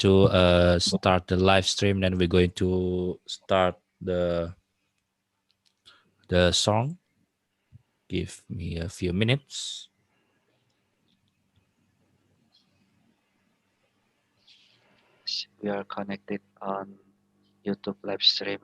to start the live stream, then we're going to start the song. Give me a few minutes. We are connected on YouTube live stream.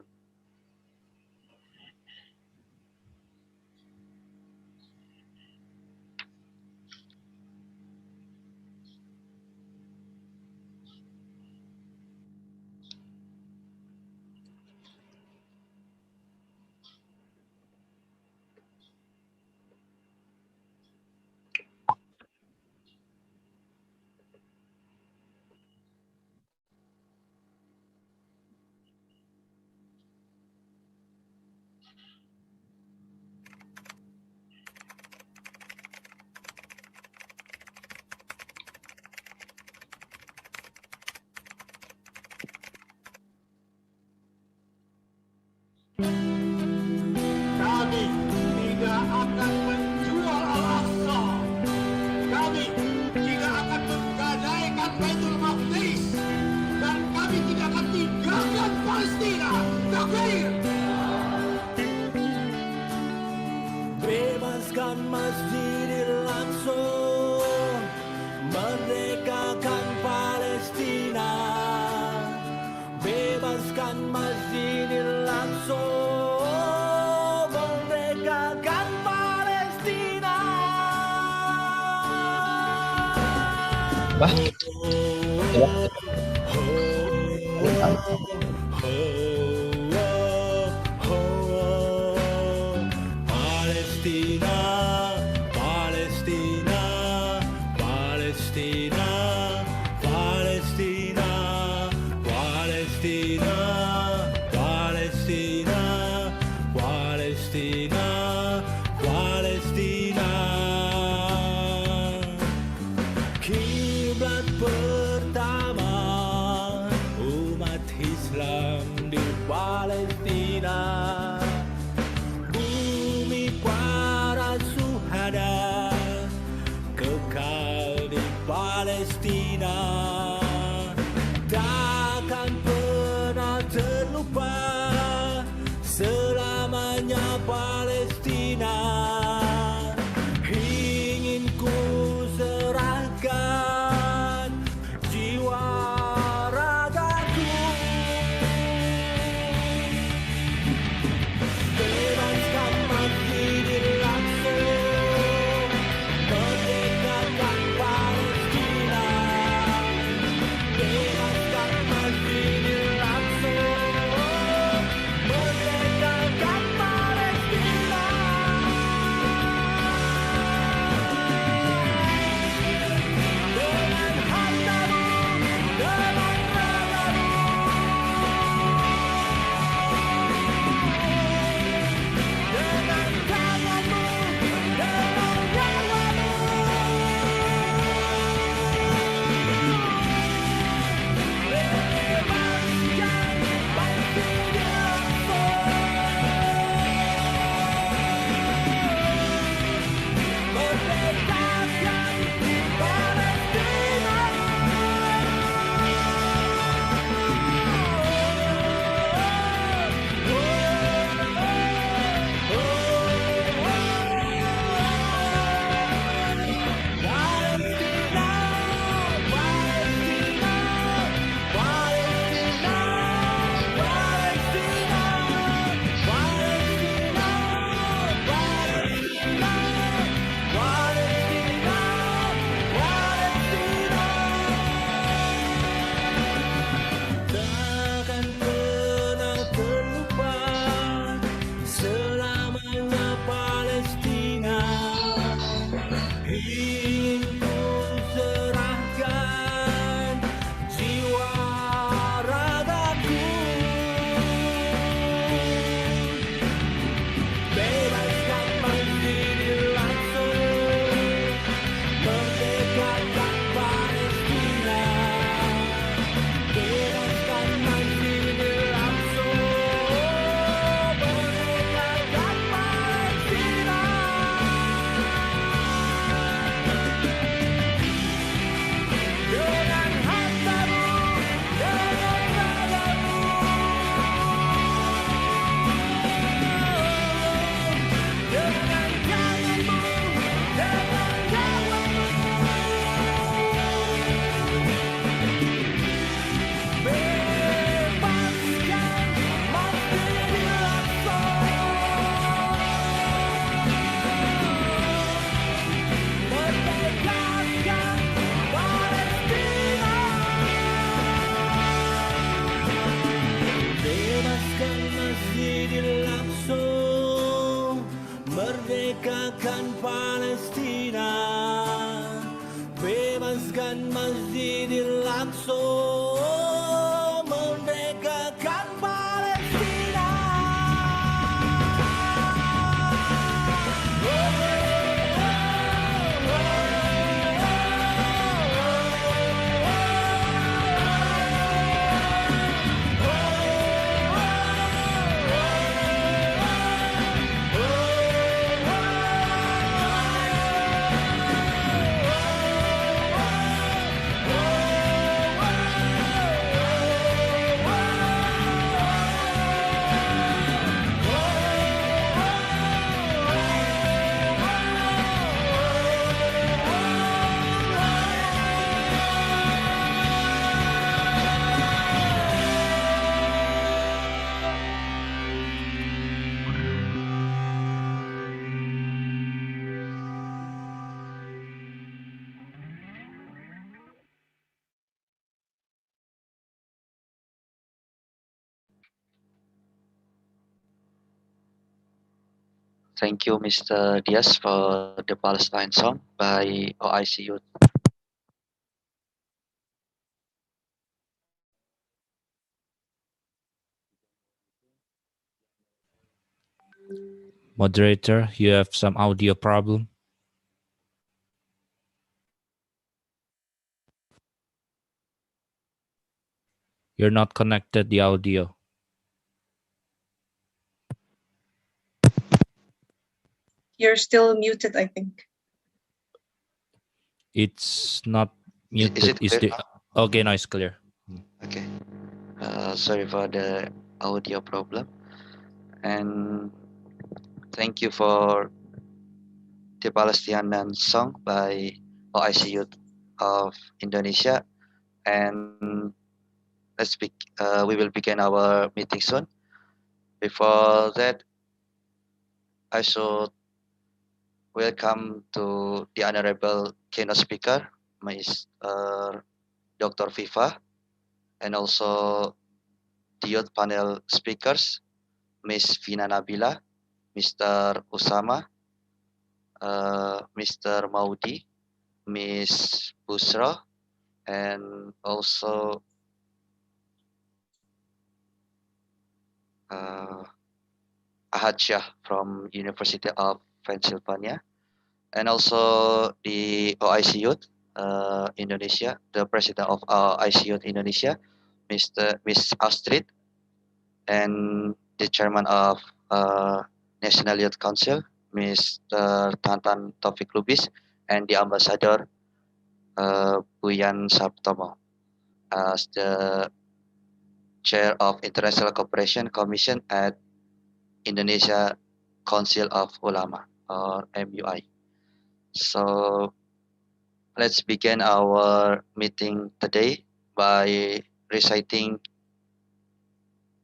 Kami tidak akan menjual Al-Aqsa. Kami tidak akan menggadaikan Baitul Maqdis. Dan kami tidak akan tinggalkan Palestina. Takbir! Bebaskan Masjidil Aqsa, merdekakan Palestina. Bebaskan Masjidil Aqsa, merdekakan Palestina. Palestina, Palestina, Palestina, Palestina, Palestina, Palestina, Palestina, Palestina. Kiblat pertama umat Islam di Palestina. Bumi para syuhada kekal di Palestina. Takan pernah terlupa, selamanya Palestina. Inginku serahkan jiwa, Merdekakan Palestina. Thank you, Mr. Diaz, for the Palestine song by OIC Youth. Moderator, you have some audio problem. You're not connected, the audio. You're still muted, I think. It's not Is muted. it clear now? Okay, now it's clear. Okay. Sorry for the audio problem. And thank you for the Palestinian song by OIC Youth of Indonesia. And we will begin our meeting soon. Before that, I should welcome to the honorable keynote speaker, Mr. Dr. Viva, and also the youth panel speakers, Ms. Vina Nabila, Mr. Usama, Mr. Maudi, Ms. Busra, and also Ahad Shah from University of Pennsylvania, and also the OIC Youth Indonesia, the president of OIC Youth Indonesia, Miss Astrid, and the chairman of National Youth Council, Mr. Takan Taufik Lubis, and the ambassador Buyan Sabtomo as the chair of International Cooperation Commission at Indonesia Council of Ulama or MUI. So let's begin our meeting today by reciting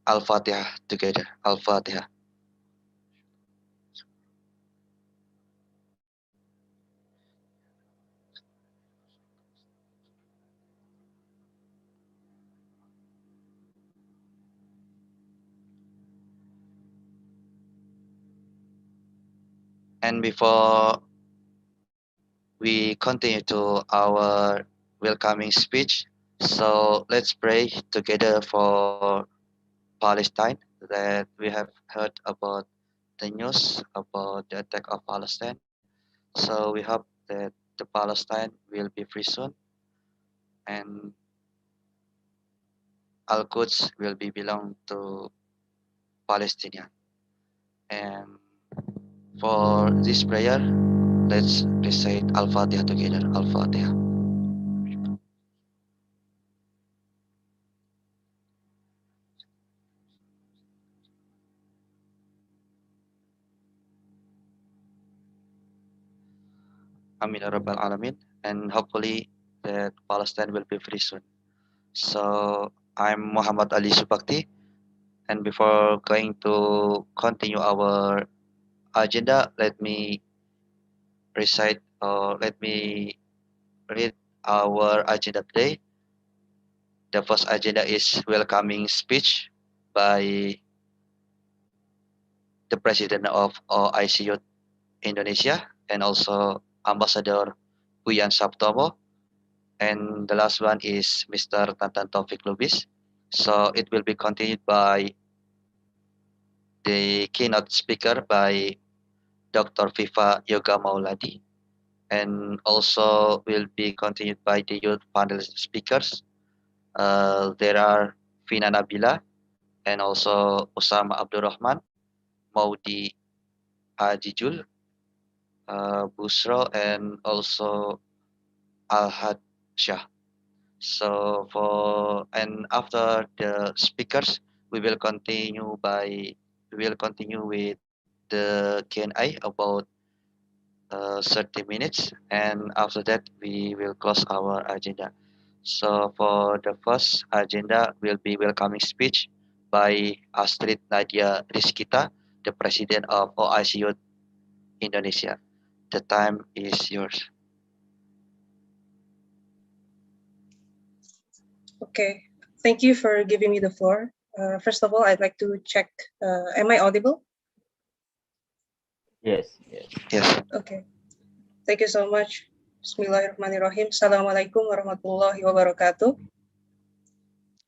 Al-Fatihah together. Al-Fatihah. And before we continue to our welcoming speech, so let's pray together for Palestine, that we have heard about the news about the attack of Palestine. So we hope that the Palestine will be free soon, and Al-Quds will be belong to Palestinian. And for this prayer, let's recite Al-Fatihah together. Al-Fatihah. Amin ya Rabbal Alamin. And hopefully that Palestine will be free soon. So I'm Muhammad Ali Subakti. And before going to continue our agenda, let me recite or let me read our agenda today. The first agenda is welcoming speech by the president of OIC Indonesia and also Ambassador Buyan Sabtomo. and the last one is Mr. Tantan Taufik Lubis. So it will be continued by the keynote speaker by Dr. Viva Yoga Mauladi, and also will be continued by the youth panel speakers. There are Fina Nabila and also Usama Abdurrahman, Maudi Ajijul, Busro, and also Alhad Shah. So after the speakers, we will continue with the Q&A about 30 minutes, and after that we will close our agenda. So for the first agenda will be welcoming speech by Astrid Nadia Rizkita, the president of OIC Youth Indonesia. The time is yours. Okay. Thank you for giving me the floor. First of all, I'd like to check, am I audible? Yes, yes. Yes. Okay. Thank you so much. Bismillahirrahmanirrahim. Assalamualaikum warahmatullahi wabarakatuh.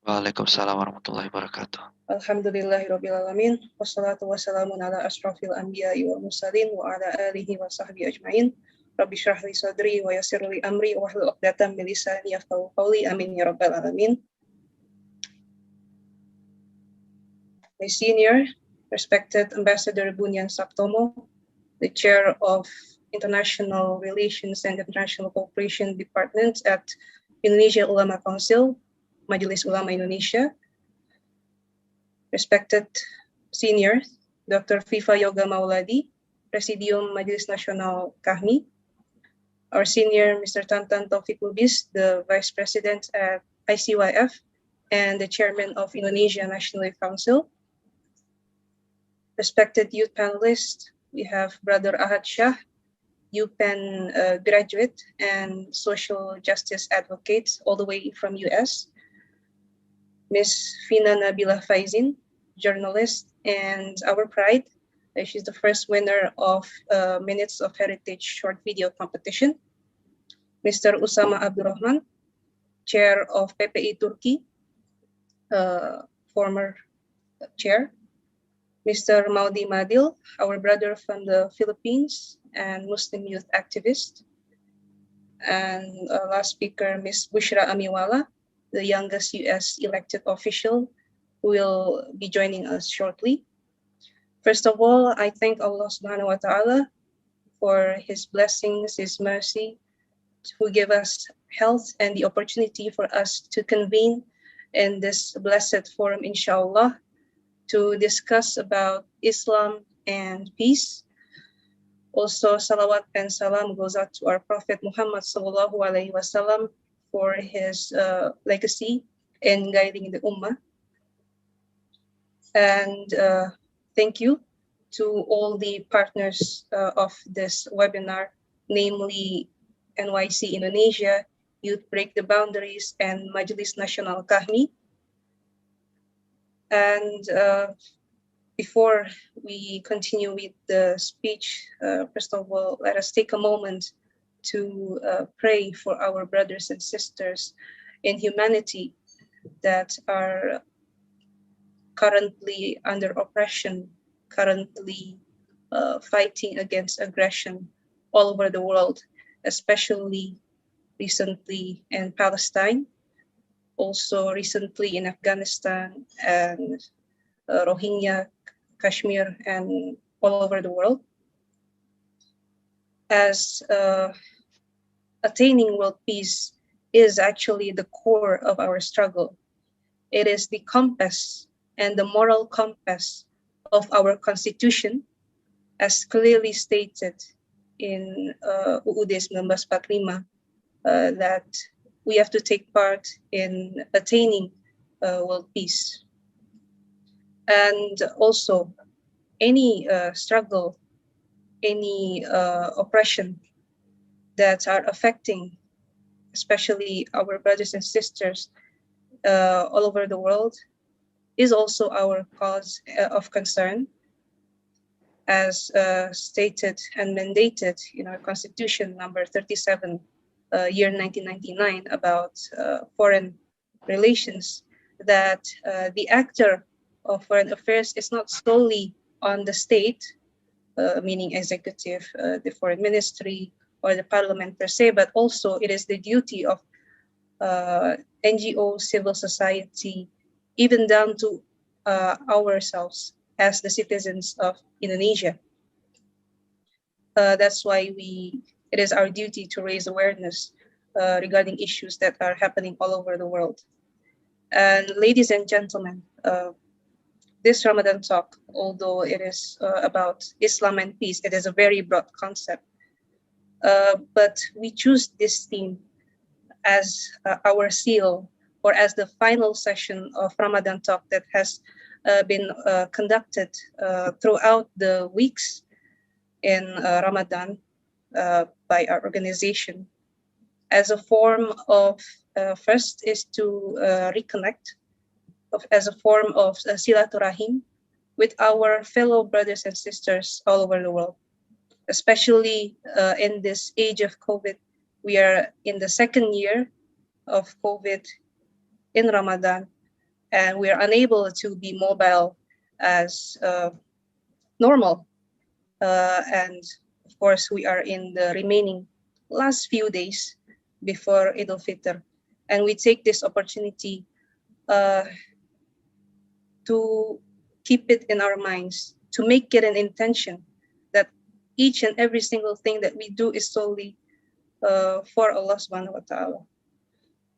Waalaikumsalam warahmatullahi wabarakatuh. Alhamdulillahirabbil alamin. Wassalatu wassalamun ala asrofil anbiya'i wal mursalin wa ala alihi wa sahbihi ajmain. Rabbi shrah li sadri wa yassir li amri wahlul 'uqdatam min lisani yafqahu qawli. Amin ya rabbal alamin. My senior, respected Ambassador Bunyan Saptomo, the chair of International Relations and International Cooperation Department at Indonesia Ulama Council, Majelis Ulama Indonesia. Respected senior, Dr. Viva Yoga Mauladi, Presidium Majelis Nasional Kahmi. Our senior, Mr. Tantan Taufik Lubis, the Vice President at ICYF and the Chairman of Indonesia National Youth Council. Respected youth panelists, we have Brother Ahad Shah, UPenn graduate and social justice advocate all the way from US. Miss Fina Nabila Faizin, journalist and our pride. She's the first winner of Minutes of Heritage short video competition. Mr. Usama Abdurrahman, chair of PPI Turkey, former chair. Mr. Maudi Madil, our brother from the Philippines and Muslim youth activist. And last speaker, Ms. Bushra Amiwala, the youngest US elected official, who will be joining us shortly. First of all, I thank Allah subhanahu wa ta'ala for his blessings, his mercy, who give us health and the opportunity for us to convene in this blessed forum, inshallah, to discuss about Islam and peace. Also, salawat and salam goes out to our Prophet Muhammad sallallahu alaihi wasallam for his legacy in guiding the Ummah. And thank you to all the partners of this webinar, namely NYC Indonesia, Youth Break the Boundaries, and Majelis Nasional Kahmi. And before we continue with the speech, first of all, let us take a moment to pray for our brothers and sisters in humanity that are currently under oppression, currently fighting against aggression all over the world, especially recently in Palestine, also recently in Afghanistan and Rohingya, Kashmir, and all over the world. As attaining world peace is actually the core of our struggle. It is the compass and the moral compass of our constitution, as clearly stated in UUD 1945, that we have to take part in attaining world peace. And also, any struggle, any oppression that are affecting, especially our brothers and sisters all over the world, is also our cause of concern, as stated and mandated in our Constitution number 37 year 1999 about foreign relations, that the actor of foreign affairs is not solely on the state, meaning executive, the foreign ministry, or the parliament per se, but also it is the duty of NGO, civil society, even down to ourselves as the citizens of Indonesia. That's why it is our duty to raise awareness regarding issues that are happening all over the world. And ladies and gentlemen, this Ramadan talk, although it is about Islam and peace, it is a very broad concept. But we choose this theme as our seal, or as the final session of Ramadan talk that has been conducted throughout the weeks in Ramadan by our organization, as a form of, first is to reconnect, as a form of silaturahim with our fellow brothers and sisters all over the world, especially in this age of COVID. We are in the second year of COVID in Ramadan, and we are unable to be mobile as normal. And of course, we are in the remaining last few days before Eid al-Fitr. And we take this opportunity to keep it in our minds, to make it an intention that each and every single thing that we do is solely for Allah subhanahu wa ta'ala.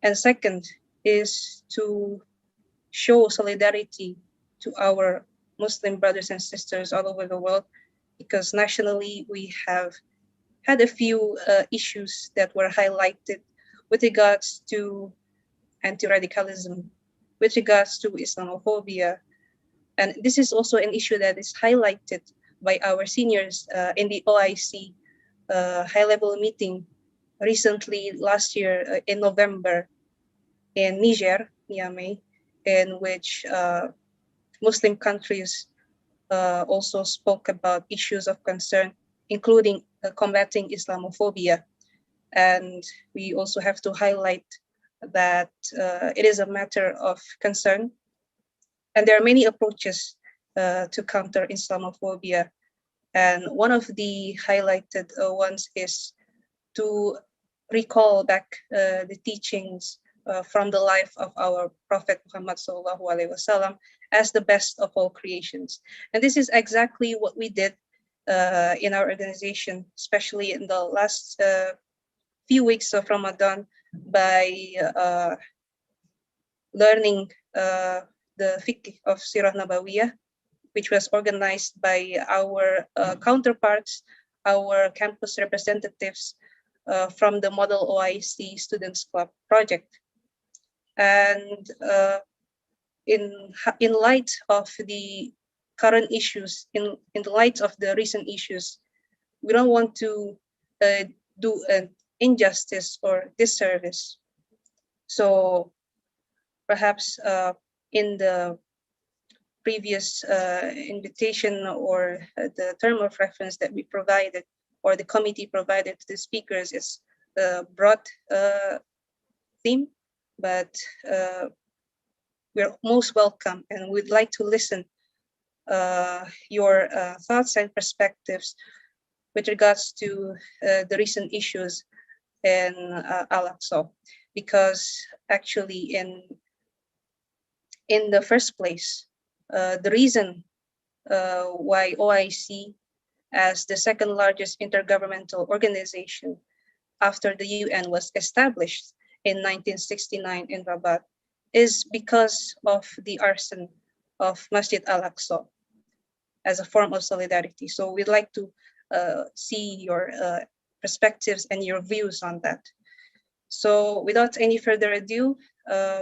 And second is to show solidarity to our Muslim brothers and sisters all over the world, because nationally we have had a few issues that were highlighted with regards to anti-radicalism, with regards to Islamophobia. And this is also an issue that is highlighted by our seniors in the OIC high-level meeting recently last year in November in Niger, Niamey, in which Muslim countries also spoke about issues of concern, including combating Islamophobia. And we also have to highlight that it is a matter of concern. And there are many approaches to counter Islamophobia. And one of the highlighted ones is to recall back the teachings from the life of our Prophet Muhammad sallallahu alaihi wasallam as the best of all creations. And this is exactly what we did in our organization, especially in the last few weeks of Ramadan, by learning the fiqh of Sirah Nabawiyah, which was organized by our counterparts, our campus representatives from the Model OIC Students Club project. And in light of the current issues, in the light of the recent issues, we don't want to do an injustice or disservice. So perhaps in the previous invitation or the term of reference that we provided, or the committee provided to the speakers, is the broad theme, but we're most welcome, and we'd like to listen your thoughts and perspectives with regards to the recent issues in Al-Aqsa, because actually in the first place, the reason why OIC, as the second largest intergovernmental organization after the UN, was established in 1969 in Rabat, is because of the arson of Masjid Al-Aqsa as a form of solidarity. So we'd like to see your perspectives and your views on that. So without any further ado,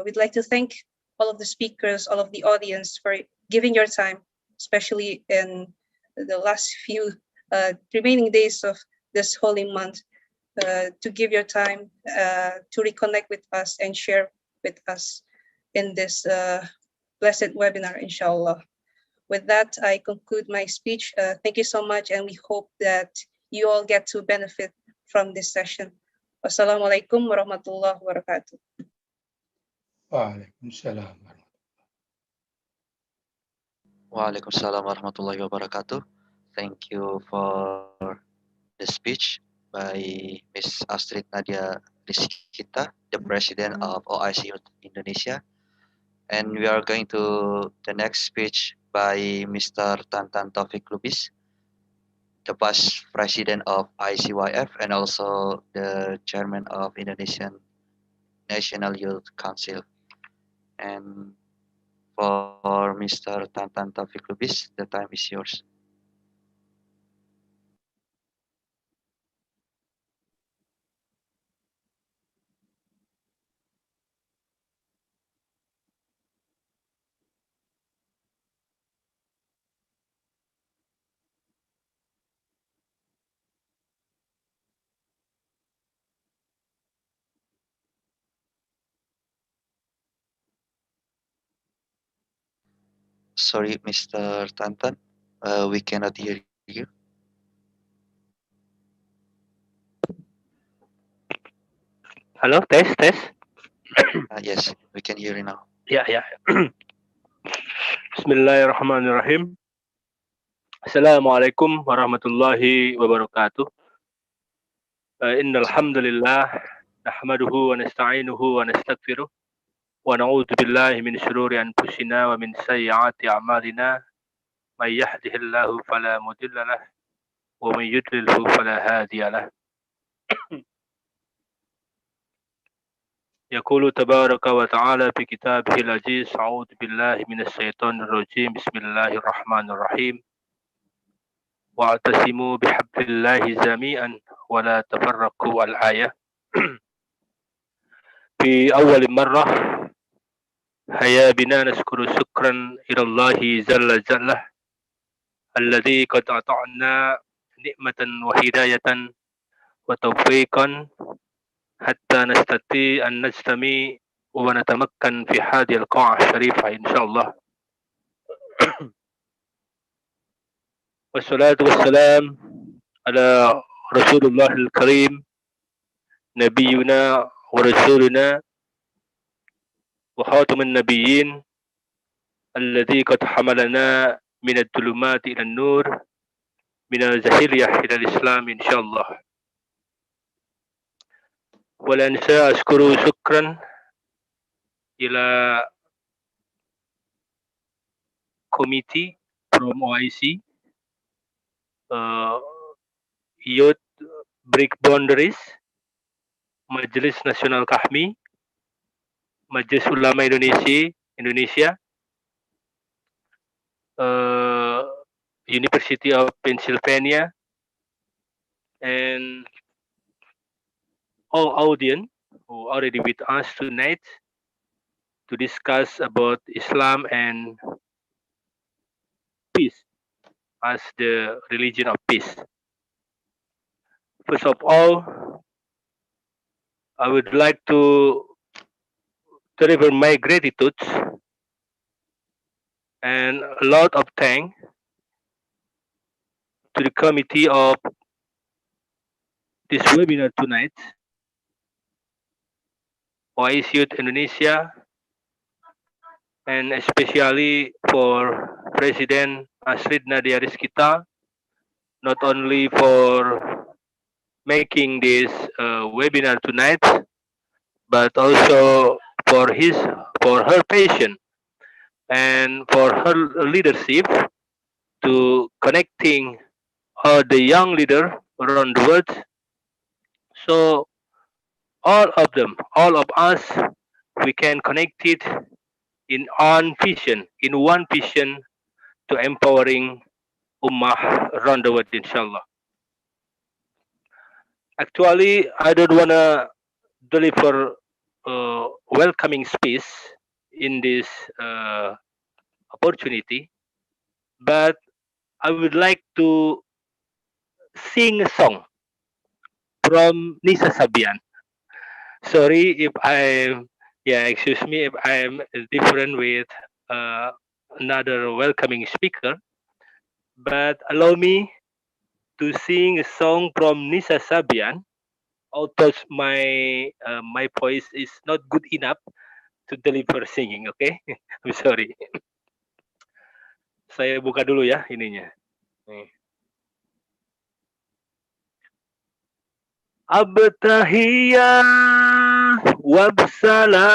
we'd like to thank all of the speakers, all of the audience for giving your time, especially in the last few remaining days of this holy month, to give your time to reconnect with us and share with us in this blessed webinar, inshallah. With that, I conclude my speech. Thank you so much, and we hope that you all get to benefit from this session. Wassalamualaikum warahmatullahi wabarakatuh. Waalaikumsalam. Waalaikumsalam warahmatullahi wabarakatuh. Thank you for the speech by Ms. Astrid Nadia Rizkita, the President of OIC Indonesia. And we are going to the next speech by Mr. Tantan Taufik Lubis, the Vice President of ICYF and also the Chairman of Indonesian National Youth Council. And for Mr. Tantan Taufik Lubis, the time is yours. Sorry, Mr. Tantan, we cannot hear you. Halo, tes. Yes, we can hear you now. Ya. Bismillahirrahmanirrahim. Assalamualaikum warahmatullahi wabarakatuh. Innal hamdalillah nahmaduhu wa nasta'inuhu wa nastaghfiruh wa na'udzu billahi min shururi anfusina wa min sayyiati a'malina. May yahdihillahu fala mudilla lahu wa may yudlilhu fala hadiya lahu. يقول تبارك وتعالى في كتابه العزيز أعوذ بالله من الشيطان الرجيم بسم الله الرحمن الرحيم واعتصموا بحبل الله جميعا ولا تفرقوا الآية. في أول مرة هيا بنا نشكر شكرا إلى الله جل جلاله الذي قد أعطانا نعمة وهداية وتوفيقا حتى نستطيع أن نجتمع ونتمكن في هذه القاعة الشريفة إن شاء الله. والصلاة والسلام على رسول الله الكريم نبينا ورسولنا وخاتم النبيين الذي قد حملنا من الظلمات إلى النور من الجاهلية إلى الإسلام إن شاء الله. ولا أنسى أشكر شكرا إلى committee from OIC, Youth Break Boundaries, Majelis Nasional Kami, Majelis Ulama Indonesia, University of Pennsylvania, and all audience who are already with us tonight to discuss about Islam and peace as the religion of peace. First of all, I would like to deliver my gratitude and a lot of thanks to the committee of this webinar tonight, OIC Youth Indonesia, and especially for President Astrid Nadia Rizkita, not only for making this webinar tonight, but also for her passion and for her leadership to connecting all the young leaders around the world. So all of us, we can connect it in one vision to empowering ummah around the world, inshallah. Actually, I don't want to deliver welcoming speech in this opportunity, but I would like to sing a song from Nisa Sabian. Sorry if excuse me if I'm different with another welcoming speaker, but allow me to sing a song from Nisa Sabian although my voice is not good enough to deliver singing, okay? I'm sorry. Saya buka dulu ya ininya. Nih. Abtahiyah wabsalam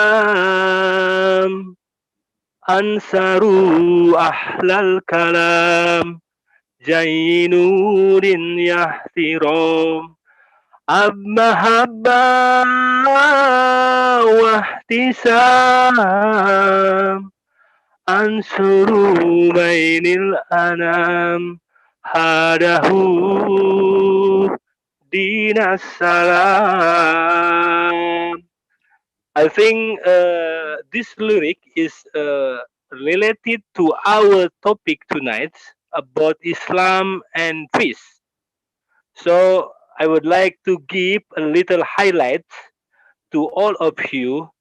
ansaru ahlal kalam jainurin yahtiram abmahabba wahtisam ansuru bainil anam hadahu dinas salam. I think this lyric is related to our topic tonight about Islam and peace. So I would like to give a little highlight to all of you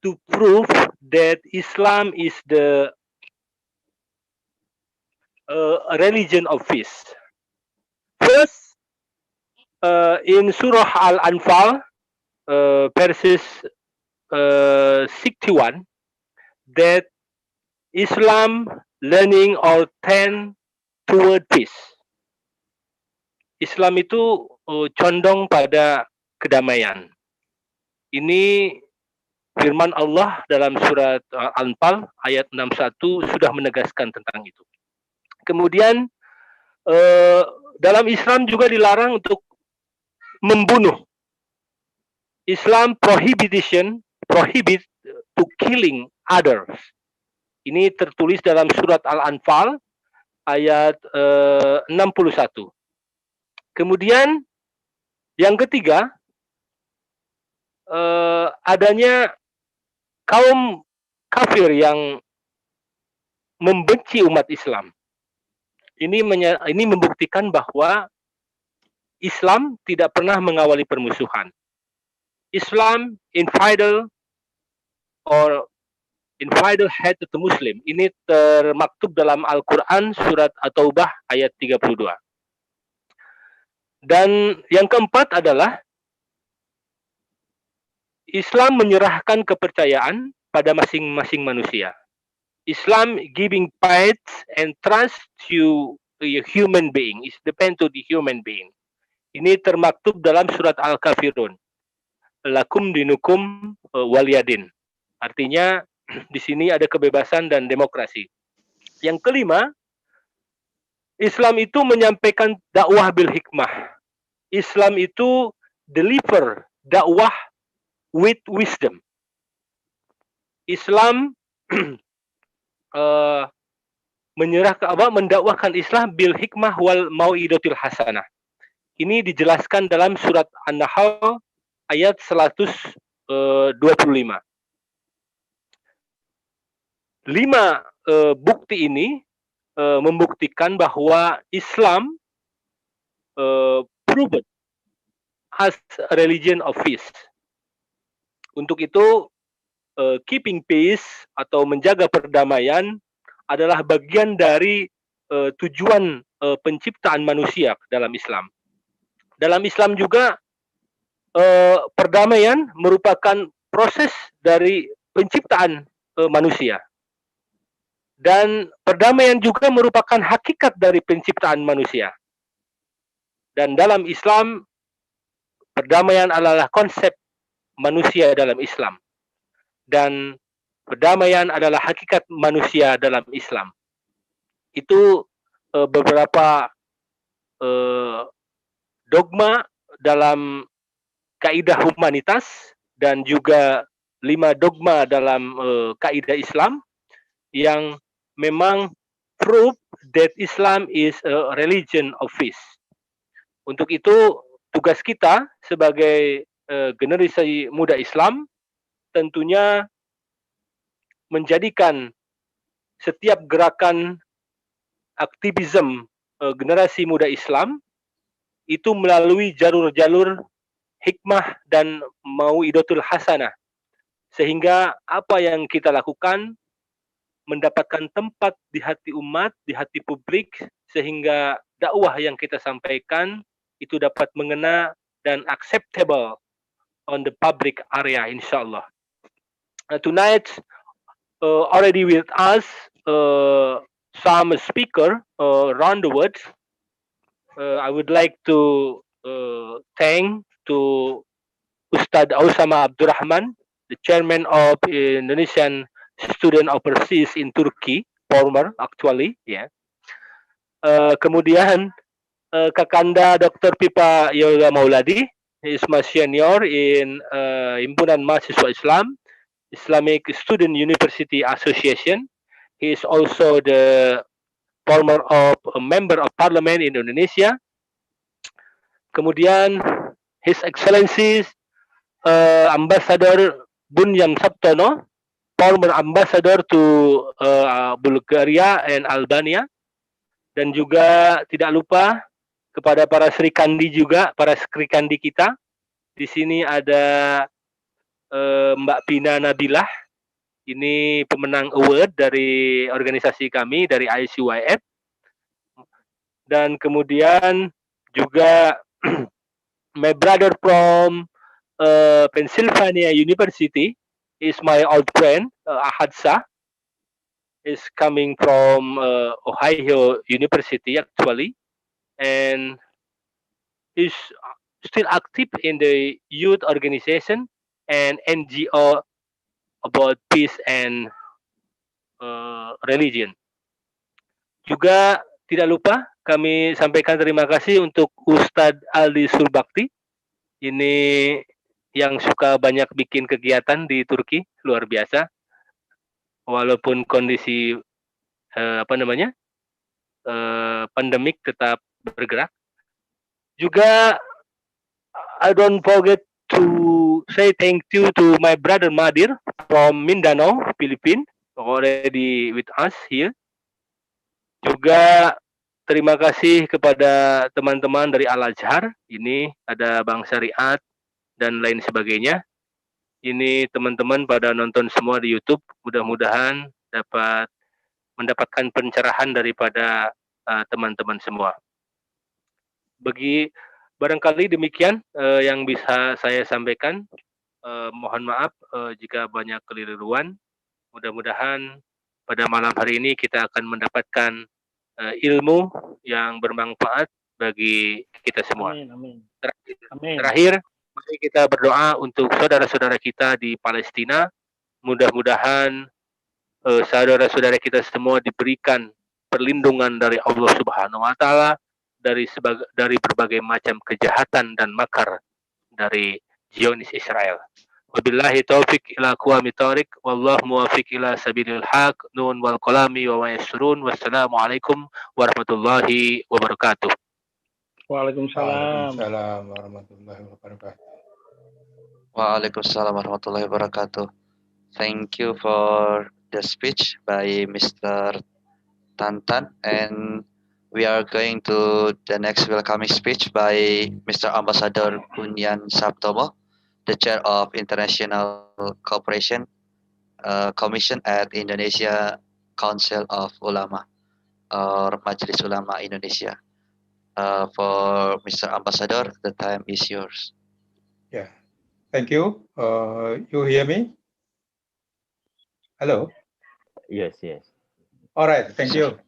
to prove that Islam is the religion of peace. First, in Surah Al-Anfal, verses 61, that Islam learning or tend toward peace. Islam itu condong pada kedamaian. Ini firman Allah dalam surat Al-Anfal ayat 61 sudah menegaskan tentang itu. Kemudian dalam Islam juga dilarang untuk membunuh. Islam prohibit to killing others. Ini tertulis dalam surat Al-Anfal ayat 61. Kemudian yang ketiga, adanya kaum kafir yang membenci umat Islam. Ini membuktikan bahwa Islam tidak pernah mengawali permusuhan. Islam infidel hate to Muslim. Ini termaktub dalam Al-Quran surat At-Taubah ayat 32. Dan yang keempat adalah Islam menyerahkan kepercayaan pada masing-masing manusia. Islam giving faith and trust to a human being. It depends to the human being. Ini termaktub dalam surat Al-Kafirun. Lakum dinukum waliyadin. Artinya di sini ada kebebasan dan demokrasi. Yang kelima, Islam itu menyampaikan dakwah bil hikmah. Islam itu deliver dakwah with wisdom. Islam mendakwahkan Islam bil hikmah wal mau'idatil hasanah. Ini dijelaskan dalam surat An-Nahl ayat 125. 5 bukti ini membuktikan bahwa Islam proven as a religion of peace. Untuk itu, keeping peace atau menjaga perdamaian adalah bagian dari tujuan penciptaan manusia dalam Islam. Dalam Islam juga perdamaian merupakan proses dari penciptaan manusia. Dan perdamaian juga merupakan hakikat dari penciptaan manusia. Dan dalam Islam, perdamaian adalah konsep manusia dalam Islam. Dan perdamaian adalah hakikat manusia dalam Islam. Itu beberapa dogma dalam kaidah humanitas dan juga 5 dogma dalam kaidah Islam yang memang prove that Islam is a religion of peace. Untuk itu, tugas kita sebagai generasi muda Islam tentunya menjadikan setiap gerakan aktivisme generasi muda Islam itu melalui jalur-jalur hikmah dan mau'idatul hasanah, sehingga apa yang kita lakukan mendapatkan tempat di hati umat, di hati publik, sehingga dakwah yang kita sampaikan itu dapat mengena dan acceptable on the public area, inshallah. Tonight, already with us, some speaker around the world. I would like to thank to Ustad Osama Abdurrahman, the chairman of Indonesian Student Overseas in Turkey, former actually, ya. Kemudian Kakanda Dr. Pipa Yoga Mauladi, he is my senior in Himpunan Mahasiswa Islam, Islamic Student University Association. He is also the former of a member of parliament in Indonesia. Kemudian His Excellency Ambassador Bunyam Sabtono, former ambassador to Bulgaria and Albania. Dan juga tidak lupa kepada para Sri Kandi juga, para Sri Kandi kita. Di sini ada Mbak Pina Nabilah. Ini pemenang award dari organisasi kami, dari ICYF. Dan kemudian juga my brother from Pennsylvania University is my old friend, Aqsa. Is coming from Ohio University actually, and is still active in the youth organization and NGO about peace and religion. Juga tidak lupa kami sampaikan terima kasih untuk Ustadz Aldi Surbakti. Ini yang suka banyak bikin kegiatan di Turki, luar biasa. Walaupun kondisi pandemik tetap bergerak. Juga I don't forget to say thank you to my brother Madir from Mindanao, Philippines, already with us here. Juga terima kasih kepada teman-teman dari Al-Azhar. Ini ada Bang Syariat dan lain sebagainya. Ini teman-teman pada nonton semua di YouTube. Mudah-mudahan dapat mendapatkan pencerahan daripada teman-teman semua. Barangkali demikian yang bisa saya sampaikan. Mohon maaf jika banyak keliruan. Mudah-mudahan pada malam hari ini kita akan mendapatkan ilmu yang bermanfaat bagi kita semua. Amin, amin. Terakhir, mari kita berdoa untuk saudara-saudara kita di Palestina. Mudah-mudahan saudara-saudara kita semua diberikan perlindungan dari Allah Subhanahu wa taala dari berbagai macam kejahatan dan makar dari Zionis Israel. Wabillahi taufiq ila aqwamit thariq wallahu muwaffiq ila sabilil haq nun wal qalami wa yasrun. Wassalamualaikum warahmatullahi wabarakatuh. Waalaikumsalam. Waalaikumsalam warahmatullahi wabarakatuh. Waalaikumsalam warahmatullahi wabarakatuh. Thank you for the speech by Mr. Tantan, and we are going to the next welcoming speech by Mr. Ambassador Bunyan Sabtomo, the chair of International Cooperation Commission at Indonesia Council of Ulama, or Majelis Ulama Indonesia. For Mr. Ambassador, the time is yours. Yeah, thank you. You hear me? Hello? Yes. All right, thank you.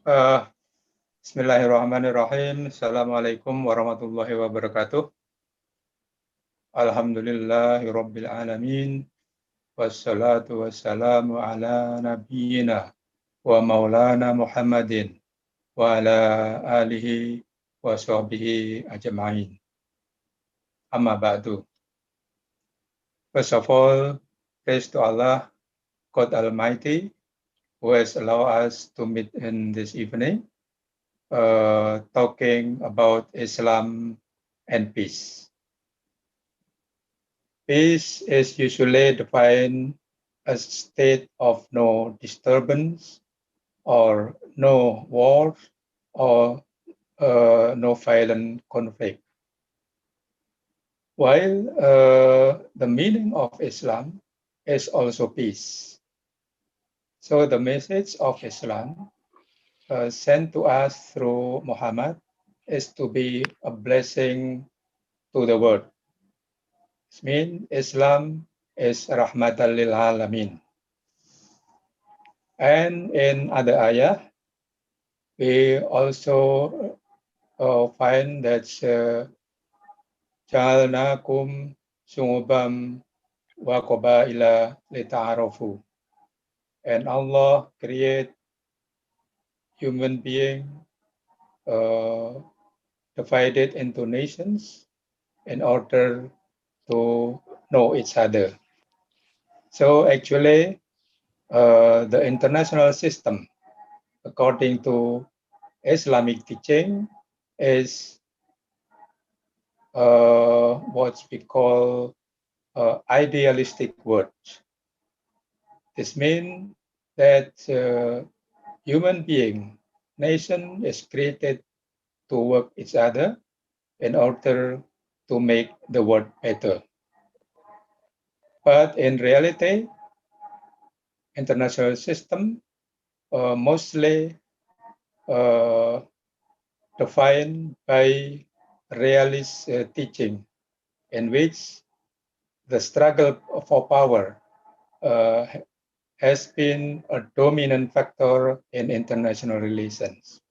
Bismillahirrahmanirrahim. Assalamualaikum warahmatullahi wabarakatuh. Alhamdulillahi rabbil alamin. Wassalatu wassalamu ala nabiyyina wa maulana Muhammadin wa ala alihi wa sahbihi ajma'in. Amma ba'du. First of all, praise to Allah, God Almighty, who has allowed us to meet in this evening, talking about Islam and peace. Peace is usually defined as a state of no disturbance or no war or no violent conflict. While the meaning of Islam is also peace. So the message of Islam sent to us through Muhammad is to be a blessing to the world. This means Islam is rahmatan lil alamin. And in other ayah, we also find that Ja'alnakum syu'ubam wa qabaila lita'arafu. And Allah create human being divided into nations in order to know each other. So actually, the international system, according to Islamic teaching, is what we call idealistic words. This means that human being, nation is created to work each other in order to make the world better. But in reality, international system mostly defined by realist teaching, in which the struggle for power has been a dominant factor in international relations.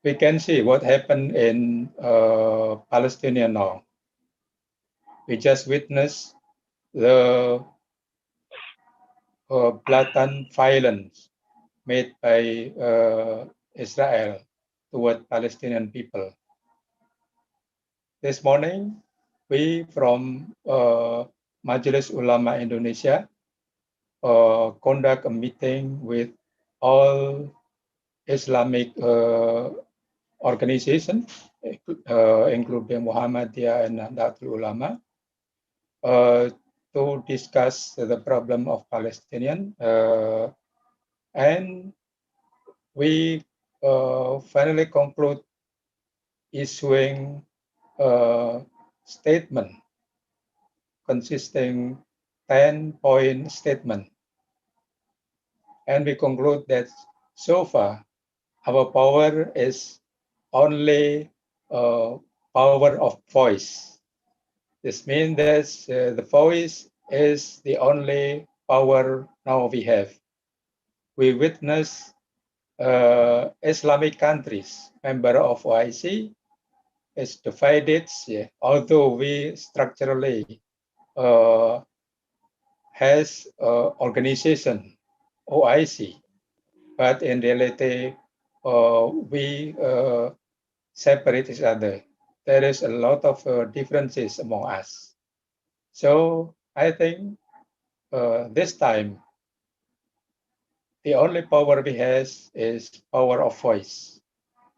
We can see what happened in Palestine now. We just witnessed the blatant violence made by Israel toward Palestinian people. This morning, we from Majelis Ulama Indonesia conduct a meeting with all Islamic organizations, including Muhammadiyah and Nahdlatul Ulama, to discuss the problem of Palestinian, and we finally conclude issuing a statement consisting 10-point statement, and we conclude that so far our power is only power of voice. This means that the voice is the only power now we have. We witness Islamic countries, member of OIC, is divided, although we structurally has organization, OIC, but in reality, we separate each other. There is a lot of differences among us. So I think this time, the only power we have is power of voice.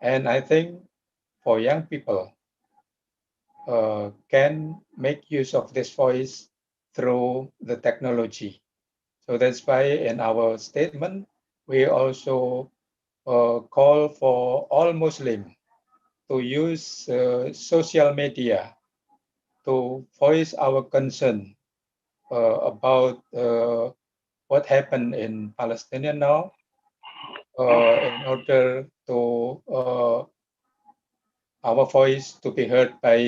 And I think for young people can make use of this voice through the technology. So that's why in our statement, we also call for all Muslims to use social media to voice our concern about what happened in Palestine now, in order to our voice to be heard by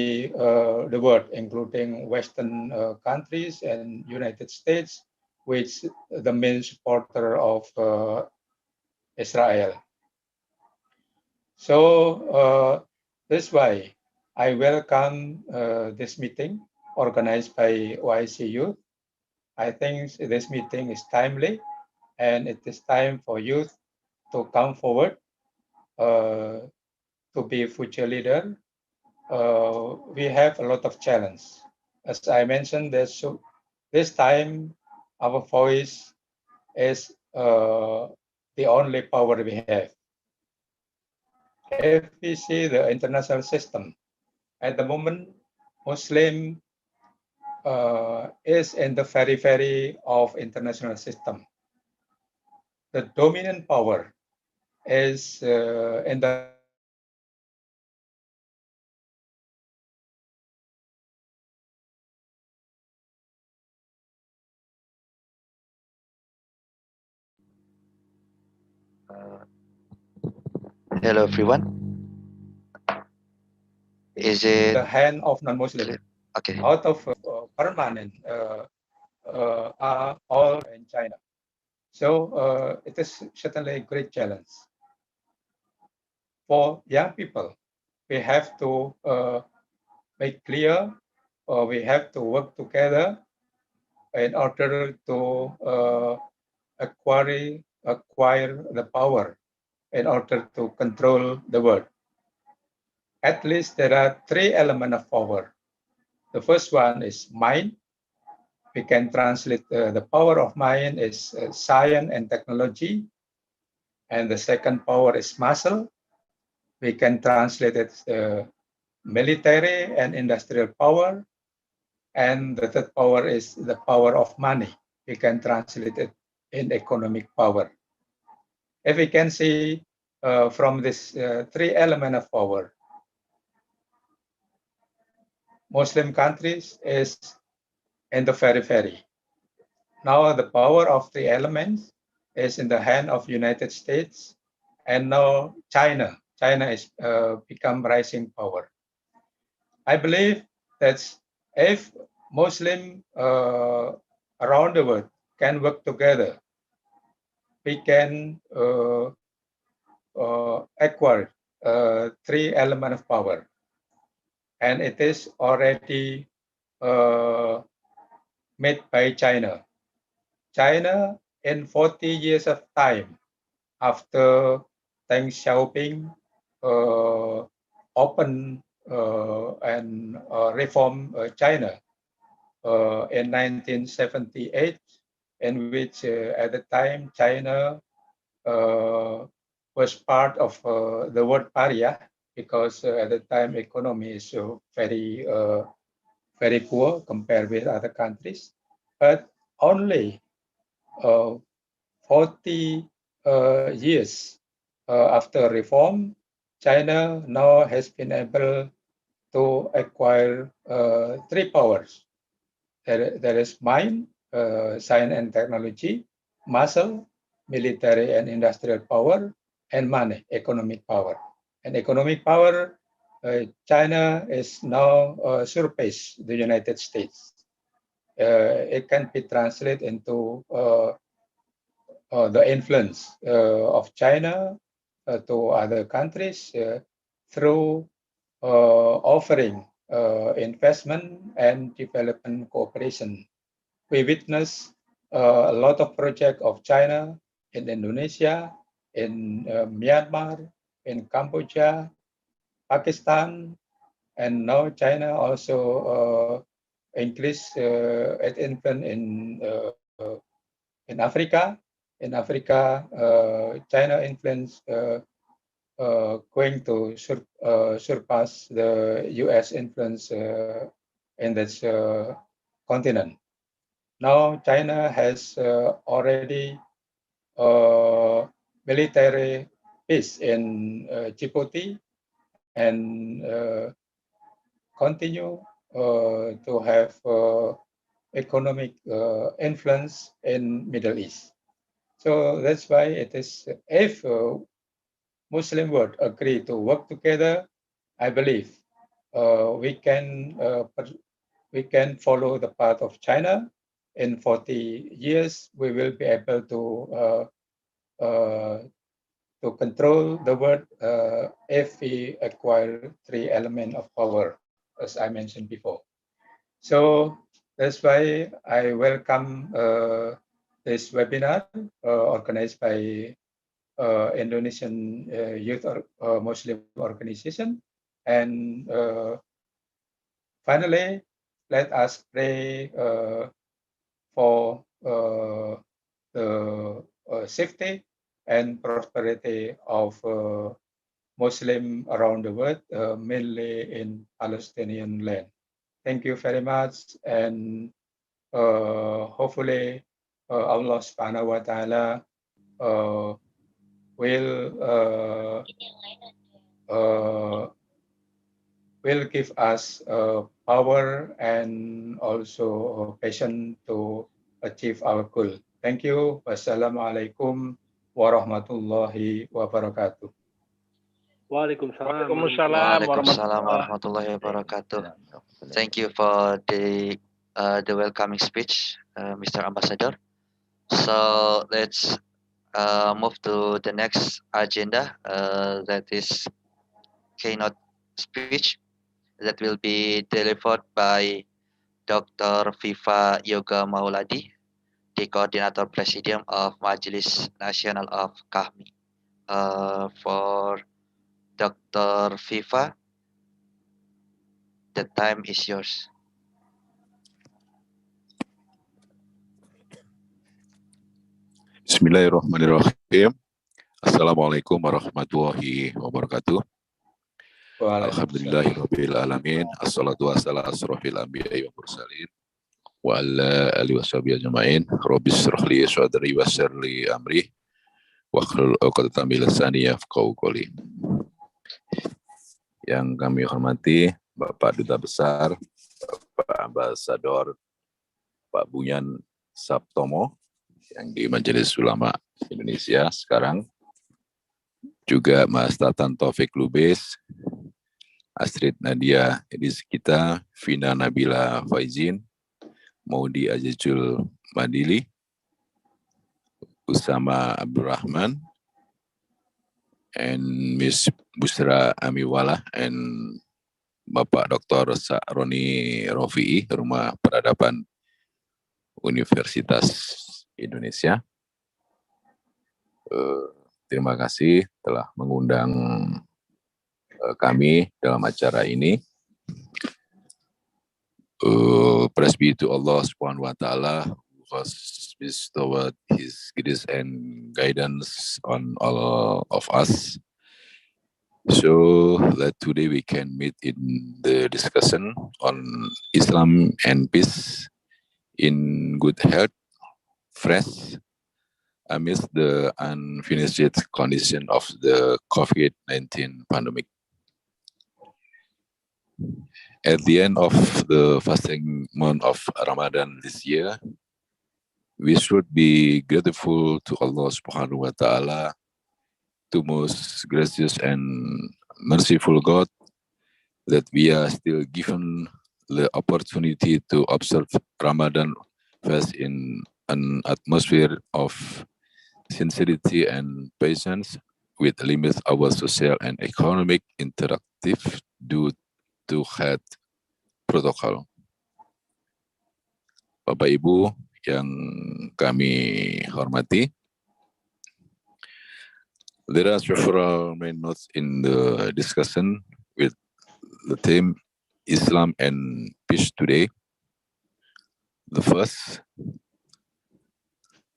the world, including Western countries and United States, which the main supporter of Israel. So that's why I welcome this meeting organized by OIC Youth. I think this meeting is timely, and it is time for youth to come forward to be future leader. We have a lot of challenge. As I mentioned, this time our voice is the only power we have. If we see the international system, at the moment, Muslim is in the periphery of international system. The dominant power is in the Hello everyone. Is in it the hand of non-Muslim. clear? Okay. Out of permanent are all in China. So it is certainly a great challenge for young people. We have to make clear, we have to work together in order to acquire the power in order to control the world. At least there are three elements of power. The first one is mind. We can translate the power of mind is science and technology. And the second power is muscle. We can translate it military and industrial power. And the third power is the power of money. We can translate it in economic power. If we can see from this three elements of power, Muslim countries is in the periphery. Now the power of three elements is in the hand of United States, and now China. China is become rising power. I believe that if Muslim around the world can work together, we can acquire three elements of power, and it is already made by China. China in 40 years of time after Deng Xiaoping opened and reformed China in 1978, in which at the time China was part of the world pariah because at the time economy is very very poor compared with other countries. But only 40 years after reform, China now has been able to acquire three powers. There is mind, science and technology, muscle, military and industrial power, and money, economic power. And economic power, China is now surpassed the United States. It can be translated into the influence of China to other countries through offering investment and development cooperation. We witness a lot of projects of China in Indonesia, in Myanmar, in Cambodia, Pakistan, and now China also increased its influence in Africa. In Africa, China influence going to surpass the U.S. influence in this continent. Now China has already military base in Djibouti and continue to have economic influence in Middle East. So that's why it is, if Muslim world agree to work together, I believe we can follow the path of China. In 40 years, we will be able to control the world if we acquire three elements of power, as I mentioned before. So that's why I welcome this webinar organized by Indonesian Youth Muslim Organization. And finally, let us pray for the safety and prosperity of Muslim around the world, mainly in Palestinian land. Thank you very much, and hopefully Allah Subhanahu wa Taala will give us power and also passion to achieve our goal. Thank you. Wassalamualaikum warahmatullahi wabarakatuh. Waalaikumsalam. Waalaikumsalam Waalaikumsalam warahmatullahi warahmatullahi wabarakatuh. Thank you for the welcoming speech, Mr. Ambassador. So let's move to the next agenda, that is keynote speech that will be delivered by Dr. Viva Yoga Mauladi, the Coordinator Presidium of Majelis Nasional of Kahmi. For Dr. Viva, the time is yours. Bismillahirrahmanirrahim. Assalamualaikum warahmatullahi wabarakatuh. Alhamdulillahirabbil alamin. Assalatu wassalamu ala asrofil anbiya'i wa mursalin wa ala alihi washabihi ajma'in. Rabbi shrah li sadri wa yassir li amri wa hlul 'uqdatam min lisani yafqahu qawli. Yang kami hormati Bapak Duta Besar, Bapak Ambasador, Pak Bunyan Sabtomo yang di Majelis Ulama Indonesia sekarang, juga Mas Tatan Taufik Lubis, Astrid Nadia Rizkita, Vina Nabila Faizin, Maudi Azizul Madili, Usama Abdurrahman, and Miss Busra Amiwala, and Bapak Dr. Sa'roni Rofi'i, Rumah Peradaban Universitas Indonesia. Terima kasih telah mengundang kami dalam acara ini. Praise be to Allah Subhanahu wa Ta'ala, who has bestowed His grace and guidance on all of us, so that today we can meet in the discussion on Islam and peace in good health, fresh, amidst the unfinished condition of the COVID-19 pandemic. At the end of the fasting month of Ramadan this year, we should be grateful to Allah Subhanahu wa Ta'ala, to most gracious and merciful God, that we are still given the opportunity to observe Ramadan fast in an atmosphere of sincerity and patience, with limits our social and economic interactive due to health protocol. Bapak Ibu yang kami hormati, there are several main notes in the discussion with the theme Islam and peace today. The first,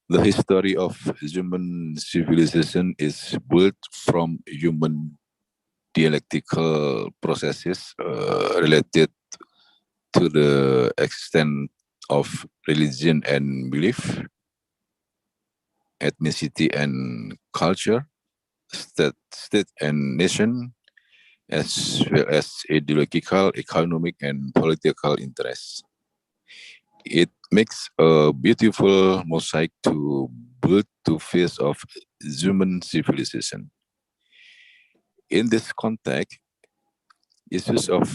the history of human civilization is built from human dialectical processes related to the extent of religion and belief, ethnicity and culture, state and nation, as well as ideological, economic, and political interests. It makes a beautiful mosaic to build the face of human civilization. In this context, issues of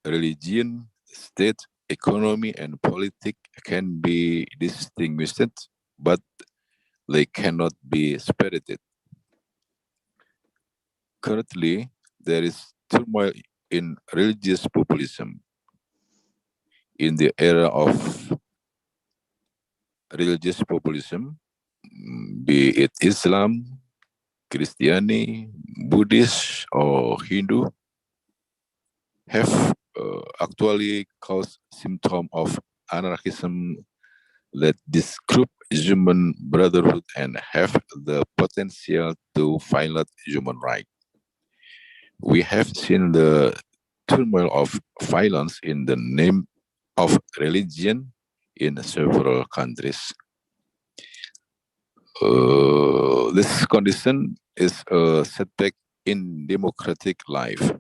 religion, state, economy, and politics can be distinguished, but they cannot be separated. Currently, there is turmoil in religious populism. In the era of religious populism, be it Islam, Christianity, Buddhist, or Hindu, have actually caused symptoms of anarchism that disrupt human brotherhood and have the potential to violate human rights. We have seen the turmoil of violence in the name of religion in several countries. This condition is a setback in democratic life,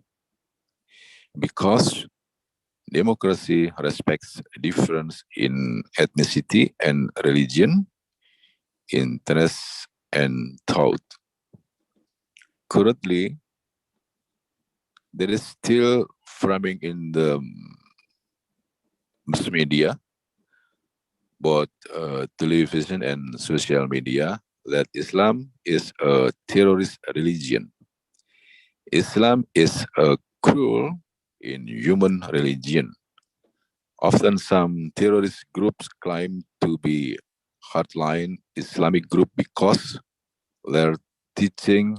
because democracy respects difference in ethnicity and religion, interests and thought. Currently, there is still framing in the mass media, both television and social media, that Islam is a terrorist religion. Islam is a cruel, inhuman religion. Often some terrorist groups claim to be hardline Islamic group because their teaching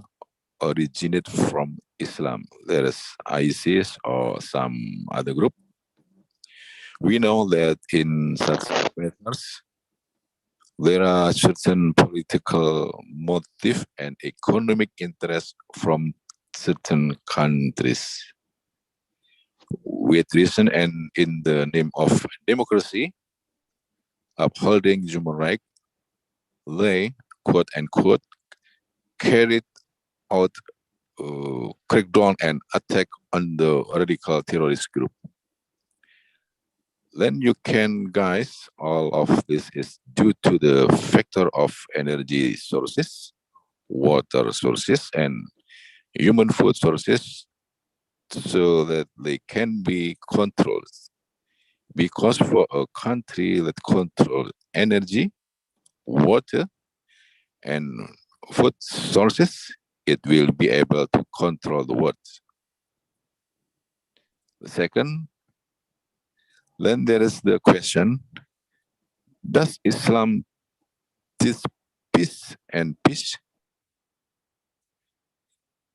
originate from Islam. There is ISIS or some other group. We know that in such matters, there are certain political motive and economic interest from certain countries. With reason and in the name of democracy, upholding human rights, they, quote unquote, carried out crackdown and attack on the radical terrorist group. Then you can guys, all of this is due to the factor of energy sources, water sources, and human food sources, so that they can be controlled. Because for a country that controls energy, water, and food sources, it will be able to control the world. The second, then there is the question, does Islam teach peace and peace?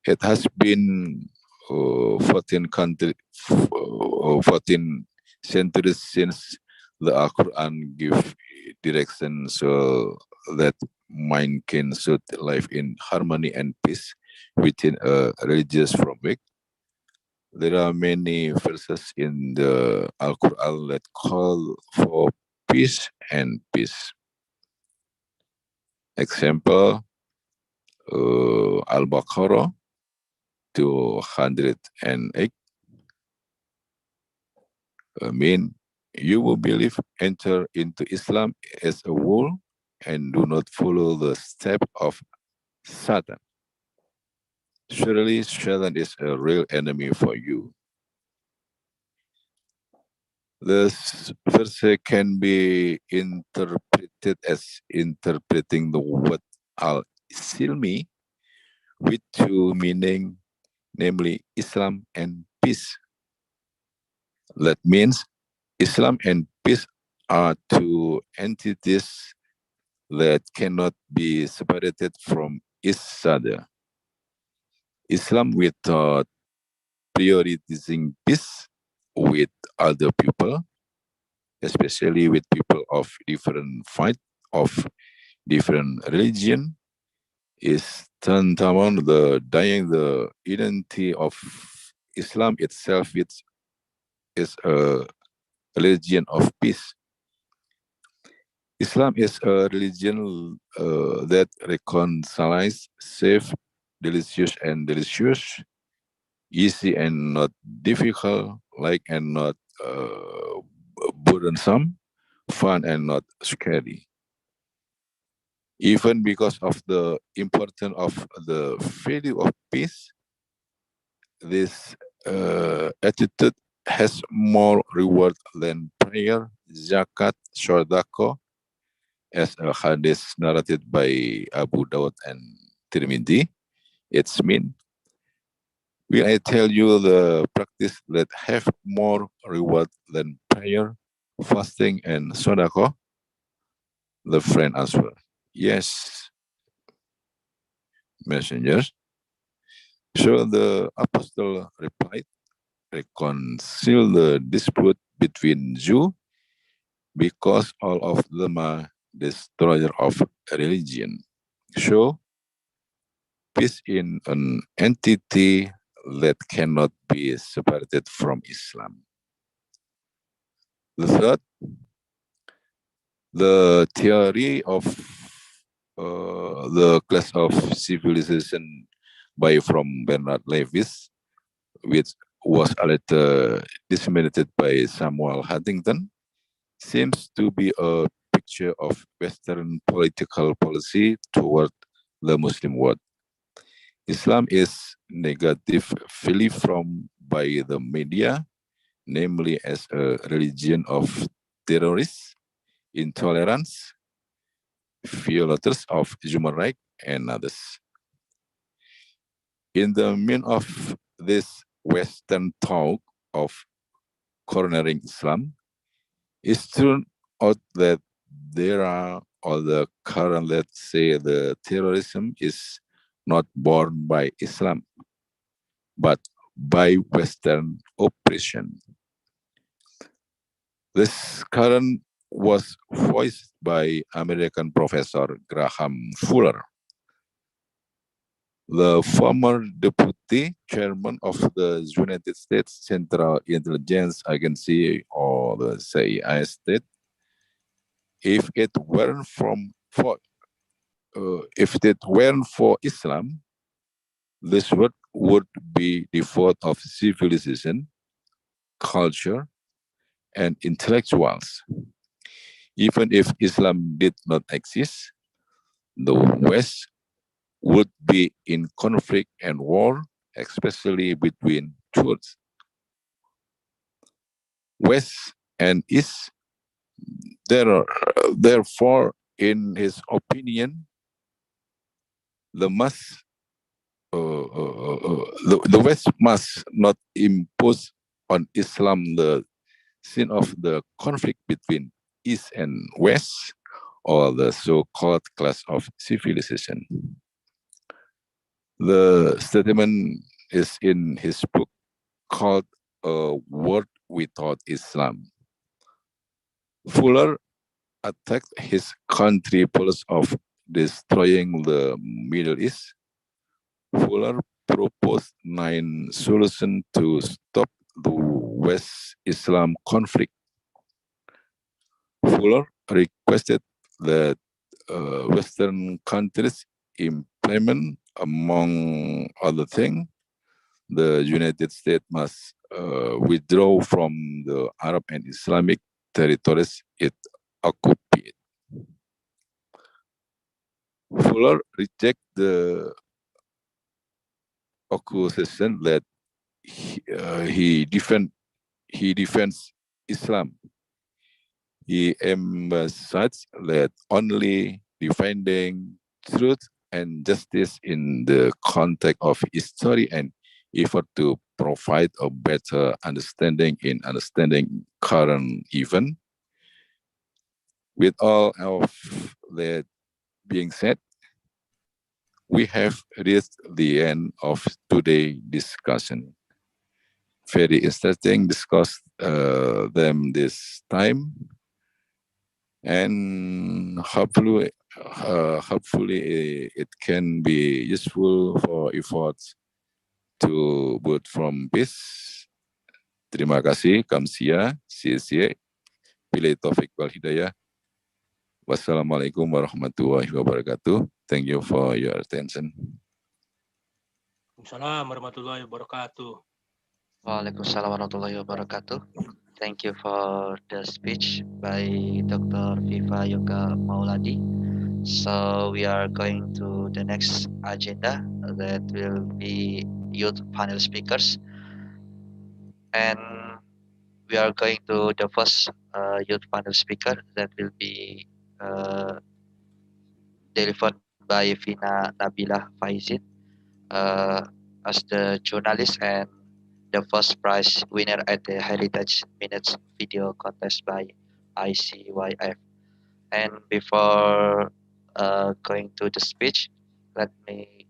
It has been 14 centuries since the Quran give direction so that mankind should live in harmony and peace within a religious framework. There are many verses in the Al-Quran that call for peace and peace. Example, Al-Baqarah 208. You will believe, enter into Islam as a whole and do not follow the step of Satan. Surely Satan is a real enemy for you. This verse can be interpreted as interpreting the word al-silmi with two meaning, namely Islam and peace. That means Islam and peace are two entities that cannot be separated from each other. Islam without prioritizing peace with other people, especially with people of different faith, of different religion, is tantamount the dying the identity of Islam itself, which is a religion of peace. Islam is a religion that reconciles safe, delicious and delicious, easy and not difficult, like and not burdensome, fun and not scary. Even because of the importance of the value of peace, this attitude has more reward than prayer, zakat, syuhada, as a hadith narrated by Abu Dawud and Tirmidhi. It's mean, will I tell you the practice that have more reward than prayer, fasting, and sadaqah? The friend answered, yes, messengers. So the apostle replied, reconcile the dispute between you because all of them are destroyer of religion. So peace in an entity that cannot be separated from Islam. The third, the theory of the class of civilization from Bernard Lewis, which was later disseminated by Samuel Huntington, seems to be a picture of Western political policy toward the Muslim world. Islam is negatively framed by the media, namely as a religion of terrorists, intolerance, violators of human rights, and others. In the midst of this Western talk of cornering Islam, it's turned out that there are other currents that say the terrorism is not born by Islam, but by Western oppression. This current was voiced by American professor Graham Fuller, the former deputy chairman of the United States Central Intelligence Agency, or the CIA, state, if it weren't for Islam, this world would be devoid of civilization, culture, and intellectuals. Even if Islam did not exist, the West would be in conflict and war, especially between churches. West and East, therefore, in his opinion, the West must not impose on Islam the sin of the conflict between East and West, or the so-called clash of civilization. The statement is in his book called A World Without Islam. Fuller attacked his country policy of destroying the Middle East. Fuller proposed 9 solutions to stop the West-Islam conflict. Fuller requested that Western countries implement, among other things, the United States must withdraw from the Arab and Islamic territories it occupied. Fuller rejected the accusation that he defends Islam. He emphasized that only defending truth and justice in the context of history and effort to provide a better understanding in understanding current event. With all of that being said, we have reached the end of today's discussion. Very interesting discuss them this time, and hopefully it can be useful for efforts to both from peace. Terima kasih, kamsia, sia-sia, bila taufik wal hidayah. Wassalamualaikum warahmatullahi wabarakatuh. Thank you for your attention. Assalamualaikum warahmatullahi wabarakatuh. Waalaikumsalam warahmatullahi wabarakatuh. Thank you for the speech by Dr. Viva Yoga Mauladi. So we are going to the next agenda that will be youth panel speakers. And we are going to the first youth panel speaker that will be delivered by Vina Nabila Faizin as the journalist and the first prize winner at the Heritage Minutes video contest by ICYF. And before going to the speech, let me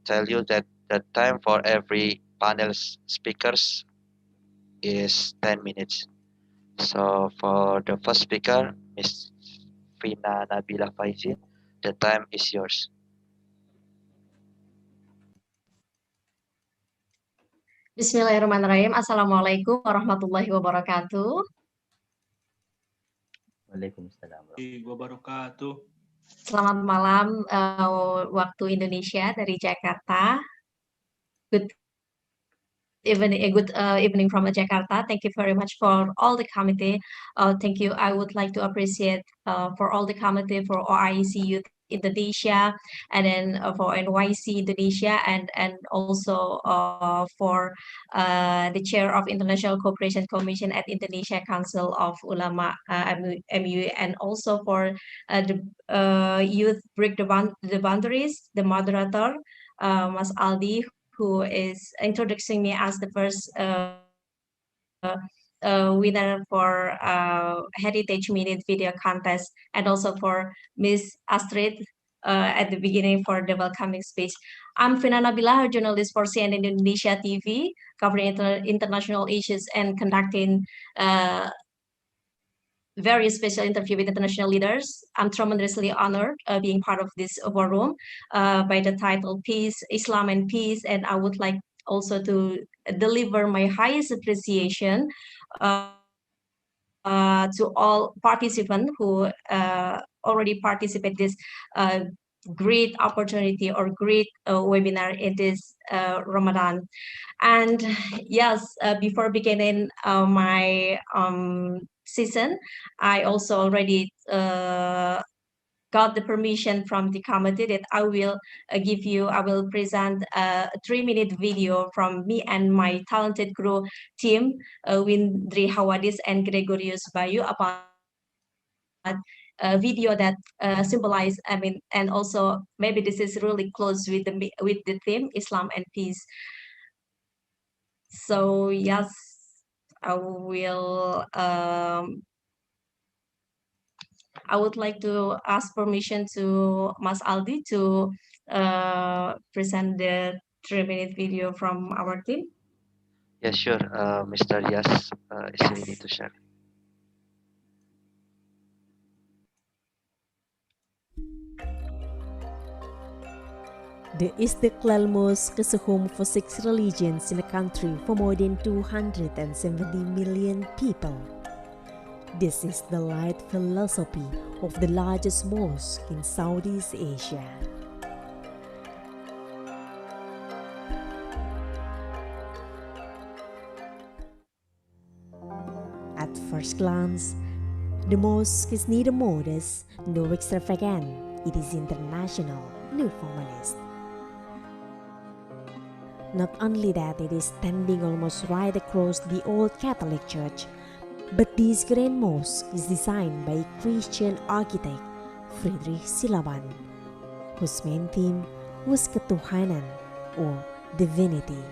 tell you that the time for every panel speakers is 10 minutes. So for the first speaker, Ms. Vina Nabila Faizin, the time is yours. Bismillahirrahmanirrahim. Assalamualaikum warahmatullahi wabarakatuh. Waalaikumsalam. Wabarakatuh. Selamat malam waktu Indonesia dari Jakarta. Good evening from Jakarta. Thank you very much for all the committee. Thank you. I would like to appreciate for all the committee for OIC Youth Indonesia, and then for NYC Indonesia, and also for the chair of International Cooperation Commission at Indonesia Council of Ulama MUI, and also for the Youth Break the Boundaries, the moderator, Mas Aldi, who is introducing me as the first winner for Heritage Minute Video Contest, and also for Miss Astrid at the beginning for the welcoming speech. I'm Fina Nabila, a journalist for CNN Indonesia TV, covering international issues and conducting very special interview with international leaders. I'm tremendously honored being part of this forum by the title Peace, Islam and Peace, and I would like also to deliver my highest appreciation to all participants who already participate this great opportunity or great webinar in this Ramadan. And yes, before beginning my season, I also already got the permission from the committee that I will present a 3-minute video from me and my talented crew team, Windri Hawadis and Gregorius Bayu, about a video that symbolize, and also maybe this is really close with the theme Islam and Peace. So yes, I would like to ask permission to Mas Aldi to present the 3-minute video from our team. Yeah, sure. Mr. Yas is ready to share. The Istiqlal Mosque is a home for 6 religions in the country for more than 270 million people. This is the light philosophy of the largest mosque in Southeast Asia. At first glance, the mosque is neither modest nor extravagant. It is international nor formalist. Not only that, it is standing almost right across the old Catholic Church, but this grand mosque is designed by Christian architect Friedrich Silaban, whose main theme was ketuhanan or divinity.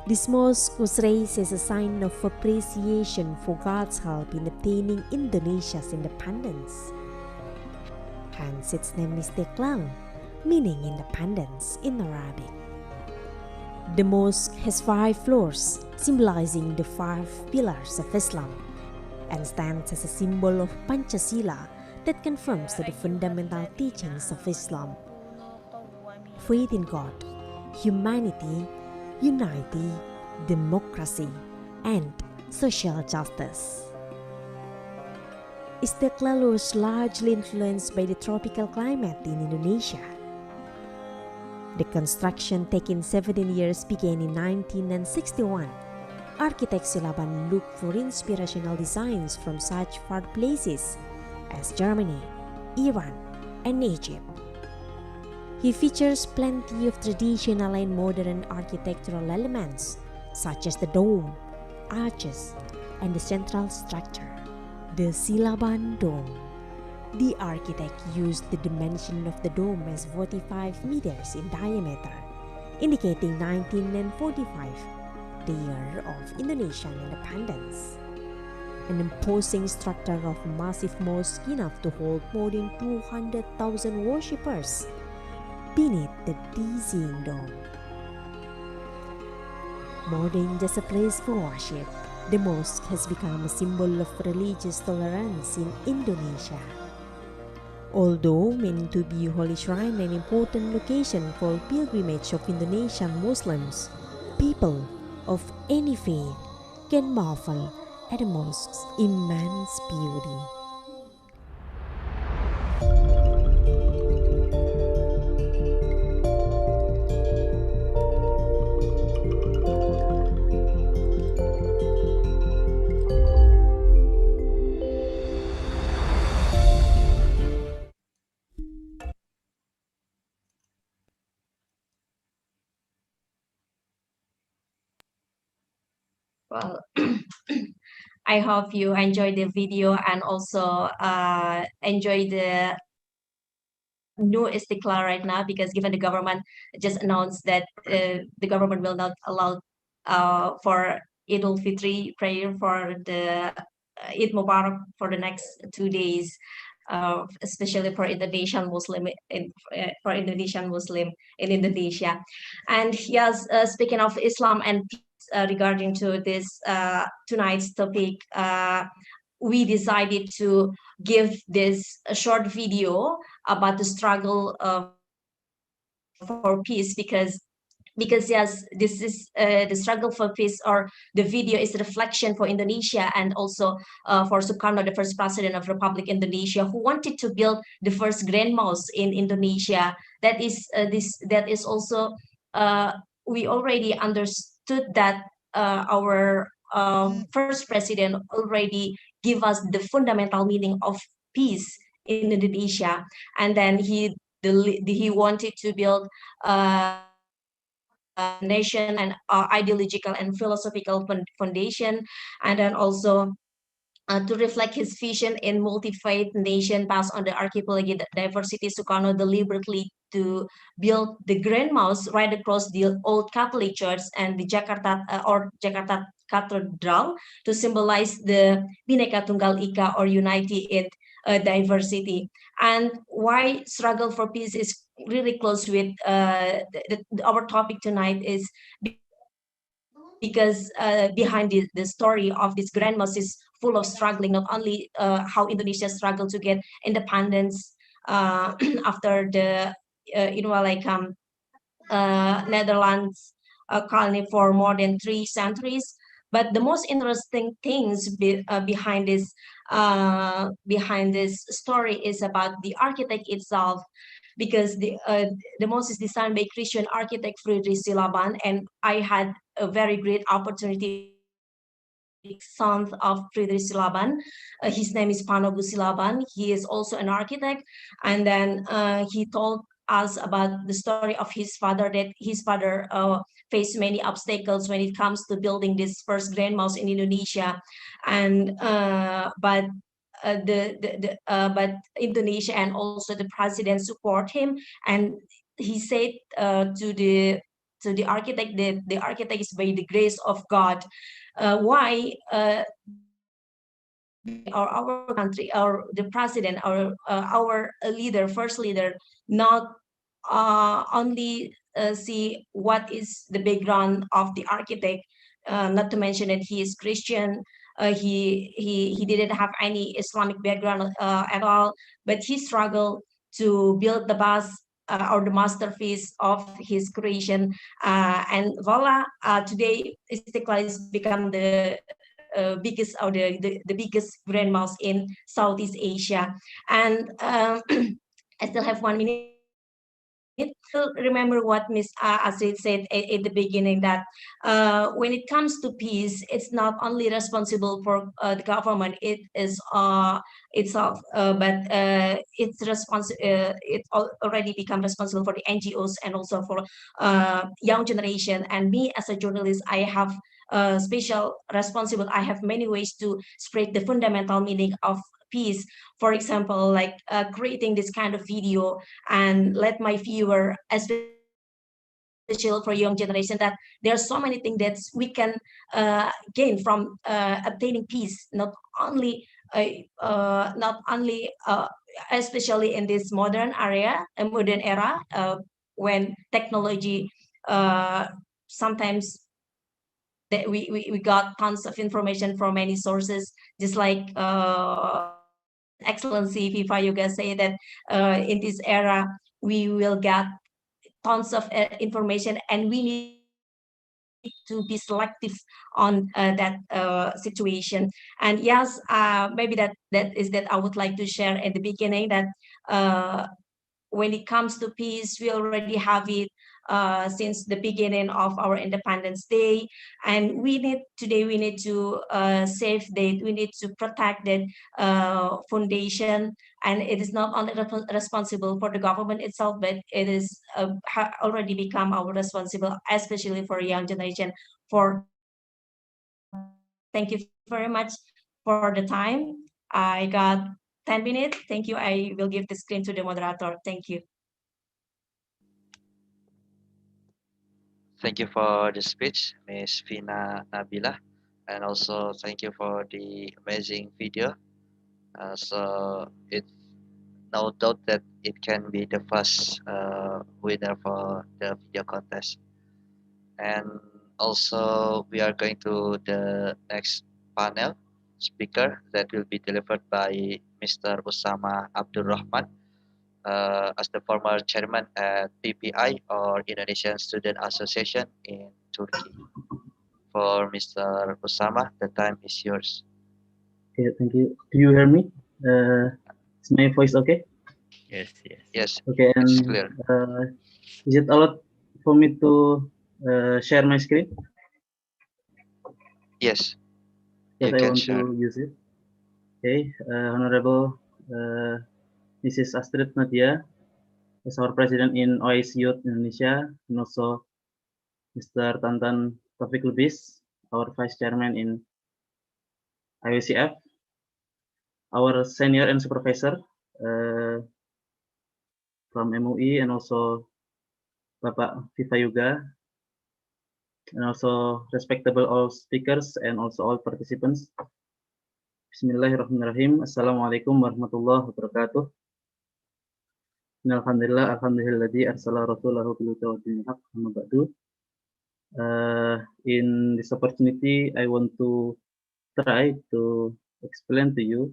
This mosque was raised as a sign of appreciation for God's help in obtaining Indonesia's independence. Hence its name is Istiqlal, meaning independence in Arabic. The mosque has 5 floors, symbolizing the 5 pillars of Islam, and stands as a symbol of Pancasila that confirms the fundamental teachings of Islam: faith in God, humanity, unity, democracy, and social justice. Istiqlal was largely influenced by the tropical climate in Indonesia. The construction, taking 17 years, began in 1961. Architect Silaban looked for inspirational designs from such far places as Germany, Iran, and Egypt. He features plenty of traditional and modern architectural elements, such as the dome, arches, and the central structure, the Silaban Dome. The architect used the dimension of the dome as 45 meters in diameter, indicating 1945, the year of Indonesian independence. An imposing structure of massive mosque enough to hold more than 200,000 worshippers beneath the dizzying dome. More than just a place for worship, the mosque has become a symbol of religious tolerance in Indonesia. Although meant to be a holy shrine and important location for pilgrimage of Indonesian Muslims, people of any faith can marvel at the mosque's immense beauty. Well, I hope you enjoy the video and also enjoy the new Istiqlal right now, because given the government just announced that the government will not allow for Eid al-Fitri prayer for the Eid Mubarak for the next 2 days, especially for Indonesian Muslim for Indonesian Muslim in Indonesia. And yes, speaking of Islam and peace, regarding to this tonight's topic, we decided to give this a short video about the struggle for peace, because yes, this is the struggle for peace, or the video is a reflection for Indonesia, and also for Sukarno, the first president of Republic Indonesia, who wanted to build the first grand mosque in Indonesia. That is also we already understood that our first president already give us the fundamental meaning of peace in Indonesia, and then he wanted to build nation and ideological and philosophical foundation, and then also to reflect his vision in multi-faith nation based on the archipelagic diversity, Sukarno deliberately to build the Grand Mosque right across the old Catholic Church and the Jakarta Cathedral to symbolize the Bhinneka Tunggal Ika, or unity in diversity. And why struggle for peace is really close with our topic tonight is because behind the story of this grand mosque is full of struggling, not only how Indonesia struggled to get independence after the Netherlands colony for more than 3 centuries, but the most interesting things behind this story is about the architect itself, because the mosque is designed by Christian architect Friedrich Silaban, and I had a very great opportunity son of Friedrich Silaban. His name is Panobu Silaban. He is also an architect, and then he told us about the story of his father, that his father faced many obstacles when it comes to building this first grand mosque in Indonesia, and but Indonesia and also the president support him, and he said to the architect that the architect is by the grace of God. Why our country, or the president, or our leader, first leader, not only see what is the background of the architect, not to mention that he is Christian. He didn't have any Islamic background at all, but he struggled to build the bus or the masterpiece of his creation, and voila, today Istiqlal is become the biggest, or the biggest grand mosque in Southeast Asia. And I still have 1 minute. Still remember what Ms. Astrid said at the beginning, that when it comes to peace, it's not only responsible for the government, it is itself, but it already become responsible for the NGOs and also for young generation. And me as a journalist, I have special responsible. I have many ways to spread the fundamental meaning of peace. For example, like creating this kind of video and let my viewer, especially for young generation, that there are so many things that we can gain from obtaining peace, not only especially in this modern era, when technology sometimes that we got tons of information from many sources, just like Excellency Viva Yoga say that in this era we will get tons of information, and we need to be selective on that situation. And yes, maybe that is that I would like to share at the beginning, that when it comes to peace, we already have it since the beginning of our Independence Day, and we need to save that, we need to protect that foundation. And it is not only responsible for the government itself, but it is already become our responsible, especially for young generation, for Thank you very much for the time. I got 10 minutes. Thank you. I will give the screen to the moderator. Thank you. Thank you for the speech, Ms. Vina Nabila, and also thank you for the amazing video. So it's no doubt that it can be the first winner for the video contest. And also we are going to the next panel speaker that will be delivered by Mr. Usama Abdul Rahman as the former chairman at PPI or Indonesian Student Association in Turkey. For Mr. Usama, the time is yours. Okay, thank you. Do you hear me? Is my voice okay? Yes, yes. Yes, Okay, it's and clear. is it allowed for me to share my screen? Yes, Yes, you I can want share. to use it. Okay, Honorable Mrs. Astrid Nadia, as our president in OIC Youth Indonesia, and also Mr. Tantan Taufik Lubis, our vice chairman in IWCF, our senior and supervisor from MUI, and also Bapak Viva Yuga, and also respectable all speakers and also all participants. Bismillahirrahmanirrahim. Assalamualaikum warahmatullahi wabarakatuh. Alhamdulillah, alhamdulilladzi arsala rasulahu bil huda wa dinil haqq, amma ba'du. In this opportunity, I want to try to explain to you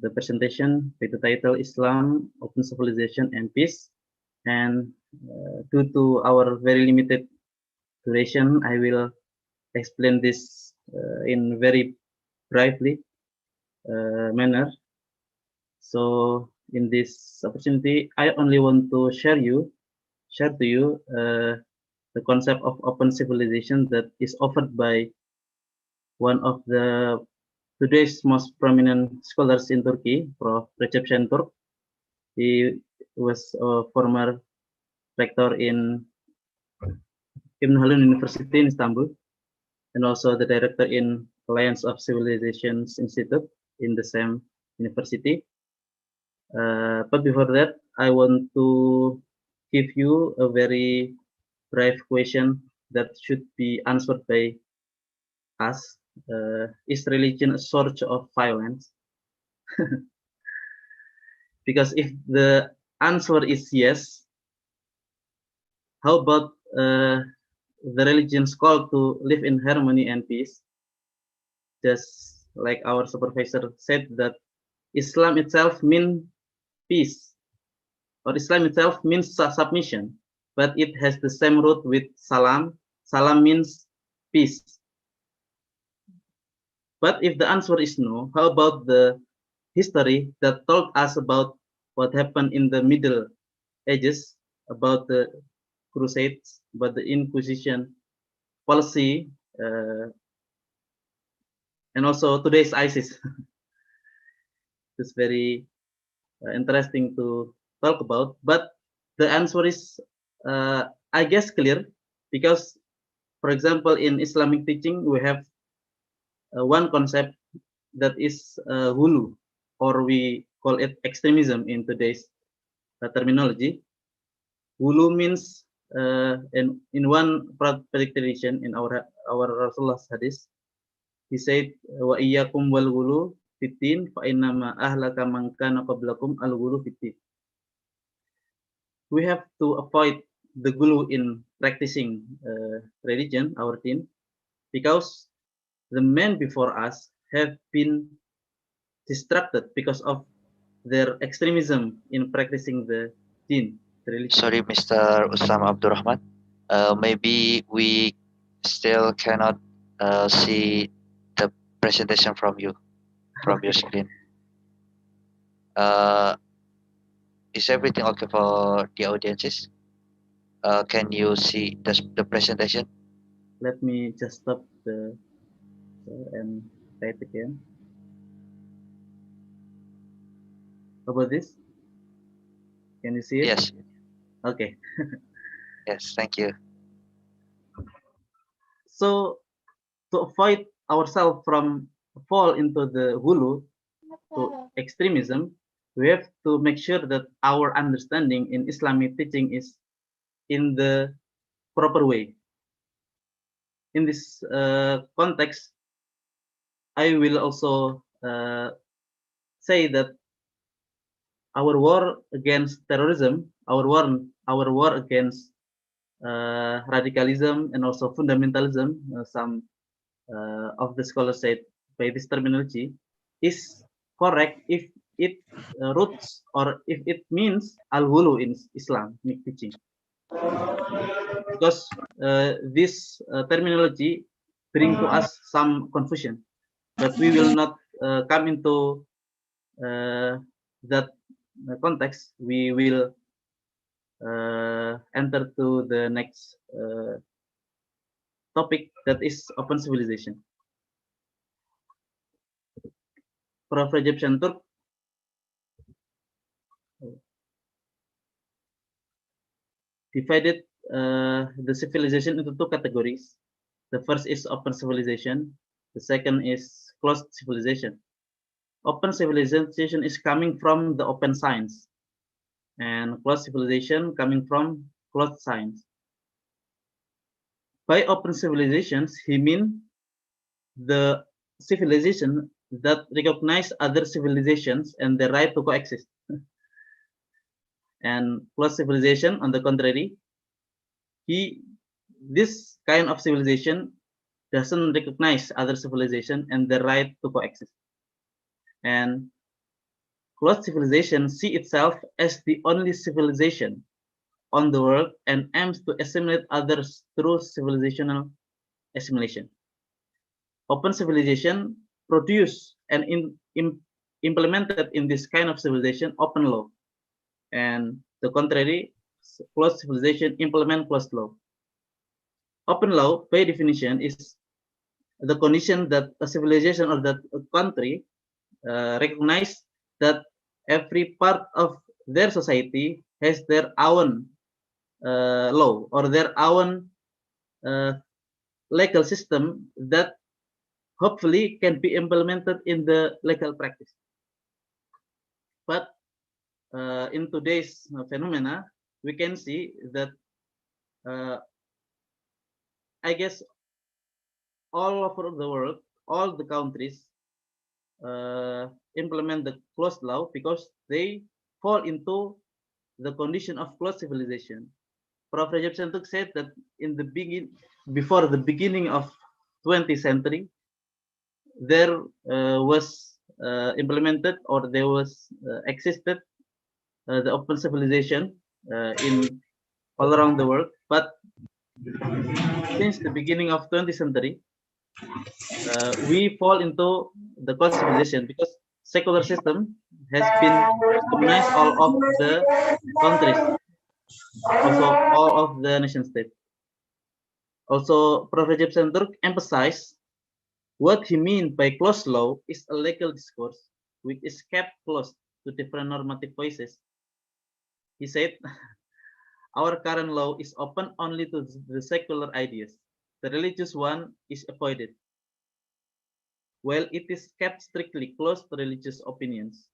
the presentation with the title Islam, Open Civilization and Peace. And due to our very limited duration, I will explain this in very briefly manner. So in this opportunity, I only want to share to you the concept of open civilization that is offered by one of the today's most prominent scholars in Turkey, Prof. Recep Şentürk. He was a former rector in Ibn Haldun University in Istanbul, and also the director in Alliance of Civilizations Institute in the same university. But before that, I want to give you a very brief question that should be answered by us. Is religion a source of violence? Because if the answer is yes, how about the religion's call to live in harmony and peace? Just like our supervisor said, that Islam itself means peace, or Islam itself means submission, but it has the same root with salam. Salam means peace. But if the answer is no, how about the history that told us about what happened in the Middle Ages, about the Crusades, about the Inquisition policy, and also today's ISIS? It's very interesting to talk about, but the answer is, I guess, clear, because, for example, in Islamic teaching, we have one concept that is hulu, or we call it extremism in today's terminology. Hulu means, in one tradition in our Rasulullah's hadith, he said, "Wa iyyakum wal ghulu fitin fa innama ahlaka man kana qablakum al ghulu fitin." We have to avoid the ghulu in practicing religion, our deen, because the men before us have been distracted because of their extremism in practicing the deen, the religion. Sorry, Mr. Usama Abdul Rahman. Maybe we still cannot see the presentation from you, from your screen. Is everything okay for the audiences? Can you see the presentation? Let me just stop the and type again. How about this? Can you see it? Yes. Okay. Yes, thank you. So to avoid ourselves from fall into the hulu to extremism, we have to make sure that our understanding in Islamic teaching is in the proper way. In this context, I will also say that our war against terrorism, our war against radicalism and also fundamentalism, some of the scholars said by this terminology, is correct if it roots or if it means al-ghulu in Islamic teaching. Because this terminology bring to us some confusion, but we will not come into that context. We will enter to the next topic, that is open civilization. Prof. Rajab Shantur divided the civilization into two categories. The first is open civilization. The second is closed civilization. Open civilization is coming from the open science, and closed civilization coming from closed science. By open civilizations, he means the civilization that recognize other civilizations and the right to coexist. And closed civilization, on the contrary, this kind of civilization doesn't recognize other civilization and the right to coexist. And closed civilization see itself as the only civilization on the world and aims to assimilate others through civilizational assimilation. Open civilization produce and implemented in this kind of civilization open law, and the contrary, closed civilization implement closed law. Open law, by definition, is the condition that a civilization or that a country recognize that every part of their society has their own law or their own legal system that hopefully can be implemented in the legal practice. But in today's phenomena, we can see that I guess all over the world, all the countries implement the closed law because they fall into the condition of closed civilization. Prof. Rajab Shantur said that before the beginning of 20th century, there was implemented or there was existed the open civilization in all around the world, but since the beginning of 20th century, we fall into the closed civilization because secular system has been recognized all of the countries, also all of the nation states. Also, Prof. Rajab Shantur emphasized what he means by closed law is a legal discourse which is kept closed to different normative voices. He said, our current law is open only to the secular ideas. The religious one is avoided. While it is kept strictly closed to religious opinions.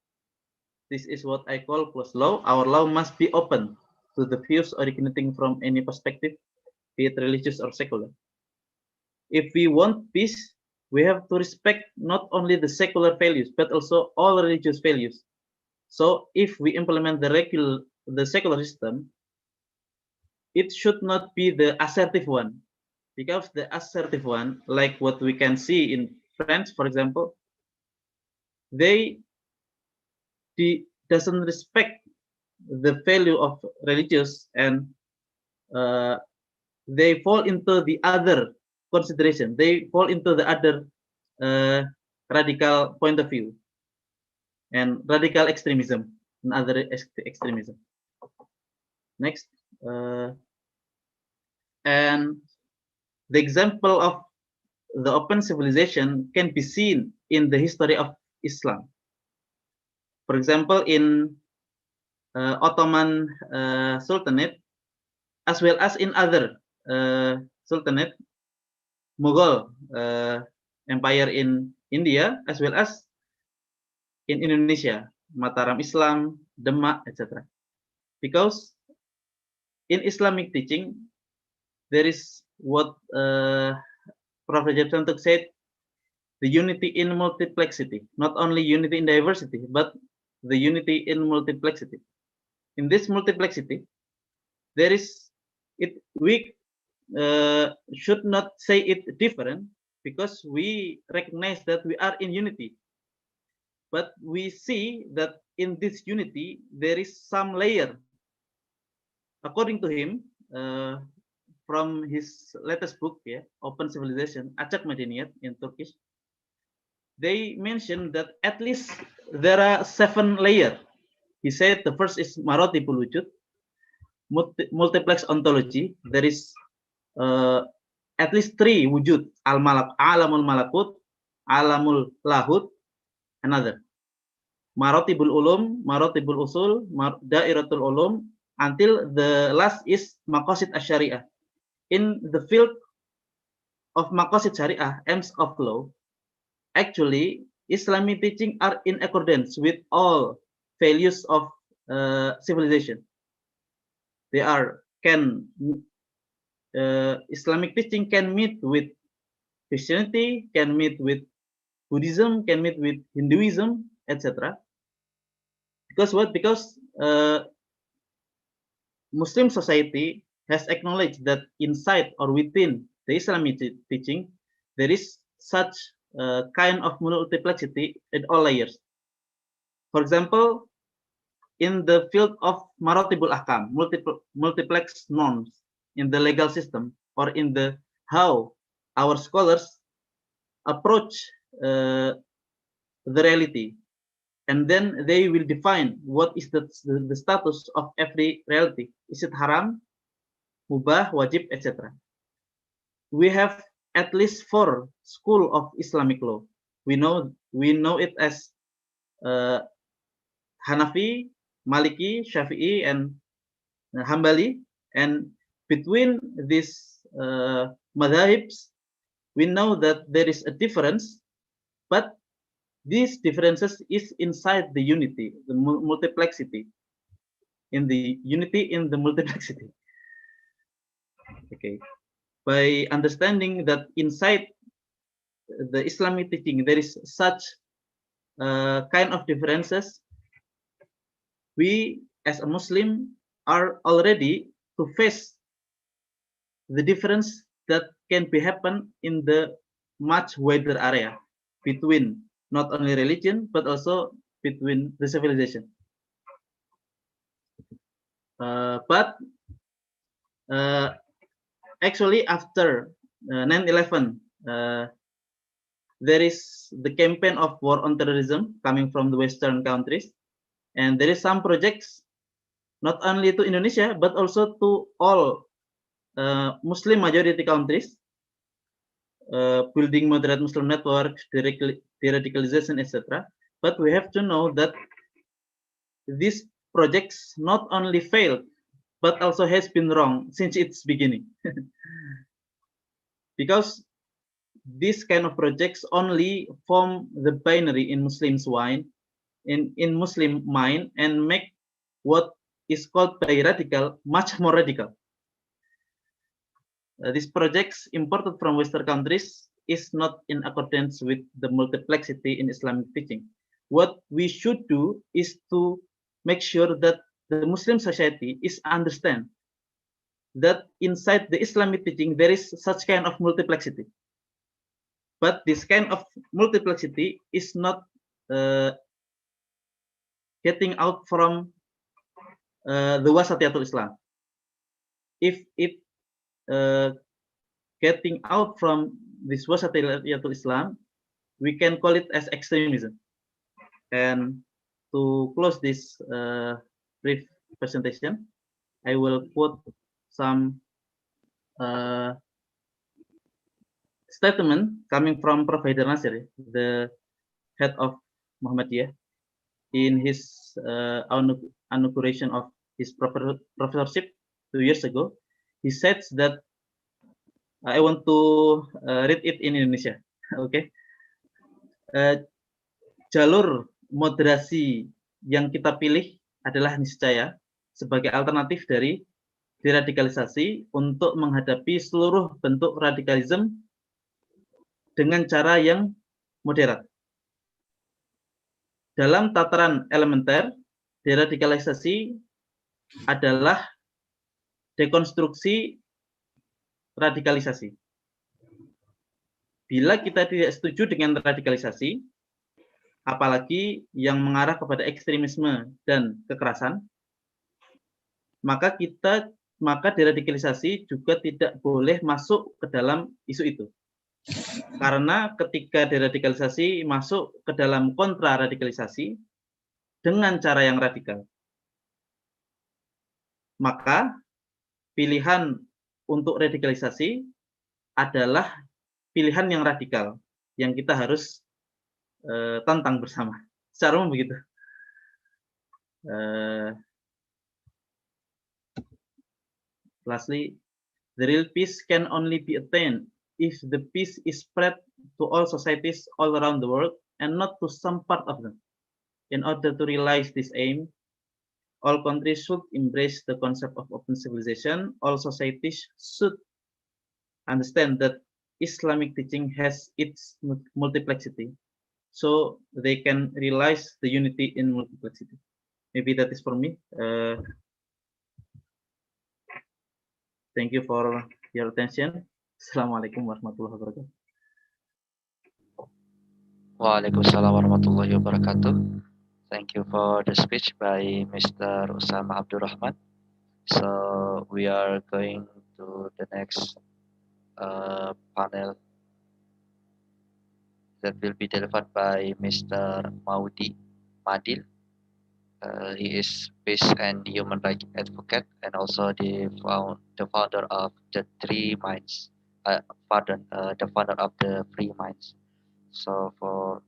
This is what I call closed law. Our law must be open to the views originating from any perspective, be it religious or secular. If we want peace, we have to respect not only the secular values, but also all religious values. So if we implement the secular system, it should not be the assertive one, because the assertive one, like what we can see in France, for example, they doesn't respect the value of religious, and they fall into the other consideration. They fall into the other radical point of view and radical extremism and other extremism. Next, and the example of the open civilization can be seen in the history of Islam. For example, in Ottoman Sultanate, as well as in other Sultanate, Mughal empire in India as well as in Indonesia, Mataram Islam, Demak, etc. Because in Islamic teaching, there is what Prophet Jabsantuk said, the unity in multiplexity, not only unity in diversity, but the unity in multiplexity. In this multiplexity, there is we should not say it different because we recognize that we are in unity. But we see that in this unity, there is some layer. According to him, from his latest book, Open Civilization, Acak Medeniyet in Turkish, they mentioned that at least there are 7 layers. He said the first is Marotibul Wujud, multiplex ontology. There is at least 3 wujud, alamul malakut, alamul lahut, another. Marotibul ulum, marotibul usul, dairatul ulum, until the last is maqasid asyariah. In the field of maqasid syariah, aims of law, actually Islamic teaching are in accordance with all values of civilization. They are Islamic teaching can meet with Christianity, can meet with Buddhism, can meet with Hinduism, etc. Because what? Because Muslim society has acknowledged that inside or within the Islamic teaching, there is such kind of multiplexity at all layers. For example, in the field of maratibul ahkam, multiplex norms in the legal system, or in the how our scholars approach the reality, and then they will define what is the status of every reality. Is it haram, mubah, wajib, etc. We have at least 4 schools of Islamic law. We know it as Hanafi, Maliki, Shafi'i, and Hambali. And between these madhabs, we know that there is a difference, but these differences is inside the unity, the multiplexity, in the unity in the multiplexity. Okay, by understanding that inside the Islamic teaching there is such kind of differences, we as a Muslim are already to face the difference that can be happen in the much wider area between not only religion but also between the civilization. But actually after 9/11, there is the campaign of war on terrorism coming from the Western countries, and there is some projects not only to Indonesia but also to all Muslim majority countries, building moderate Muslim networks, deradicalization, etc. But we have to know that these projects not only failed but also has been wrong since its beginning. Because this kind of projects only form the binary in Muslim's mind, in Muslim mind, and make what is called by radical much more radical. These projects imported from Western countries is not in accordance with the multiplexity in Islamic teaching. What we should do is to make sure that the Muslim society is understand that inside the Islamic teaching there is such kind of multiplexity. But this kind of multiplexity is not getting out from the wasatiyatul Islam. If it getting out from this wasatiyatul Islam, we can call it as extremism. And to close this brief presentation, I will quote some statement coming from Prof. Haidar Nasir, the head of Muhammadiyah, in his inauguration of his professorship 2 years ago. He says that I want to read it in Indonesia. Okay, jalur moderasi yang kita pilih adalah niscaya sebagai alternatif dari deradikalisasi untuk menghadapi seluruh bentuk radikalisme dengan cara yang moderat. Dalam tataran elementer, deradikalisasi adalah dekonstruksi radikalisasi. Bila kita tidak setuju dengan radikalisasi, apalagi yang mengarah kepada ekstremisme dan kekerasan, maka deradikalisasi juga tidak boleh masuk ke dalam isu itu. Karena ketika deradikalisasi masuk ke dalam kontraradikalisasi dengan cara yang radikal, maka pilihan untuk radikalisasi adalah pilihan yang radikal yang kita harus tantang bersama. Secara umum begitu. Lastly, the real peace can only be attained if the peace is spread to all societies all around the world and not to some part of them. In order to realize this aim, all countries should embrace the concept of open civilization. All societies should understand that Islamic teaching has its multiplexity, so they can realize the unity in multiplexity. Maybe that is for me. Thank you for your attention. Assalamualaikum warahmatullahi wabarakatuh. Waalaikumsalam warahmatullahi wabarakatuh. Thank you for the speech by Mr. Usama Abdul Rahman. So we are going to the next panel that will be delivered by Mr. Maudi Madil. He is peace and human rights advocate and also the founder of the Three Minds, the founder of the Free Minds. So for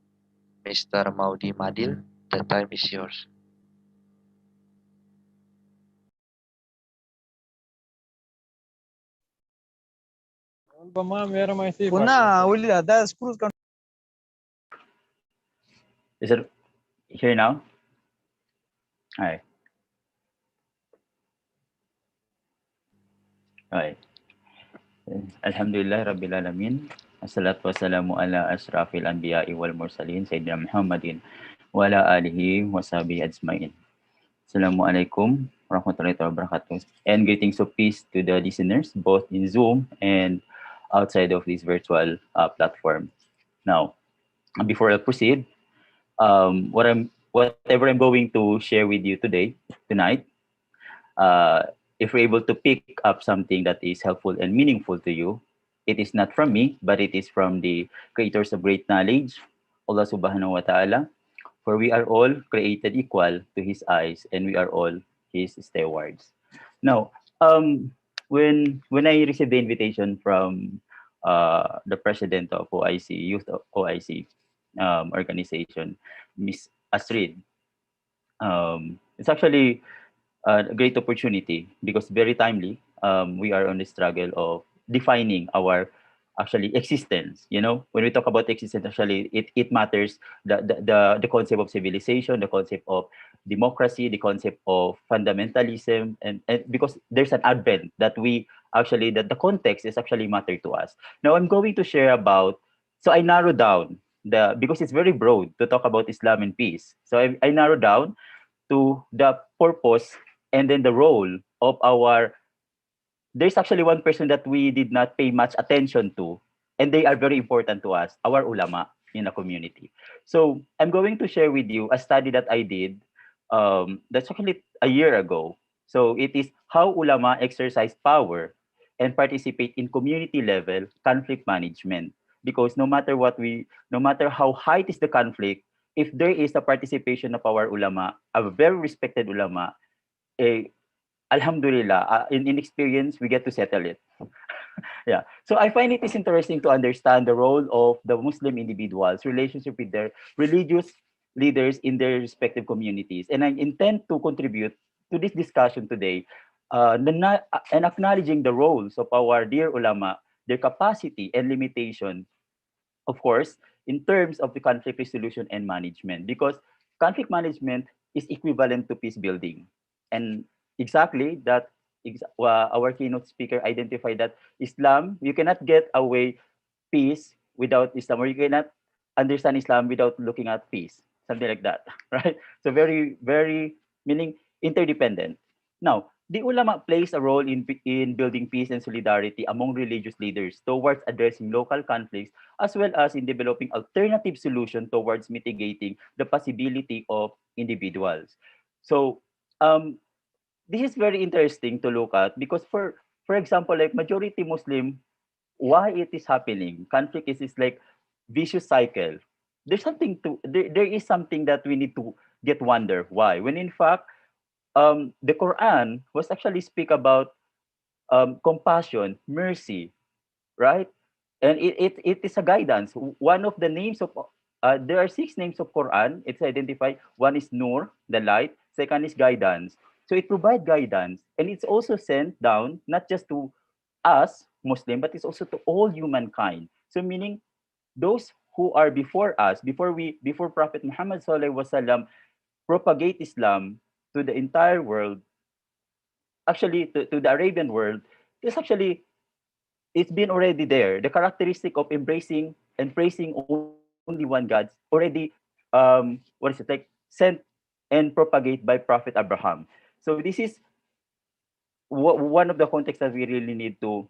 Mr. Maudi Madil, the time is yours. Is it here now? Hi. Hi. Alhamdulillah Rabbil Alamin. Assalatu wassalamu ala asrafil anbiya'i wal mursalin Sayyidina Muhammadin wa ala alihi wa sahbihi ajma'in. Assalamualaikum warahmatullahi wabarakatuh. And greetings of peace to the listeners both in Zoom and outside of this virtual platform. Now, before I proceed, whatever I'm going to share with you tonight, if you're able to pick up something that is helpful and meaningful to you, it is not from me, but it is from the creators of great knowledge, Allah subhanahu wa ta'ala. For we are all created equal to his eyes, and we are all his stewards. Now, when I received the invitation from the president of OIC, Youth OIC organization, Miss Astrid, it's actually a great opportunity because very timely. We are on the struggle of defining our actually existence. You know, when we talk about existence, actually it matters the concept of civilization, the concept of democracy, the concept of fundamentalism, and because there's an advent that we actually that the context is actually matter to us. Now I'm going to share about, so I narrow down because it's very broad to talk about Islam and peace. So I narrow down to the purpose and then the role of our. There's actually one person that we did not pay much attention to, and they are very important to us, our ulama in the community. So I'm going to share with you a study that I did that's actually a year ago. So it is how ulama exercise power and participate in community level conflict management. Because no matter how high is the conflict, if there is a participation of our ulama, a very respected ulama, Alhamdulillah, in experience, we get to settle it. Yeah. So I find it is interesting to understand the role of the Muslim individuals' relationship with their religious leaders in their respective communities. And I intend to contribute to this discussion today and acknowledging the roles of our dear ulama, their capacity and limitation, of course, in terms of the conflict resolution and management, because conflict management is equivalent to peace building. And exactly that, our keynote speaker identified that Islam, you cannot get away peace without Islam, or you cannot understand Islam without looking at peace, something like that, right? So very, very, meaning interdependent. Now, the ulama plays a role in building peace and solidarity among religious leaders towards addressing local conflicts, as well as in developing alternative solutions towards mitigating the possibility of individuals. So this is very interesting to look at, because for example, like majority Muslim, why it is happening? Conflict is like vicious cycle. There is something that we need to get wonder why. When in fact, the Quran was actually speak about compassion, mercy, right? And it is a guidance. One of the names of there are 6 names of Quran. It's identified. One is Nur, the light. Second is guidance. So it provides guidance, and it's also sent down not just to us Muslim, but it's also to all humankind. So meaning those who are before us, before Prophet Muhammad Sallallahu Alaihi Wasallam propagate Islam to the entire world, actually to the Arabian world, is actually, it's been already there. The characteristic of embracing and praising only one God already, sent and propagate by Prophet Abraham. So this is one of the contexts that we really need to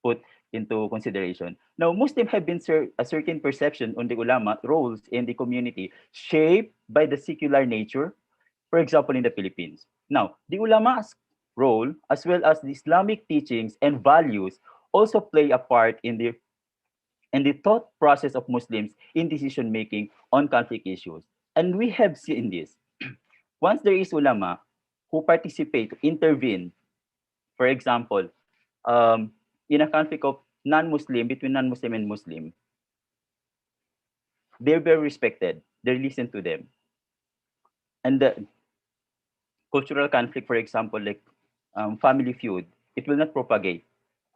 put into consideration. Now, Muslims have been a certain perception on the ulama roles in the community shaped by the secular nature, for example, in the Philippines. Now, the ulama's role, as well as the Islamic teachings and values, also play a part in the thought process of Muslims in decision making on conflict issues. And we have seen this. Once there is ulama who participate, intervene, for example, in a conflict of non-Muslim, between non-Muslim and Muslim, they're very respected. They listen to them. And the cultural conflict, for example, like family feud, it will not propagate.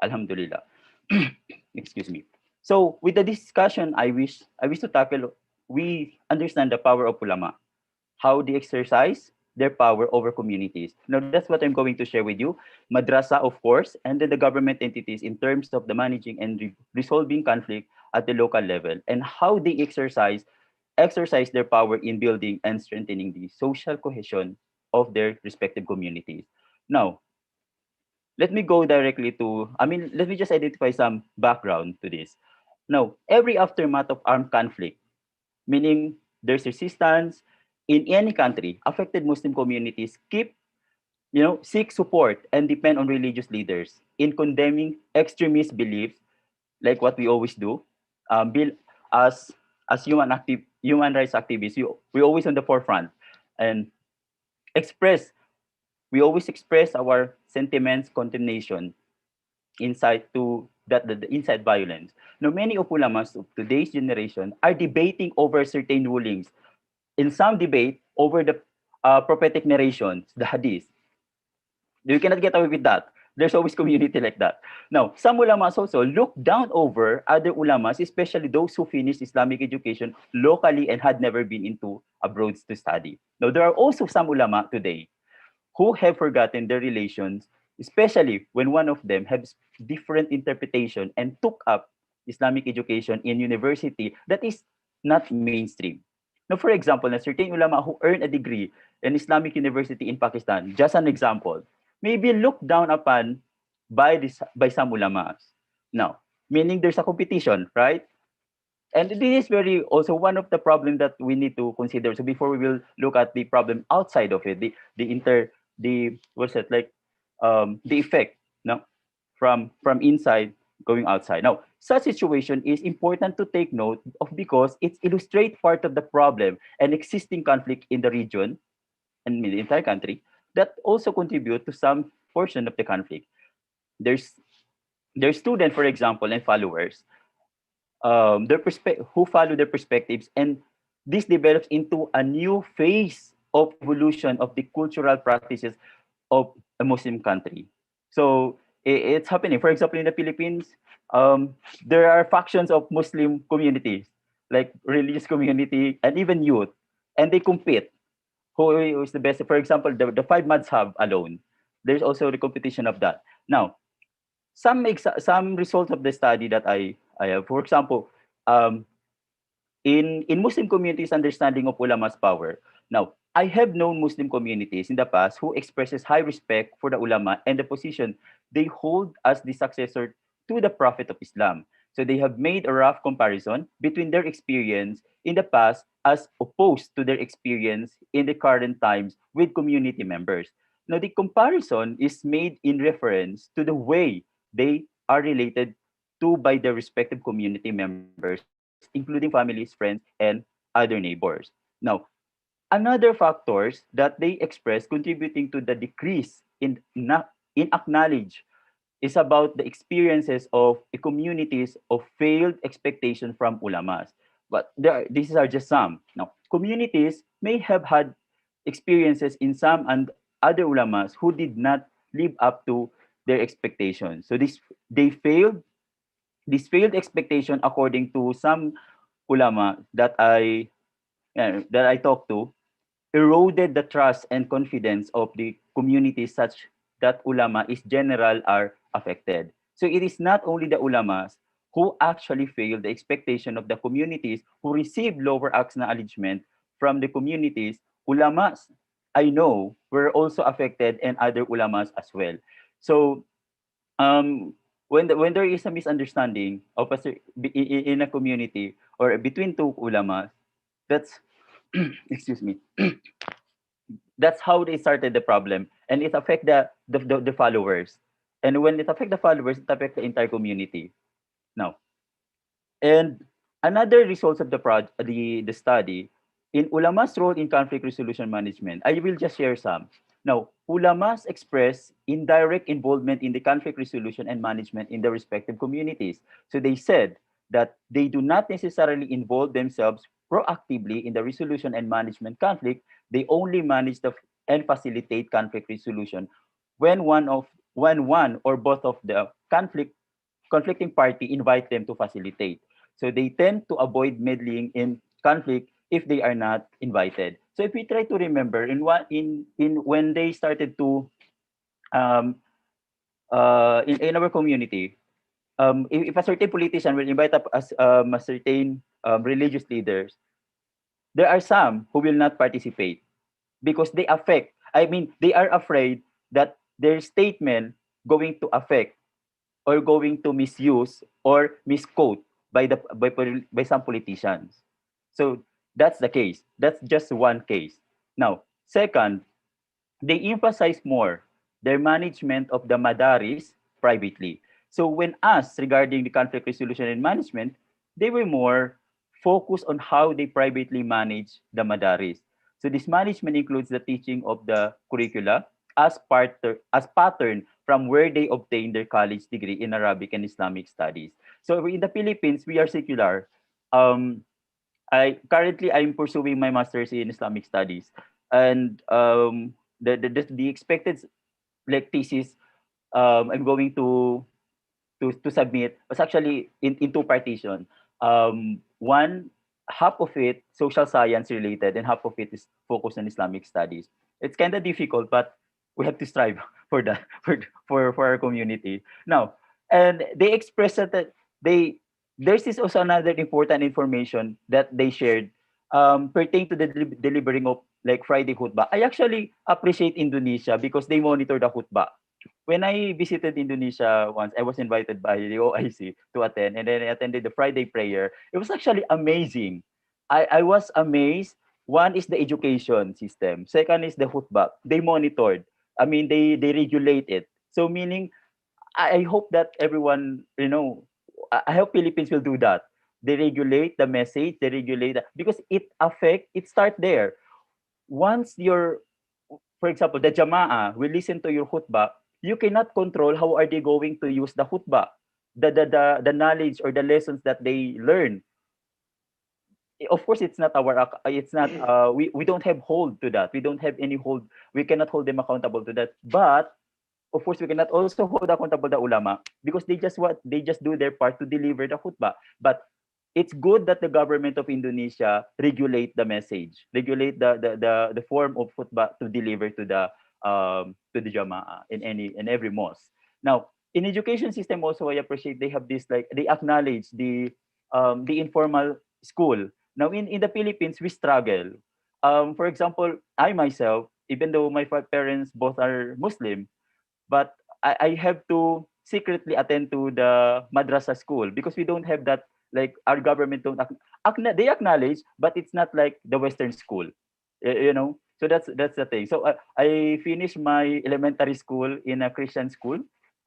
Alhamdulillah. Excuse me. So with the discussion, I wish to tackle, we understand the power of ulama, how they exercise their power over communities. Now, that's what I'm going to share with you. Madrasa, of course, and then the government entities in terms of the managing and resolving conflict at the local level, and how they exercise their power in building and strengthening the social cohesion of their respective communities. Now, let me go directly to, let me just identify some background to this. Now, every aftermath of armed conflict, meaning there's resistance in any country, affected Muslim communities seek support and depend on religious leaders in condemning extremist beliefs, like what we always do. As human rights activists, we always on the forefront and we always express our sentiments, condemnation inside to the inside violence. Now, many of ulamas of today's generation are debating over certain rulings. In some debate over the prophetic narrations, the hadith. You cannot get away with that. There's always community like that. Now, some ulamas also look down over other ulamas, especially those who finished Islamic education locally and had never been into abroad to study. Now, there are also some ulama today who have forgotten their relations, especially when one of them has different interpretation and took up Islamic education in university that is not mainstream. Now, for example, a certain ulama who earned a degree in Islamic university in Pakistan, just an example, may be looked down upon by some ulamas. Now, meaning there's a competition, right? And this is very also one of the problems that we need to consider. So before we will look at the problem outside of it, the effect, no, from inside going outside. Now, such situation is important to take note of because it illustrates part of the problem and existing conflict in the region and in the entire country that also contribute to some portion of the conflict. There's students, for example, and followers, who follow their perspectives, and this develops into a new phase of evolution of the cultural practices of a Muslim country. So it's happening. For example, in the Philippines, there are factions of Muslim communities. like religious community and even youth, and they compete. Who is the best? For example, the five madhab alone. There's also the competition of that. Now, some results of the study that I have, for example, um, in Muslim communities, understanding of ulama's power. Now, I have known Muslim communities in the past who expresses high respect for the ulama and the position they hold as the successor to the Prophet of Islam. So they have made a rough comparison between their experience in the past as opposed to their experience in the current times with community members. Now, the comparison is made in reference to the way they are related to by their respective community members, including families, friends, and other neighbors. Now, another factors that they express contributing to the decrease in acknowledge is about the experiences of a communities of failed expectation from ulamas. But these are just some. Now, communities may have had experiences in some and other ulamas who did not live up to their expectations. So they failed this failed expectation, according to some ulama that I talked to, eroded the trust and confidence of the community such that ulama is general are affected. So it is not only the ulamas who actually failed the expectation of the communities who received lower acts acknowledgement from the communities. Ulamas, I know, were also affected, and other ulamas as well. So when there is a misunderstanding of in a community or between two ulamas, that's excuse me, that's how they started the problem, and it affect the followers, and when it affect the followers, it affect the entire community. Now, and another results of the study in ulama's role in conflict resolution management. I will just share some. Now, ulamas express indirect involvement in the conflict resolution and management in the respective communities. So they said that they do not necessarily involve themselves proactively in the resolution and management conflict. They only manage and facilitate conflict resolution when one or both of the conflicting party invite them to facilitate. So they tend to avoid meddling in conflict if they are not invited. So if we try to remember in when they started to um, in our community, if a certain politician will invite up as a certain religious leaders, there are some who will not participate because they are afraid that their statement going to affect or going to misuse or misquote by some politicians. So that's the case. That's just one case. Now, second, they emphasize more their management of the madaris privately. So when asked regarding the conflict resolution and management, they were more focused on how they privately manage the madaris. So this management includes the teaching of the curricula as pattern from where they obtained their college degree in Arabic and Islamic studies. So in the Philippines, we are secular. Um, I'm pursuing my master's in Islamic studies, and the expected like thesis I'm going to submit was actually in two partition. One half of it social science related, and half of it is focused on Islamic studies. It's kind of difficult, but we have to strive for that for our community now. And they express that they there's is also another important information that they shared pertaining to the delivering of like Friday khutbah. I actually appreciate Indonesia because they monitor the khutbah. When I visited Indonesia once, I was invited by the OIC to attend, and then I attended the Friday prayer. It was actually amazing. I was amazed. One is the education system. Second is the khutbah. They monitored. I mean, they regulate it. So meaning, I hope that everyone, I hope Philippines will do that. They regulate the message. They regulate that because it start there. Once for example, the Jama'ah will listen to your khutbah, you cannot control how are they going to use the khutbah, the knowledge or the lessons that they learn. Of course, it's not we don't have hold to that. We don't have any hold. We cannot hold them accountable to that. But of course, we cannot also hold accountable the ulama because they just do their part to deliver the khutbah. But it's good that the government of Indonesia regulate the message, regulate the form of khutbah to deliver to the Jama'ah in every mosque. Now, in education system also, I appreciate they have this, like, they acknowledge the informal school. Now, in the Philippines, we struggle. For example, I myself, even though my parents both are Muslim, but I have to secretly attend to the madrasa school because we don't have that, like, our government don't they acknowledge, but it's not like the Western school, you know. So that's the thing. So I finished my elementary school in a Christian school,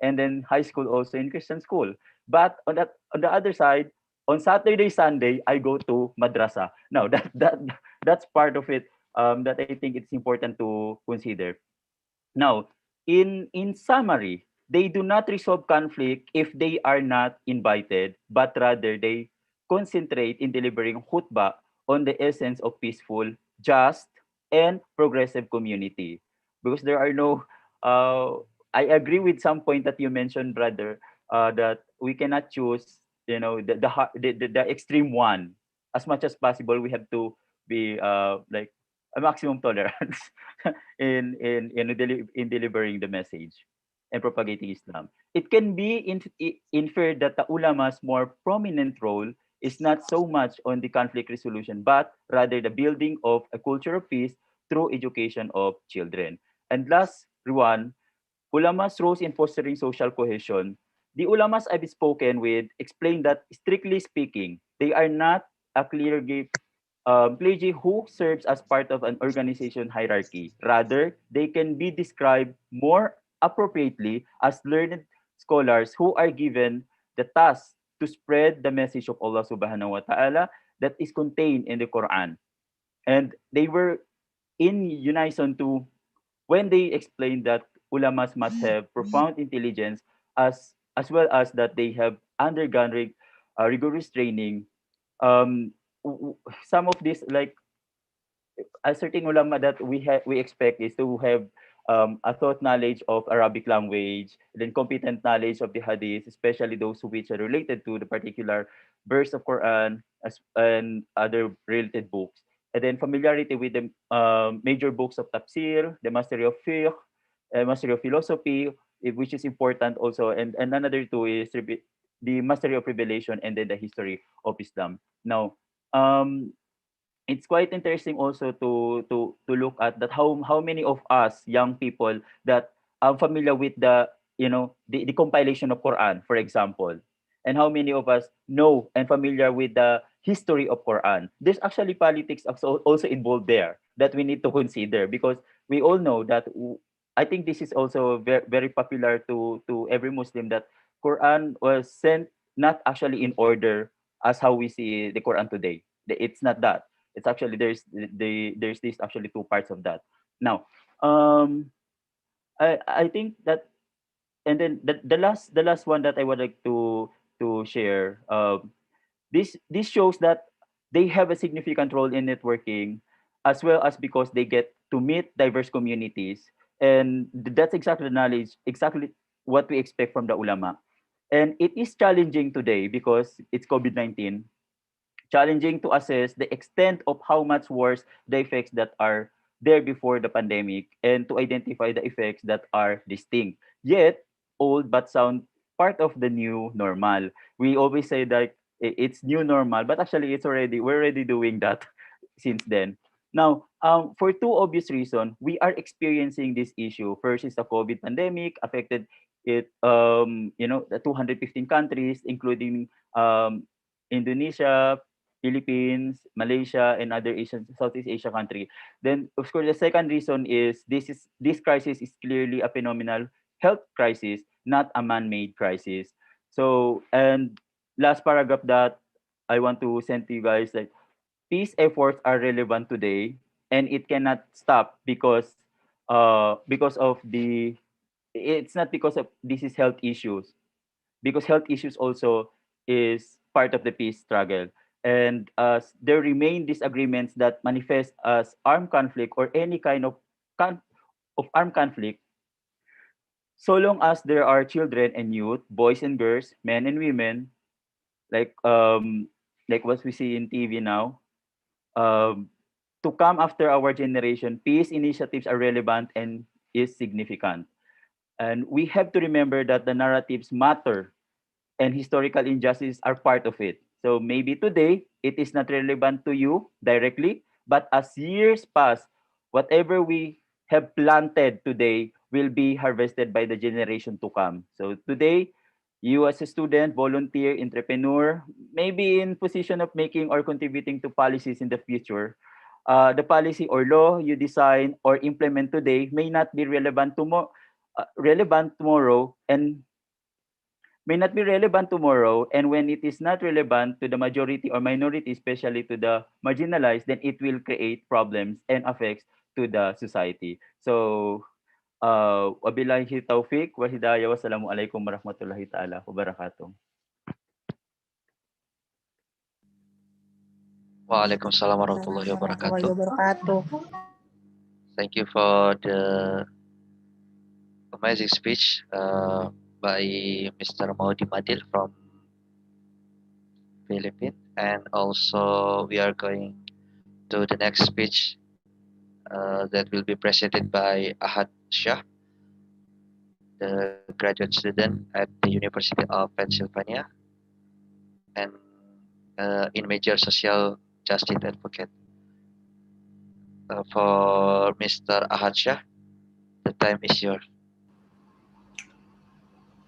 and then high school also in Christian school. But on the other side, on Saturday, Sunday, I go to madrasa. Now that's part of it, that I think it's important to consider. Now, in summary, they do not resolve conflict if they are not invited, but rather they concentrate in delivering khutbah on the essence of peaceful, just, and progressive community. Because there are no, I agree with some point that you mentioned, brother, that we cannot choose, you know, the extreme one. As much as possible, we have to be like a maximum tolerance in delivering the message and propagating Islam. It can be inferred that the ulama's more prominent role is not so much on the conflict resolution, but rather the building of a culture of peace through education of children. And last one, ulama's roles in fostering social cohesion. The ulamas I've spoken with explain that, strictly speaking, they are not a clear clergy who serves as part of an organization hierarchy. Rather, they can be described more appropriately as learned scholars who are given the task to spread the message of Allah subhanahu wa ta'ala that is contained in the Quran. And they were in unison to when they explained that ulamas must have profound intelligence, as well as that they have undergone rigorous training. um some of this, like, a certain ulama that we expect is to have a thought knowledge of Arabic language, then competent knowledge of the hadith, especially those which are related to the particular verse of Quran, and other related books, and then familiarity with the major books of tafsir, the mastery of fiqh, mastery of philosophy, which is important also, and another two is the mastery of revelation, and then the history of Islam. Now, it's quite interesting also to look at that, how many of us young people that are familiar with the compilation of Quran, for example, and how many of us know and familiar with the history of Quran. There's actually politics also involved there that we need to consider, because we all know that I think this is also very, very popular to every Muslim, that Quran was sent not actually in order as how we see the Quran today. It's not that. It's actually, there's this actually two parts of that. Now, I think that, and then the last one that I would like to share. This shows that they have a significant role in networking, as well as because they get to meet diverse communities, and that's exactly the knowledge, exactly what we expect from the ulama. And it is challenging today because it's COVID-19, challenging to assess the extent of how much worse the effects that are there before the pandemic, and to identify the effects that are distinct, yet old but sound, part of the new normal. We always say that it's new normal, but actually we're already doing that since then. Now, for two obvious reasons, we are experiencing this issue. First is the COVID pandemic affected the 215 countries, including Indonesia, Philippines, Malaysia, and other Southeast Asia country. Then, of course, the second reason is this crisis is clearly a phenomenal health crisis, not a man-made crisis. So, and last paragraph that I want to send to you guys, like, peace efforts are relevant today, and it cannot stop because of the. It's not because of this is health issues, because health issues also is part of the peace struggle. And there remain disagreements that manifest as armed conflict or any kind of armed conflict, so long as there are children and youth, boys and girls, men and women, like like what we see in TV now, to come after our generation, peace initiatives are relevant and is significant. And we have to remember that the narratives matter and historical injustices are part of it. So maybe today it is not relevant to you directly, but as years pass, whatever we have planted today will be harvested by the generation to come. So today, you as a student, volunteer, entrepreneur, maybe in position of making or contributing to policies in the future, the policy or law you design or implement today may not be relevant tomorrow and may not be relevant tomorrow, and when it is not relevant to the majority or minority, especially to the marginalized, then it will create problems and effects to the society. So, wabillahi taufiq wa hidayah. Wassalamualaikum warahmatullahi ta'ala wabarakatuh. Waalaikumsalam warahmatullahi wabarakatuh. wabarakatuh. Thank you for the amazing speech by Mr. Maudi Madil from Philippines, and also we are going to the next speech that will be presented by Ahad Shah, the graduate student at the University of Pennsylvania, and in major social justice advocate. For Mr. Ahad Shah, the time is yours.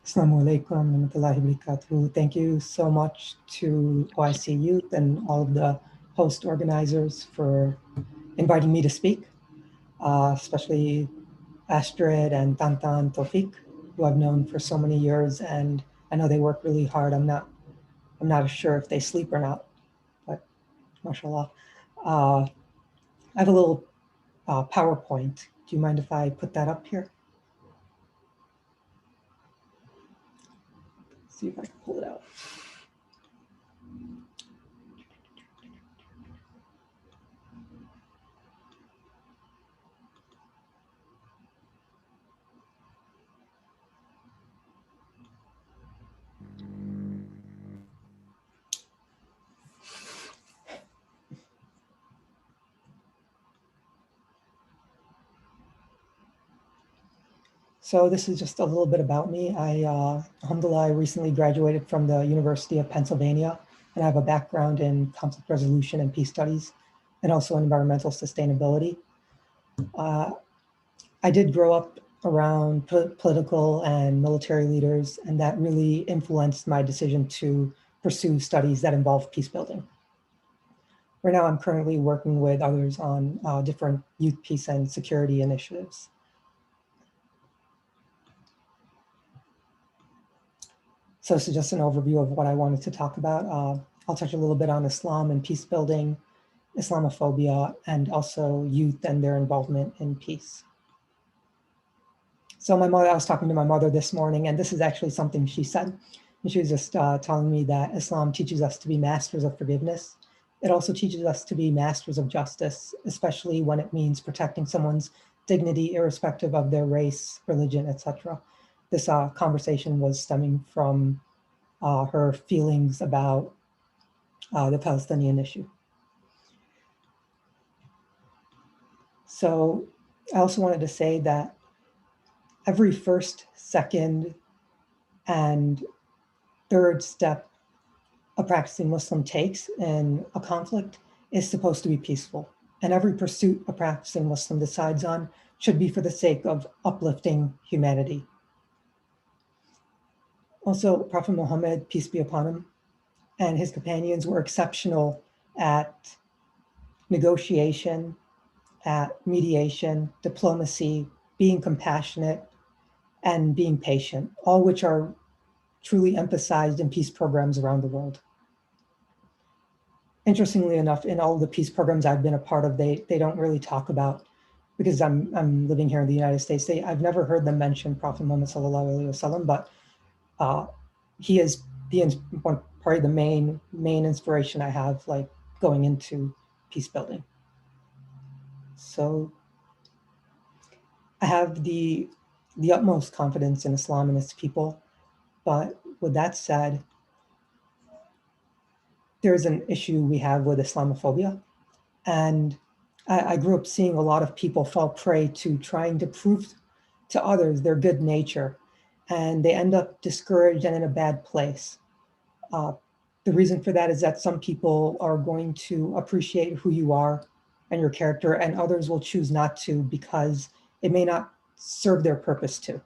Assalamualaikum warahmatullahi wabarakatuh. Thank you so much to OIC Youth and all of the host organizers for inviting me to speak, especially Astrid and Tantan Tofik, who I've known for so many years, and I know they work really hard. I'm not sure if they sleep or not, but mashallah. I have a little PowerPoint. Do you mind if I put that up here? Let's see if I can pull it out. So this is just a little bit about me. Alhamdulillah, I recently graduated from the University of Pennsylvania, and I have a background in conflict resolution and peace studies, and also environmental sustainability. I did grow up around political and military leaders, and that really influenced my decision to pursue studies that involve peace building. Right now, I'm currently working with others on different youth peace and security initiatives. So this is just an overview of what I wanted to talk about. I'll touch a little bit on Islam and peace building, Islamophobia, and also youth and their involvement in peace. So I was talking to my mother this morning, and this is actually something she said. And she was just telling me that Islam teaches us to be masters of forgiveness. It also teaches us to be masters of justice, especially when it means protecting someone's dignity, irrespective of their race, religion, etc. This conversation was stemming from her feelings about the Palestinian issue. So I also wanted to say that every first, second, and third step a practicing Muslim takes in a conflict is supposed to be peaceful. And every pursuit a practicing Muslim decides on should be for the sake of uplifting humanity. Also, Prophet Muhammad, peace be upon him, and his companions were exceptional at negotiation, at mediation, diplomacy, being compassionate, and being patient, all which are truly emphasized in peace programs around the world. Interestingly enough, in all the peace programs I've been a part of, they don't really talk about, because I'm living here in the United States, I've never heard them mention Prophet Muhammad sallallahu alaihi wasallam, but he is probably the main inspiration I have, like going into peace building. So I have the utmost confidence in Islam and its people, but with that said, there's an issue we have with Islamophobia. And I grew up seeing a lot of people fall prey to trying to prove to others their good nature, and they end up discouraged and in a bad place. The reason for that is that some people are going to appreciate who you are and your character, and others will choose not to because it may not serve their purpose to.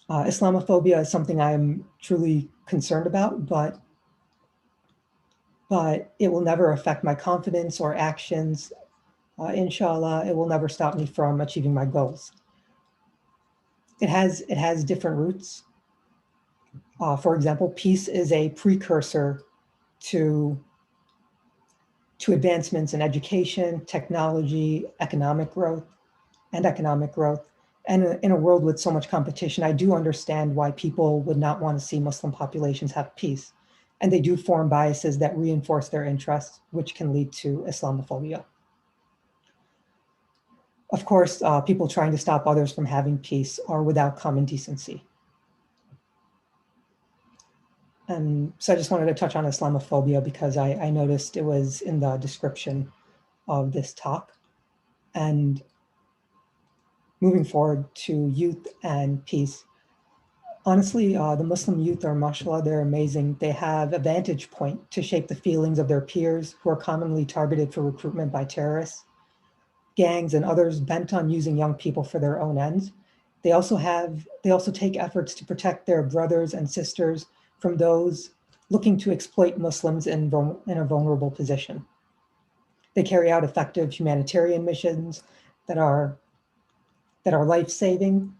Islamophobia is something I'm truly concerned about, but it will never affect my confidence or actions. Inshallah, it will never stop me from achieving my goals. It has different roots. For example, peace is a precursor to advancements in education, technology, economic growth. And in a world with so much competition, I do understand why people would not want to see Muslim populations have peace. And they do form biases that reinforce their interests, which can lead to Islamophobia. Of course, people trying to stop others from having peace are without common decency. And so I just wanted to touch on Islamophobia because I noticed it was in the description of this talk. And moving forward to youth and peace. Honestly, the Muslim youth are, mashallah, they're amazing. They have a vantage point to shape the feelings of their peers who are commonly targeted for recruitment by terrorists, gangs, and others bent on using young people for their own ends. They also take efforts to protect their brothers and sisters from those looking to exploit Muslims in a vulnerable position. They carry out effective humanitarian missions that are life-saving,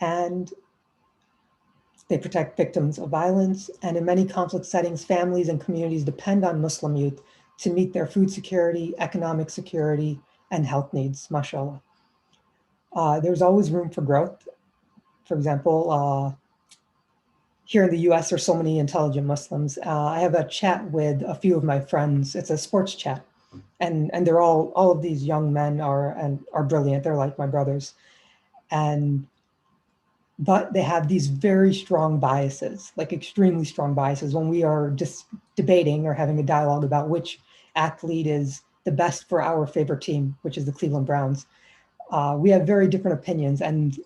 and they protect victims of violence. And in many conflict settings, families and communities depend on Muslim youth to meet their food security, economic security, and health needs, mashallah. There's always room for growth. For example, here in the US, there's so many intelligent Muslims. I have a chat with a few of my friends. It's a sports chat. And they're all of these young men are brilliant. They're like my brothers. But they have these very strong biases, like extremely strong biases. When we are just debating or having a dialogue about which athlete is the best for our favorite team, which is the Cleveland Browns, we have very different opinions. And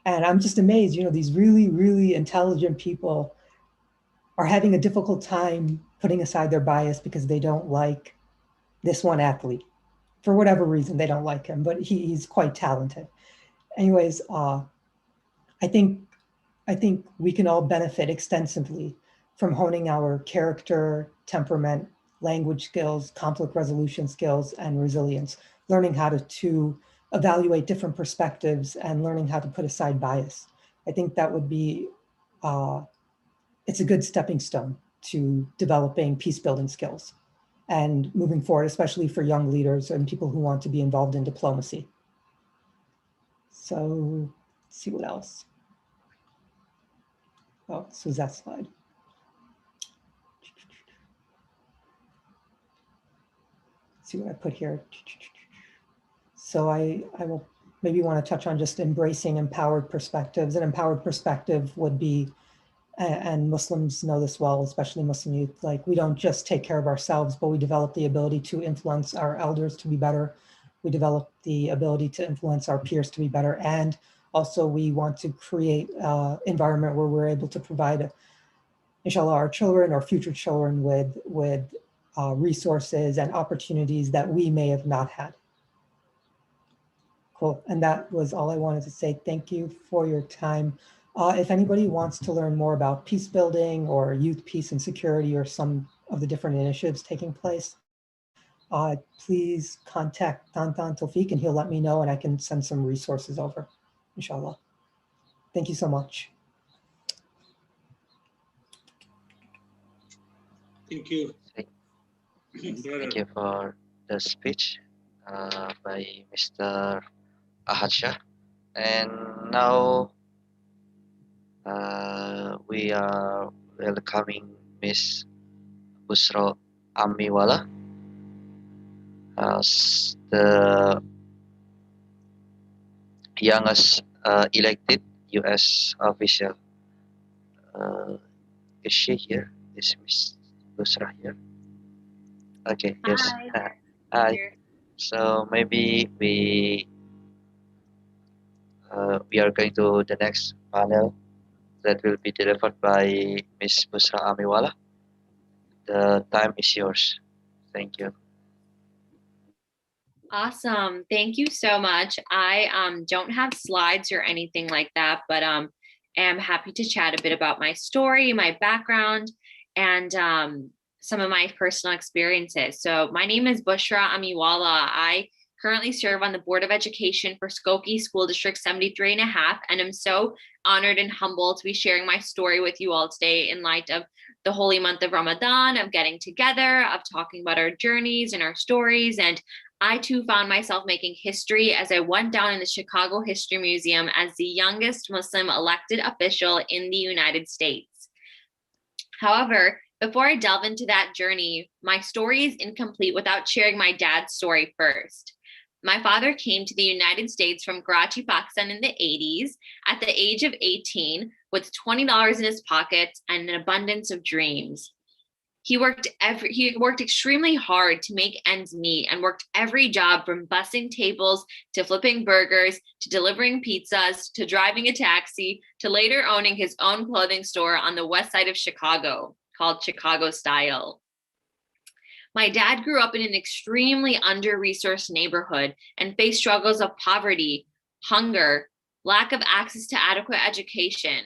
I'm just amazed, these really, really intelligent people are having a difficult time putting aside their bias because they don't like this one athlete. For whatever reason, they don't like him, but he's quite talented. Anyways, I think we can all benefit extensively from honing our character, temperament, language skills, conflict resolution skills, and resilience, learning how to evaluate different perspectives and learning how to put aside bias. I think that would be, it's a good stepping stone to developing peace-building skills and moving forward, especially for young leaders and people who want to be involved in diplomacy. So let's see what else. Oh, this was that slide. Let's see what I put here. So I will maybe want to touch on just embracing empowered perspectives. An empowered perspective would be, and Muslims know this well, especially Muslim youth, like we don't just take care of ourselves, but we develop the ability to influence our elders to be better. We develop the ability to influence our peers to be better. And also we want to create an environment where we're able to provide, inshallah, our children or future children with resources and opportunities that we may have not had. Cool, and that was all I wanted to say. Thank you for your time. If anybody wants to learn more about peace building or youth peace and security or some of the different initiatives taking place, please contact Tantan Tawfiq and he'll let me know and I can send some resources over, inshallah. Thank you so much. Thank you. Thank you for the speech by Mr. Ahad Shah. And now we are welcoming Miss Busro Amiwala as the youngest elected U.S. official. Is she here? Is Miss Busra here? Okay, yes. Hi. So maybe we are going to the next panel that will be delivered by Miss Busra Amiwala. The time is yours. Thank you. Awesome. Thank you so much. I don't have slides or anything like that, but am happy to chat a bit about my story, my background, and some of my personal experiences. So my name is Bushra Amiwala. I currently serve on the Board of Education for Skokie School District 73 and a half, and I'm so honored and humbled to be sharing my story with you all today in light of the holy month of Ramadan, of getting together, of talking about our journeys and our stories. And I too found myself making history as I went down in the Chicago History Museum as the youngest Muslim elected official in the United States. However, before I delve into that journey, my story is incomplete without sharing my dad's story first. My father came to the United States from Karachi, Pakistan in the 80s at the age of 18 with $20 in his pockets and an abundance of dreams. He worked extremely hard to make ends meet and worked every job from bussing tables to flipping burgers to delivering pizzas to driving a taxi to later owning his own clothing store on the west side of Chicago called Chicago Style. My dad grew up in an extremely under-resourced neighborhood and faced struggles of poverty, hunger, lack of access to adequate education.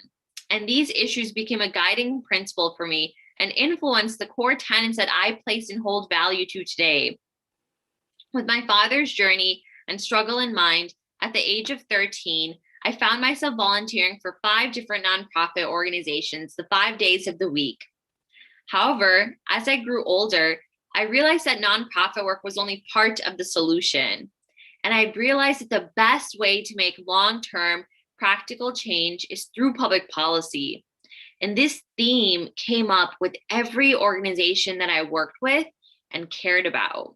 And these issues became a guiding principle for me and influenced the core tenets that I place and hold value to today. With my father's journey and struggle in mind, at the age of 13, I found myself volunteering for 5 different nonprofit organizations the 5 days of the week. However, as I grew older, I realized that nonprofit work was only part of the solution. And I realized that the best way to make long-term practical change is through public policy. And this theme came up with every organization that I worked with and cared about.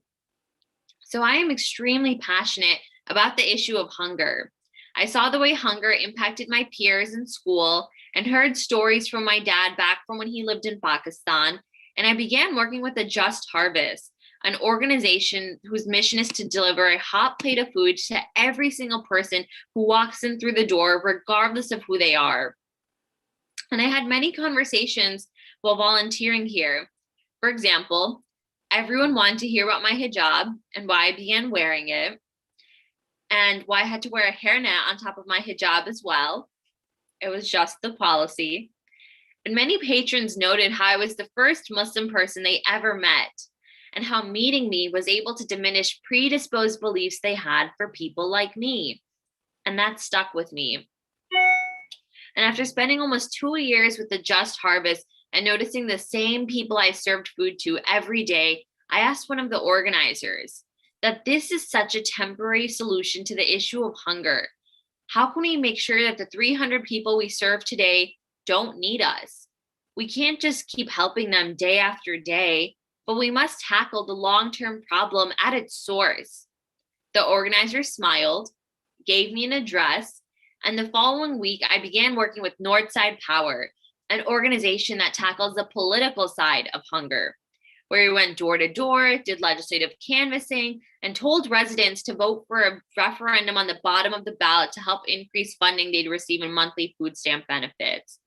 So I am extremely passionate about the issue of hunger. I saw the way hunger impacted my peers in school and heard stories from my dad back from when he lived in Pakistan. And I began working with the Just Harvest, an organization whose mission is to deliver a hot plate of food to every single person who walks in through the door, regardless of who they are. And I had many conversations while volunteering here. For example, everyone wanted to hear about my hijab and why I began wearing it, and why I had to wear a hairnet on top of my hijab as well. It was just the policy. And many patrons noted how I was the first Muslim person they ever met, and how meeting me was able to diminish predisposed beliefs they had for people like me. And that stuck with me. And after spending almost 2 years with the Just Harvest and noticing the same people I served food to every day, I asked one of the organizers that this is such a temporary solution to the issue of hunger. How can we make sure that the 300 people we serve today don't need us? We can't just keep helping them day after day, but we must tackle the long-term problem at its source. The organizer smiled, gave me an address, and the following week I began working with Northside Power, an organization that tackles the political side of hunger, where we went door to door, did legislative canvassing, and told residents to vote for a referendum on the bottom of the ballot to help increase funding they'd receive in monthly food stamp benefits.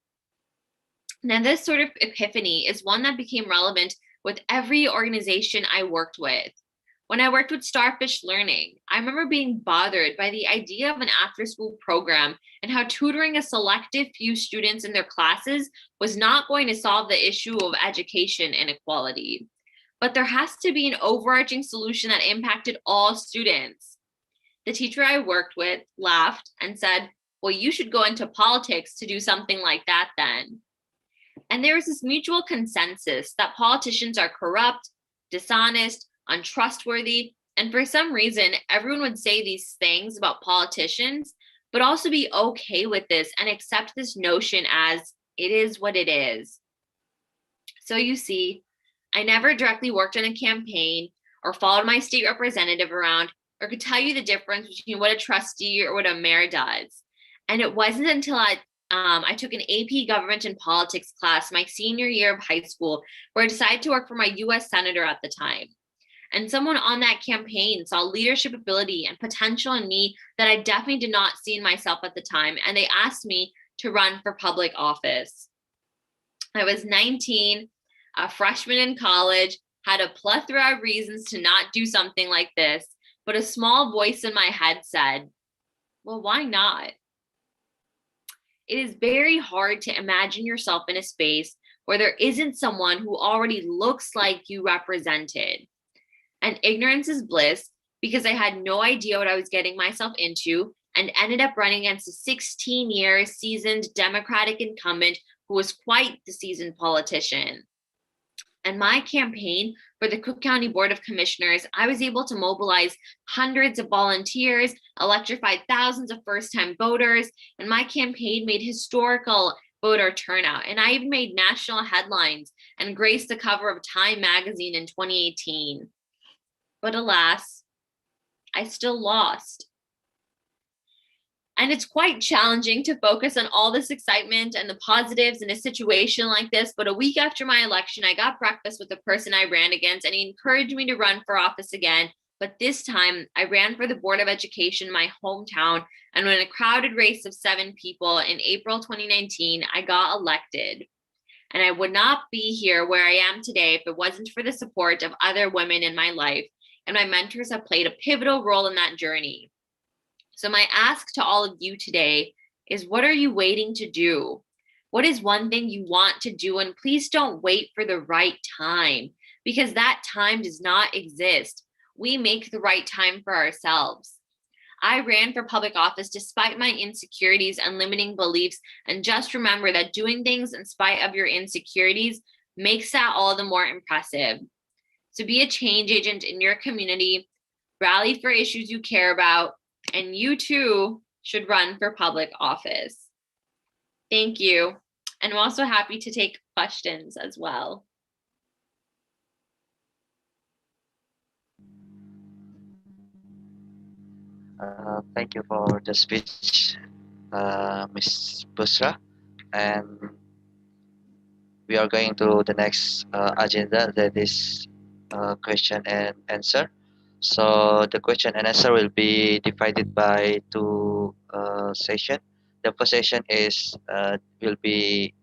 Now, this sort of epiphany is one that became relevant with every organization I worked with. When I worked with Starfish Learning, I remember being bothered by the idea of an after-school program and how tutoring a selective few students in their classes was not going to solve the issue of education inequality. But there has to be an overarching solution that impacted all students. The teacher I worked with laughed and said, "Well, you should go into politics to do something like that then." And there was this mutual consensus that politicians are corrupt, dishonest, untrustworthy, and for some reason, everyone would say these things about politicians, but also be okay with this and accept this notion as it is what it is. So you see, I never directly worked on a campaign or followed my state representative around or could tell you the difference between what a trustee or what a mayor does. And it wasn't until I took an AP Government and Politics class my senior year of high school, where I decided to work for my US Senator at the time. And someone on that campaign saw leadership ability and potential in me that I definitely did not see in myself at the time. And they asked me to run for public office. I was 19, a freshman in college, had a plethora of reasons to not do something like this, but a small voice in my head said, well, why not? It is very hard to imagine yourself in a space where there isn't someone who already looks like you represented. And ignorance is bliss, because I had no idea what I was getting myself into and ended up running against a 16-year seasoned Democratic incumbent who was quite the seasoned politician. And my campaign for the Cook County Board of Commissioners, I was able to mobilize hundreds of volunteers, electrified thousands of first-time voters, and my campaign made historical voter turnout. And I even made national headlines and graced the cover of Time magazine in 2018. But alas, I still lost. And it's quite challenging to focus on all this excitement and the positives in a situation like this. But a week after my election, I got breakfast with the person I ran against, and he encouraged me to run for office again. But this time, I ran for the Board of Education in my hometown. And in a crowded race of 7 people in April 2019, I got elected. And I would not be here where I am today if it wasn't for the support of other women in my life. And my mentors have played a pivotal role in that journey. So my ask to all of you today is, what are you waiting to do? What is one thing you want to do? And please don't wait for the right time, because that time does not exist. We make the right time for ourselves. I ran for public office despite my insecurities and limiting beliefs. And just remember that doing things in spite of your insecurities makes that all the more impressive. So be a change agent in your community, rally for issues you care about, and you too should run for public office. Thank you. And I'm also happy to take questions as well. Thank you for the speech, Ms. Busra. And we are going to the next agenda, that is question and answer. So the question and answer will be divided by 2 sessions. The first session is will be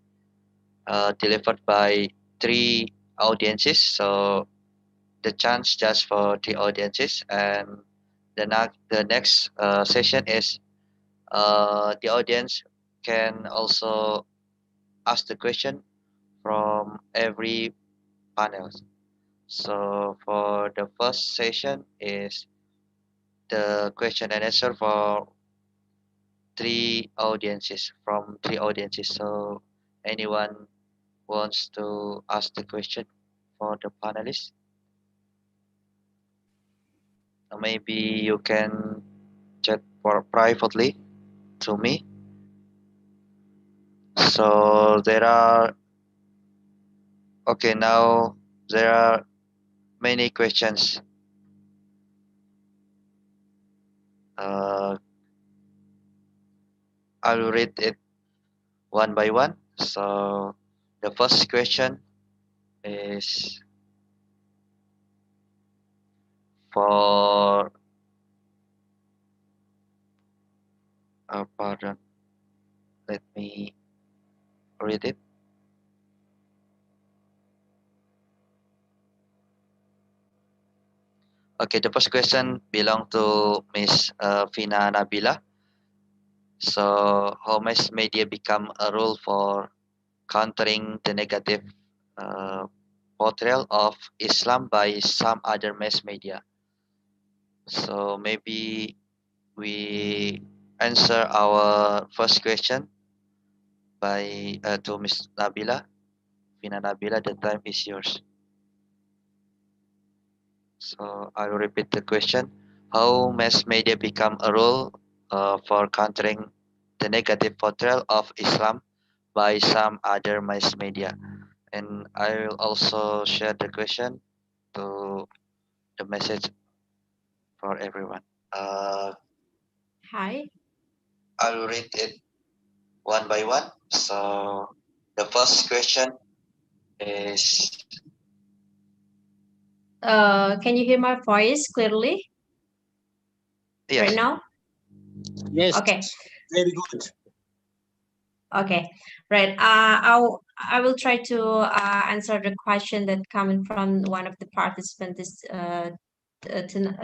delivered by 3 audiences. So the chance just for 3 audiences, and the next session is the audience can also ask the question from every panel. So for the first session is the question and answer for 3 audiences, from 3 audiences. So anyone wants to ask the question for the panelists? Maybe you can chat for privately to me. So there are, okay, now there are many questions. I will read it one by one. So the first question is for pardon, let me read it. Okay, the first question belong to Miss Vina Nabila. So how mass media become a rule for countering the negative portrayal of Islam by some other mass media? So maybe we answer our first question by to Miss Nabila. Vina Nabila, the time is yours. So I will repeat the question. How mass media become a role for countering the negative portrayal of Islam by some other mass media? And I will also share the question to the message for everyone. Hi. I will read it one by one. So the first question is. Can you hear my voice clearly Yes. right now? Yes. Okay. Very good. Okay, right. I will try to answer the question that coming from one of the participants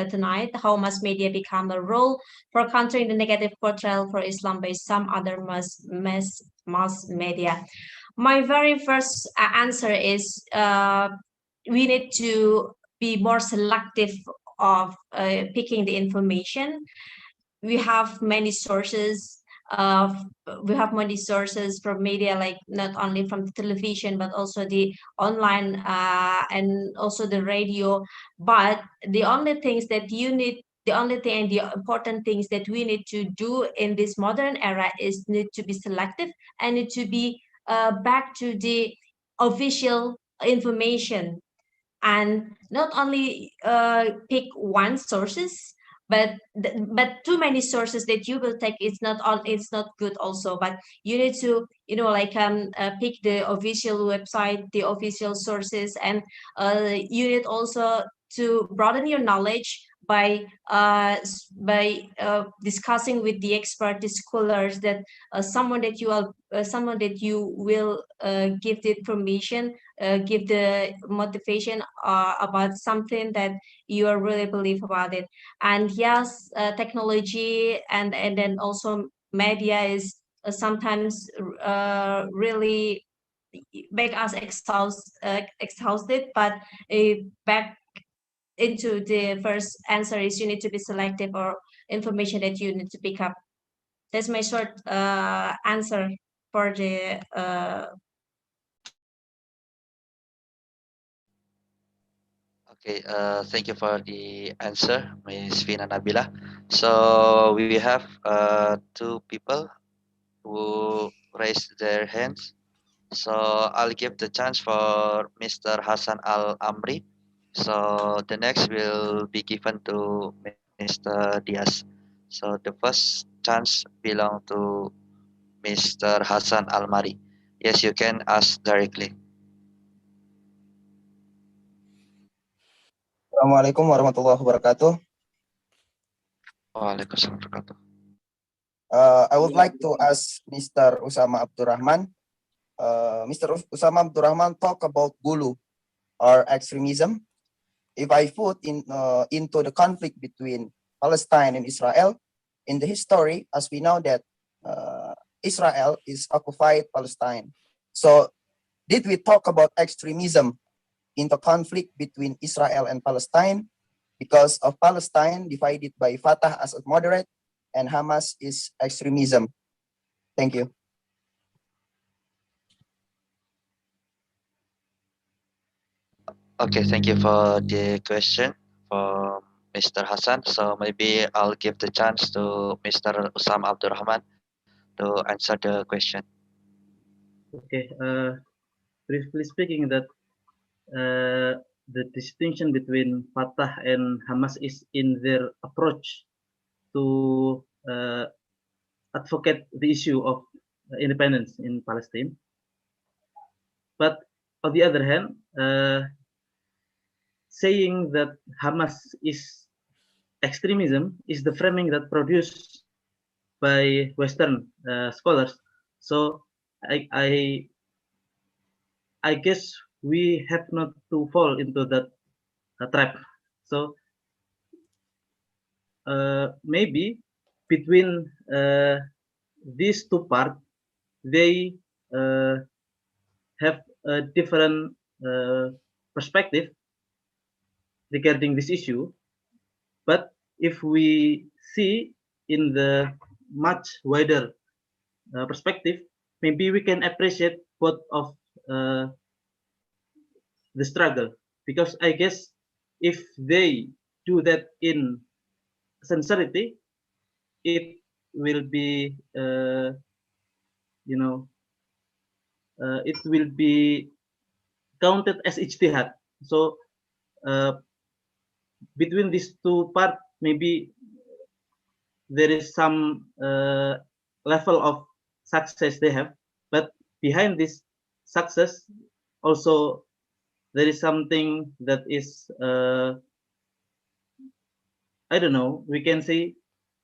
tonight. How mass media become a role for countering the negative portrayal for Islam by some other mass media? My very first answer is we need to be more selective of picking the information. We have many sources of we have many sources from media, like not only from the television but also the online and also the radio. But the only things that you need the only thing and the important things that we need to do in this modern era is need to be selective and need to be back to the official information, and not only pick one sources, but too many sources that you will take, it's not good also. But you need to like pick the official website, the official sources, and you need also to broaden your knowledge by discussing with the expert, the scholars, that someone that you will give the information, give the motivation about something that you are really believe about it. And yes, technology and then also media is sometimes really make us exhausted. But back into the first answer is you need to be selective or information that you need to pick up. That's my short answer for the Okay, thank you for the answer, Ms. Vina Nabila. So we have two people who raised their hands. So I'll give the chance for Mr. Hassan Al Amri. So the next will be given to Mr. Diaz. So the first chance belong to Mr. Hassan Al Mari. Yes, you can ask directly. Assalamualaikum warahmatullahi wabarakatuh. Waalaikumsalam warahmatullahi wabarakatuh. I would like to ask Mr. Usama Abdurrahman. Mr. Usama Abdurrahman talk about gulu or extremism. If I put into the conflict between Palestine and Israel, in the history, as we know that Israel is occupied Palestine. So did we talk about extremism in the conflict between Israel and Palestine, because of Palestine divided by Fatah as a moderate and Hamas is extremism? Thank you. Okay, thank you for the question from Mr. Hassan. So maybe I'll give the chance to Mr. Usama Abdurrahman to answer the question. Okay, briefly speaking, that the distinction between Fatah and Hamas is in their approach to advocate the issue of independence in Palestine. But on the other hand, saying that Hamas is extremism is the framing that produced by Western scholars. So I guess we have not to fall into that trap. So maybe between these two parts, they have a different perspective regarding this issue. But if we see in the much wider perspective, maybe we can appreciate both of the struggle, because I guess if they do that in sincerity, it will be it will be counted as ijtihad. So between these two parts, maybe there is some level of success they have, but behind this success also there is something that is I don't know, we can say,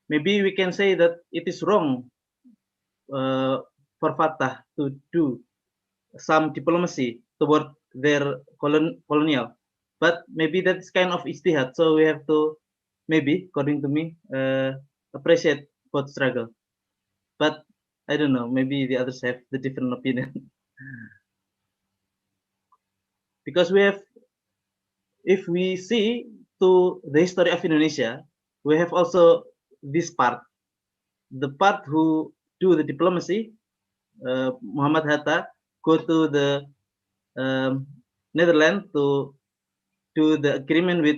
maybe we can say that it is wrong for Fatah to do some diplomacy toward their colonial, but maybe that's kind of ijtihad, so we have to maybe, according to me, appreciate both struggle. But I don't know, maybe the others have the different opinion. Because we have, if we see to the history of Indonesia, we have also this part, the part who do the diplomacy, Muhammad Hatta go to the Netherlands to do the agreement with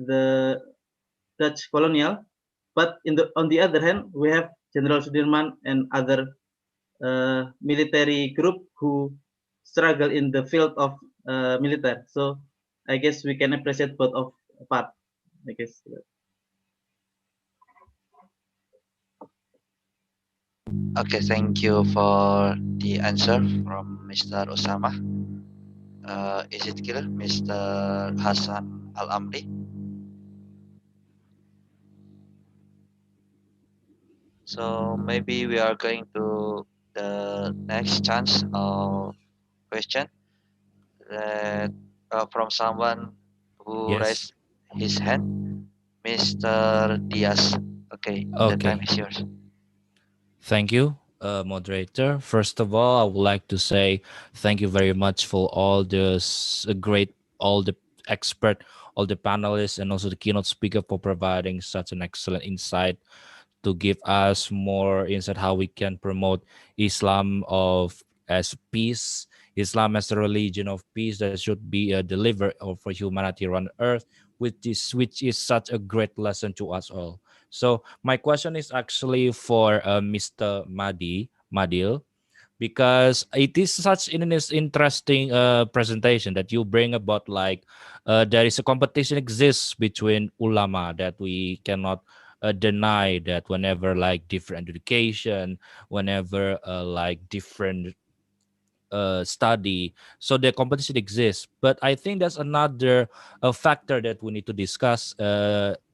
the Dutch colonial, but on the other hand, we have General Sudirman and other military group who struggle in the field of military. So I guess we can appreciate both of part. I guess. Okay, thank you for the answer from Mr. Osama. Is it clear, Mr. Hassan Al Amri? So maybe we are going to the next chance of question that from someone who Yes. raised his hand, Mr. Diaz. Okay, the time Okay. is yours. Thank you, moderator. First of all, I would like to say thank you very much for all all the expert, all the panelists, and also the keynote speaker for providing such an excellent insight to give us more insight how we can promote Islam as peace, Islam as a religion of peace that should be delivered for humanity around earth, which is such a great lesson to us all. So my question is actually for Mr. Madil, because it is such an interesting presentation that you bring about, like there is a competition exists between ulama that we cannot deny, that whenever like different education, whenever like different study, so the competition exists. But I think that's another factor that we need to discuss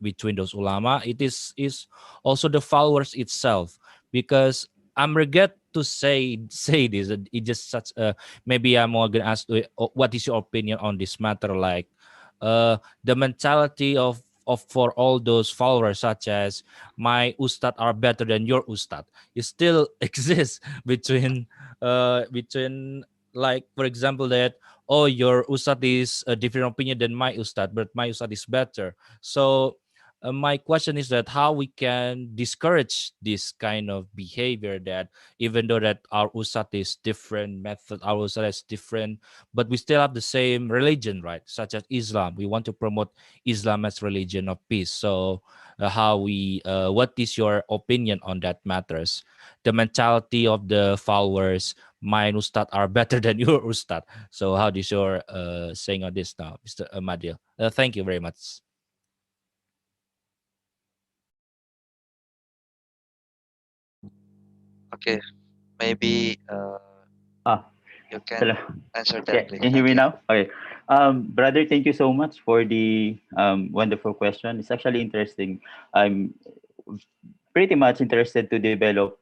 between those ulama. It is also the followers itself, because I'm regret to say this, it just such a, maybe I'm more gonna ask what is your opinion on this matter, like the mentality of for all those followers, such as my ustad are better than your ustad, it still exists between, like, for example, that, oh, your ustad is a different opinion than my ustad, but my ustad is better. So my question is that how we can discourage this kind of behavior, that even though that our ustad is different method, our ustad is different, but we still have the same religion, right? Such as Islam, we want to promote Islam as religion of peace. So what is your opinion on that matters, the mentality of the followers, my ustad are better than your ustad? So how is your saying on this now, Mr. Madil? Thank you very much. Okay, maybe Ah, you can hello. answer Yeah, that, please. can you hear Thank me you. now? Okay. Brother, thank you so much for the wonderful question. It's actually interesting. I'm pretty much interested to develop,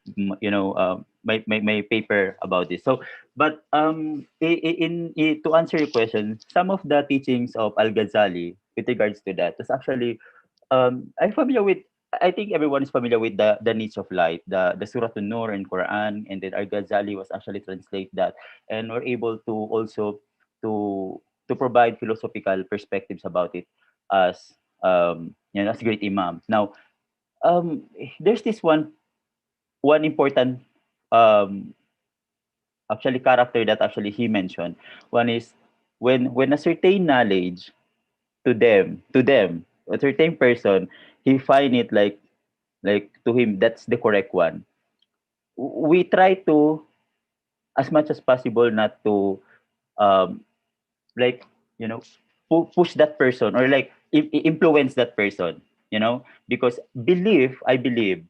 my paper about this. So, but to answer your question, some of the teachings of Al Ghazali with regards to that is actually, I'm familiar with. I think everyone is familiar with the needs of light, the Surah An-Nur in Quran, and then Al Ghazali was actually translate that, and we're able to also to to provide philosophical perspectives about it as as great imams. Now, there's this one important um actually character that actually he mentioned. One is when a certain knowledge to them a certain person, he find it like to him that's the correct one. We try to, as much as possible, not to um like you know push that person, or like influence that person, because I believe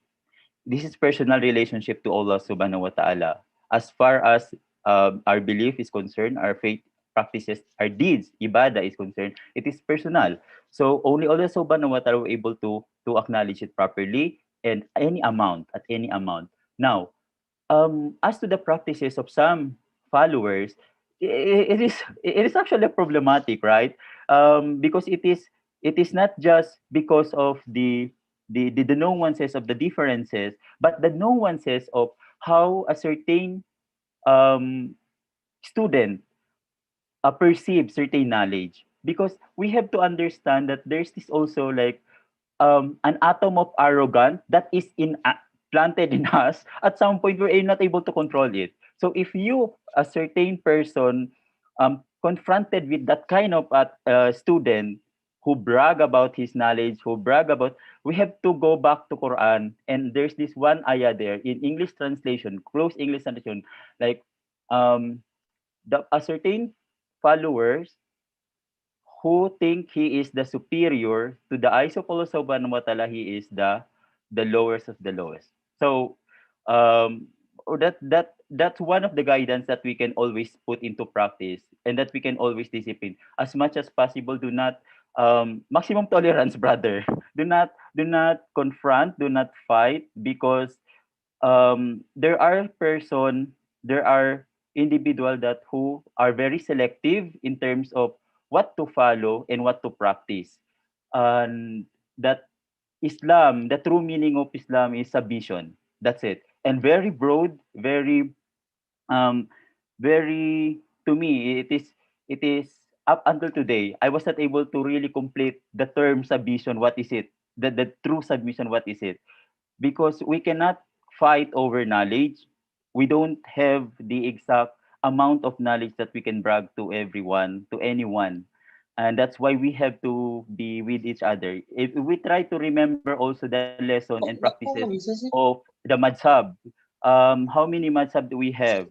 this is personal relationship to Allah subhanahu wa ta'ala. As far as our belief is concerned, our faith practices, our deeds, ibadah is concerned, it is personal. So only Allah subhanahu wa ta'ala were able to acknowledge it properly and any amount, at any amount. Now, as to the practices of some followers, it is actually problematic, right? Because it is not just because of the nuances of the differences, but the nuances of how a certain student perceive certain knowledge. Because we have to understand that there's this also like an atom of arrogance that is planted in us. At some point we're not able to control it. So if you, a certain person, confronted with that kind of student who brag about his knowledge, who brag about, we have to go back to Quran, and there's this one ayah there in English translation, close English translation, like a certain followers who think he is the superior to the eyes of Allah subhanahu wa ta'ala, he is the lowest of the lowest. So that's one of the guidance that we can always put into practice, and that we can always discipline as much as possible. Do not maximum tolerance, brother. Do not confront, do not fight, because there are individual that who are very selective in terms of what to follow and what to practice. And that Islam, the true meaning of Islam is submission. That's it. And very broad, um, very, to me, it is up until today. I was not able to really complete the term submission. What is it? The true submission. What is it? Because we cannot fight over knowledge. We don't have the exact amount of knowledge that we can brag to everyone, to anyone. And that's why we have to be with each other. If we try to remember also the lesson and practices of the madhab, how many madhab do we have?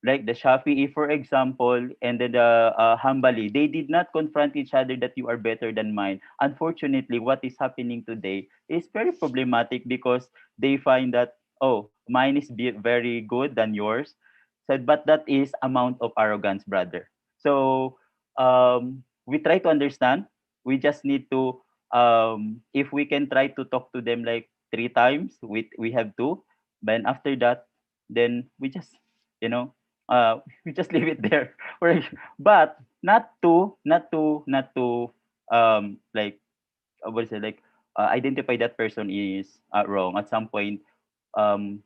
Like the Shafi'i, for example, and then the Hanbali, they did not confront each other that you are better than mine. Unfortunately, what is happening today is very problematic, because they find that, oh, mine is very good than yours. So, but that is amount of arrogance, brother. So we try to understand. We just need to, if we can try to talk to them like 3 times, we have to. Then after that, then we just, you know, we just leave it there. But not to like what is it, like identify that person is wrong at some point.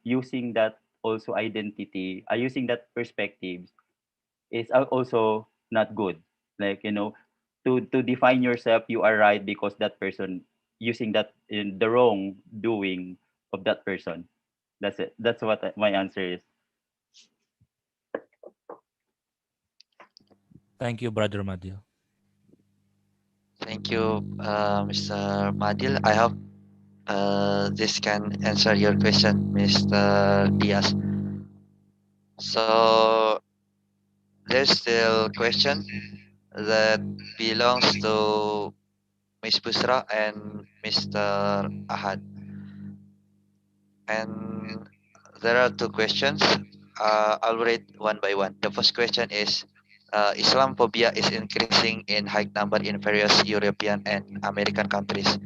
Using that also identity, using that perspective is also not good. Like, to define yourself, you are right because that person using that in the wrong doing of that person. That's it. That's what my answer is. Thank you, Brother Madil. Thank you, Mr. Madil. I hope this can answer your question, Mr. Diaz. So there's still question that belongs to Miss Busra and Mr. Ahad. And there are two questions. I'll read one by one. The first question is, Islamophobia is increasing in high number in various European and American countries.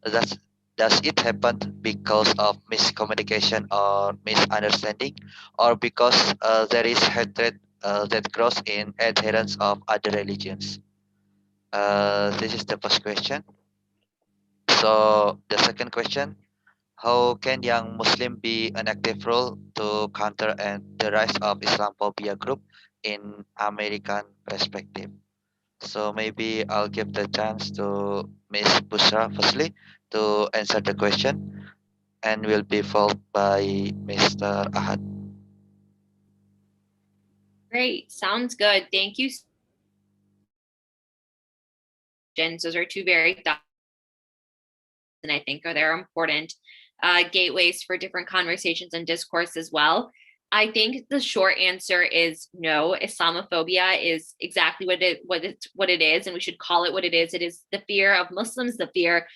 Does, does it happen because of miscommunication or misunderstanding, or because there is hatred that grows in adherents of other religions? This is the first question. So the second question, how can young Muslim be an active role to counter the rise of Islamophobia group in American perspective? So maybe I'll give the chance to Miss Bushra firstly to answer the question, and will be followed by Mr. Ahad. Great. Sounds good. Thank you. Those are two very thought, and I think they're important gateways for different conversations and discourse as well. I think the short answer is no. Islamophobia is exactly what it is, and we should call it what it is. It is the fear of Muslims, the fear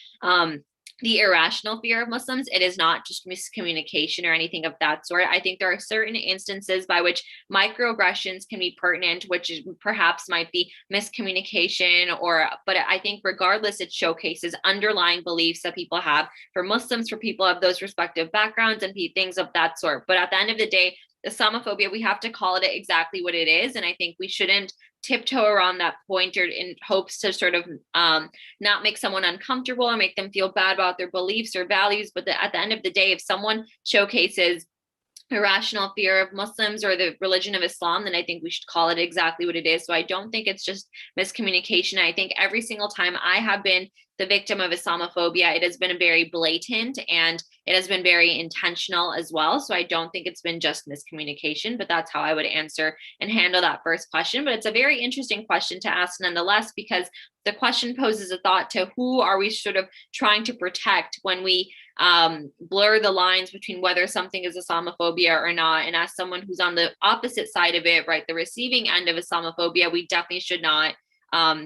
the irrational fear of Muslims. It is not just miscommunication or anything of that sort. I think there are certain instances by which microaggressions can be pertinent, which perhaps might be miscommunication, but I think regardless, it showcases underlying beliefs that people have. For Muslims, for people of those respective backgrounds and things of that sort. But at the end of the day, Islamophobia, we have to call it exactly what it is. And I think we shouldn't tiptoe around that point or in hopes to sort of not make someone uncomfortable or make them feel bad about their beliefs or values. But at the end of the day, if someone showcases irrational fear of Muslims or the religion of Islam, then I think we should call it exactly what it is. So I don't think it's just miscommunication. I think every single time I have been the victim of Islamophobia, it has been very blatant and it has been very intentional as well. So I don't think it's been just miscommunication, but that's how I would answer and handle that first question. But it's a very interesting question to ask nonetheless, because the question poses a thought to who are we sort of trying to protect when we blur the lines between whether something is Islamophobia or not. And as someone who's on the opposite side of it, right, the receiving end of Islamophobia, we definitely should not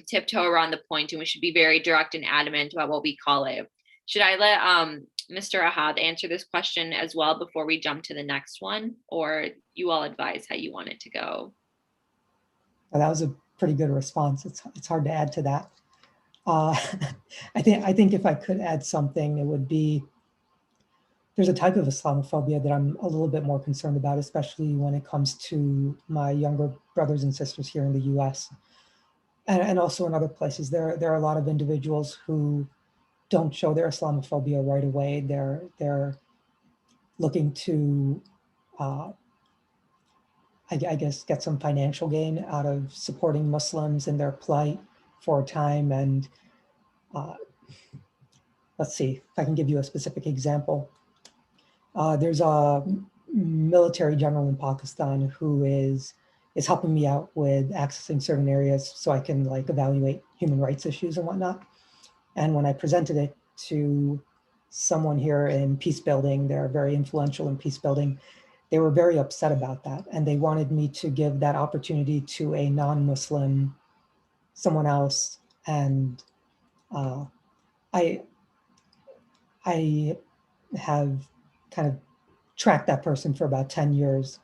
tiptoe around the point, and we should be very direct and adamant about what we call it. Should I let Mr. Ahad answer this question as well before we jump to the next one, or you all advise how you want it to go? Well, that was a pretty good response. It's hard to add to that. I think if I could add something, it would be there's a type of Islamophobia that I'm a little bit more concerned about, especially when it comes to my younger brothers and sisters here in the U.S. and also in other places. There are a lot of individuals who don't show their Islamophobia right away. They're looking to, I guess, get some financial gain out of supporting Muslims in their plight for a time. And let's see if I can give you a specific example. There's a military general in Pakistan who is helping me out with accessing certain areas so I can like evaluate human rights issues and whatnot. And when I presented it to someone here in peace building, they're very influential in peace building, they were very upset about that. And they wanted me to give that opportunity to a non-Muslim, someone else. And I have kind of tracked that person for about 10 years.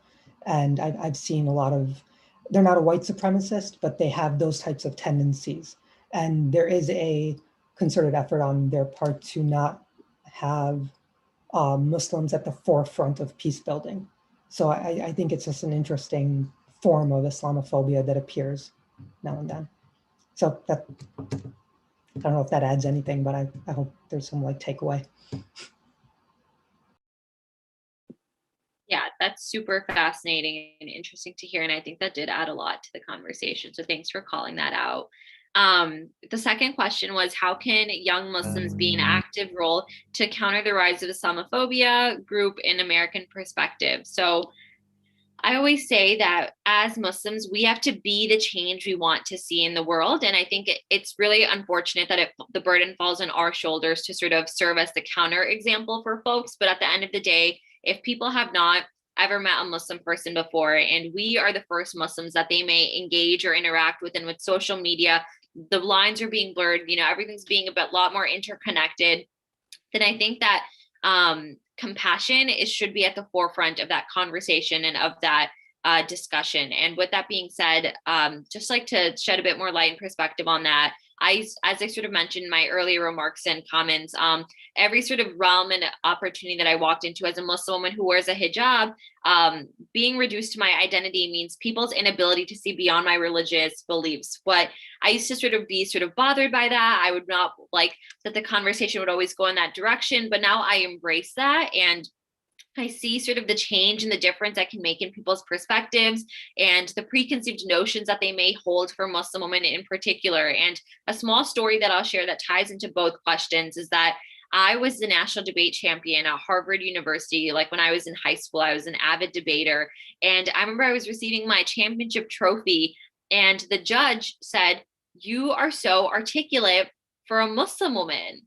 And I've seen a lot of, they're not a white supremacist, but they have those types of tendencies. And there is a concerted effort on their part to not have Muslims at the forefront of peace building. So I think it's just an interesting form of Islamophobia that appears now and then. So that, I don't know if that adds anything, but I hope there's some like takeaway. Yeah, that's super fascinating and interesting to hear. And I think that did add a lot to the conversation. So thanks for calling that out. The second question was, how can young Muslims be an active role to counter the rise of Islamophobia group in American perspective? So I always say that as Muslims, we have to be the change we want to see in the world. And I think it's really unfortunate that the burden falls on our shoulders to sort of serve as the counter example for folks. But at the end of the day, if people have not ever met a Muslim person before, and we are the first Muslims that they may engage or interact with, and with social media, the lines are being blurred, everything's being a lot more interconnected, then I think that compassion should be at the forefront of that conversation and of that discussion. And with that being said, just like to shed a bit more light and perspective on that, as I sort of mentioned in my earlier remarks and comments, every sort of realm and opportunity that I walked into as a Muslim woman who wears a hijab, being reduced to my identity means people's inability to see beyond my religious beliefs. But I used to be bothered by that. I would not like that the conversation would always go in that direction, but now I embrace that, and I see sort of the change and the difference I can make in people's perspectives and the preconceived notions that they may hold for Muslim women in particular. And a small story that I'll share that ties into both questions is that I was the national debate champion at Harvard University. Like when I was in high school, I was an avid debater. And I remember I was receiving my championship trophy, and the judge said, "You are so articulate for a Muslim woman,"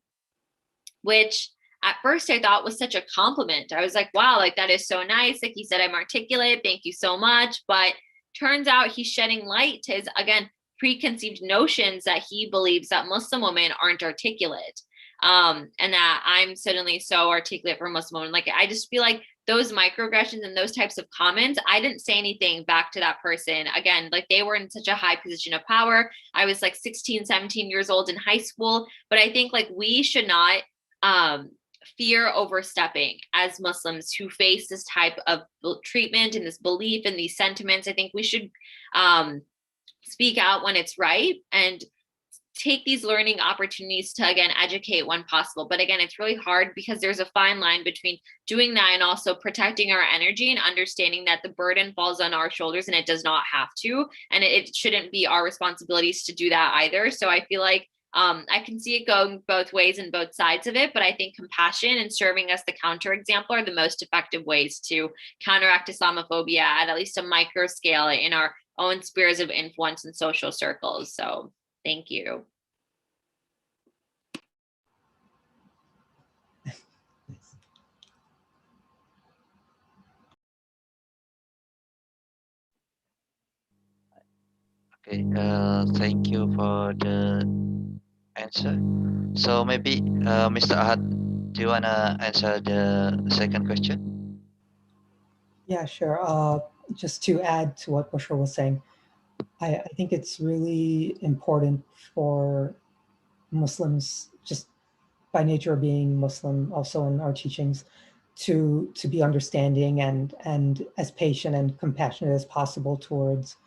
which at first I thought was such a compliment. I was like, wow, like that is so nice. Like he said, I'm articulate. Thank you so much. But turns out he's shedding light to his, again, preconceived notions that he believes that Muslim women aren't articulate. and that I'm suddenly so articulate for a Muslim woman. Like, I just feel like those microaggressions and those types of comments, I didn't say anything back to that person. Again, like, they were in such a high position of power. I was like 16, 17 years old in high school. But I think like we should not fear overstepping as Muslims who face this type of treatment and this belief and these sentiments. I think we should speak out when it's right and take these learning opportunities to, again, educate when possible. But again, it's really hard because there's a fine line between doing that and also protecting our energy and understanding that the burden falls on our shoulders and it does not have to. And it shouldn't be our responsibilities to do that either. So I feel like I can see it going both ways and both sides of it, but I think compassion and serving as the counterexample are the most effective ways to counteract Islamophobia at least a micro scale in our own spheres of influence and social circles. So thank you. Okay, thank you for the answer. So maybe Mr. Ahad, do you wanna answer the second question? Yeah, sure. Just to add to what Bushra was saying, I think it's really important for Muslims, just by nature of being Muslim, also in our teachings, to be understanding and as patient and compassionate as possible towards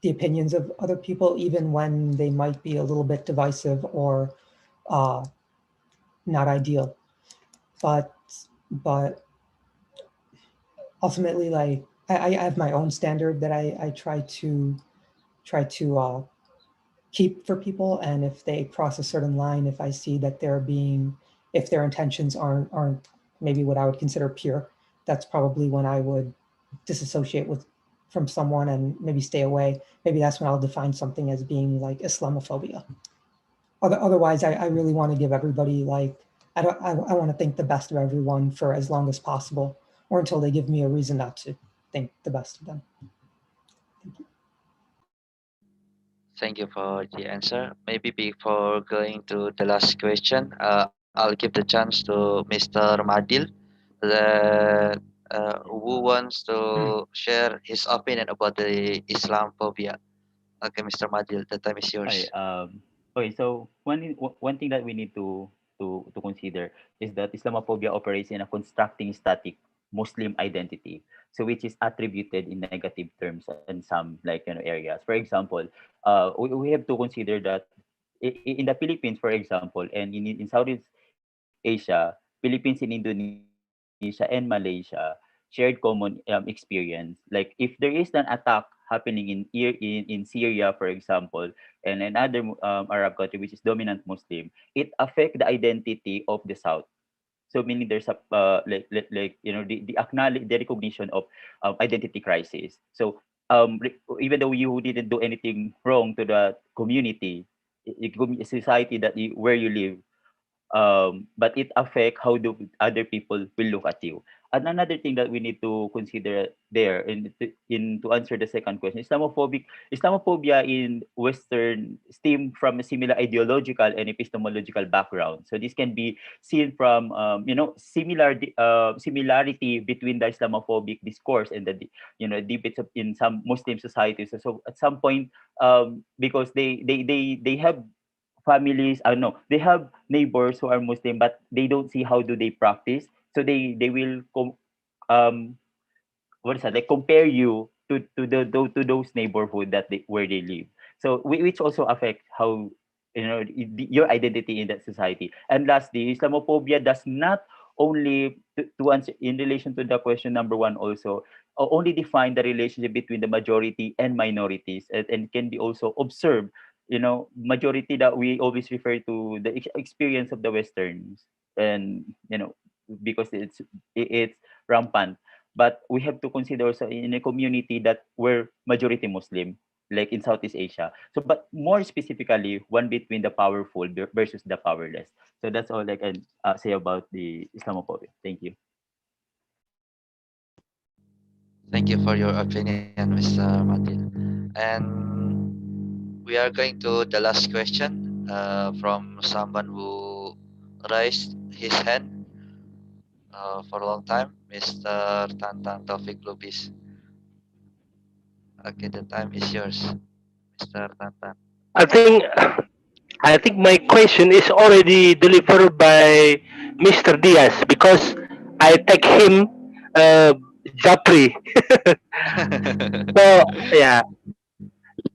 the opinions of other people, even when they might be a little bit divisive or not ideal. But ultimately, like I have my own standard that I try to keep for people, and if they cross a certain line, if I see that if their intentions aren't maybe what I would consider pure, that's probably when I would disassociate from someone and maybe stay away. Maybe that's when I'll define something as being like Islamophobia. Otherwise, I really want to give everybody, like, I want to think the best of everyone for as long as possible, or until they give me a reason not to think the best of them. Thank you for the answer. Maybe before going to the last question, I'll give the chance to Mr. Madil, who wants to share his opinion about the Islamophobia. Okay, Mr. Madil, the time is yours. Hi. Okay. So one thing that we need to consider is that Islamophobia operates in a constructing static Muslim identity, so which is attributed in negative terms in some, like, areas. For example, we have to consider that in the Philippines, for example, and in Southeast Asia, Philippines and Indonesia and Malaysia shared common experience. Like, if there is an attack happening in Syria, for example, and another Arab country which is dominant Muslim, it affect the identity of the South. So meaning there's a the acknowledge the recognition of identity crisis. So even though you didn't do anything wrong to the community, society where you live, but it affect how do other people will look at you. And another thing that we need to consider there to answer the second question, Islamophobia in Western stem from a similar ideological and epistemological background. So this can be seen from similarity between the Islamophobic discourse and the debates in some Muslim societies. So at some point, because they have families, no, they have neighbors who are Muslim, but they don't see how do they practice. So they will what is that? Like, compare you to those neighborhood where they live. So which also affect how your identity in that society. And lastly, Islamophobia does not only to answer in relation to the question number one, also only define the relationship between the majority and minorities, and can be also observed. Majority that we always refer to the experience of the Westerns, and because it's rampant. But we have to consider also in a community that we're majority Muslim, like in Southeast Asia. So, but more specifically, one between the powerful versus the powerless. So that's all I can say about the Islamophobia. Thank you. Thank you for your opinion, Mr. Madil. And we are going to the last question from someone who raised his hand for a long time, Mr. Tantan Taufik Lubis. Okay, the time is yours, Mr. Tantan. I think I think my question is already delivered by Mr. Diaz because I take him Japri. So yeah,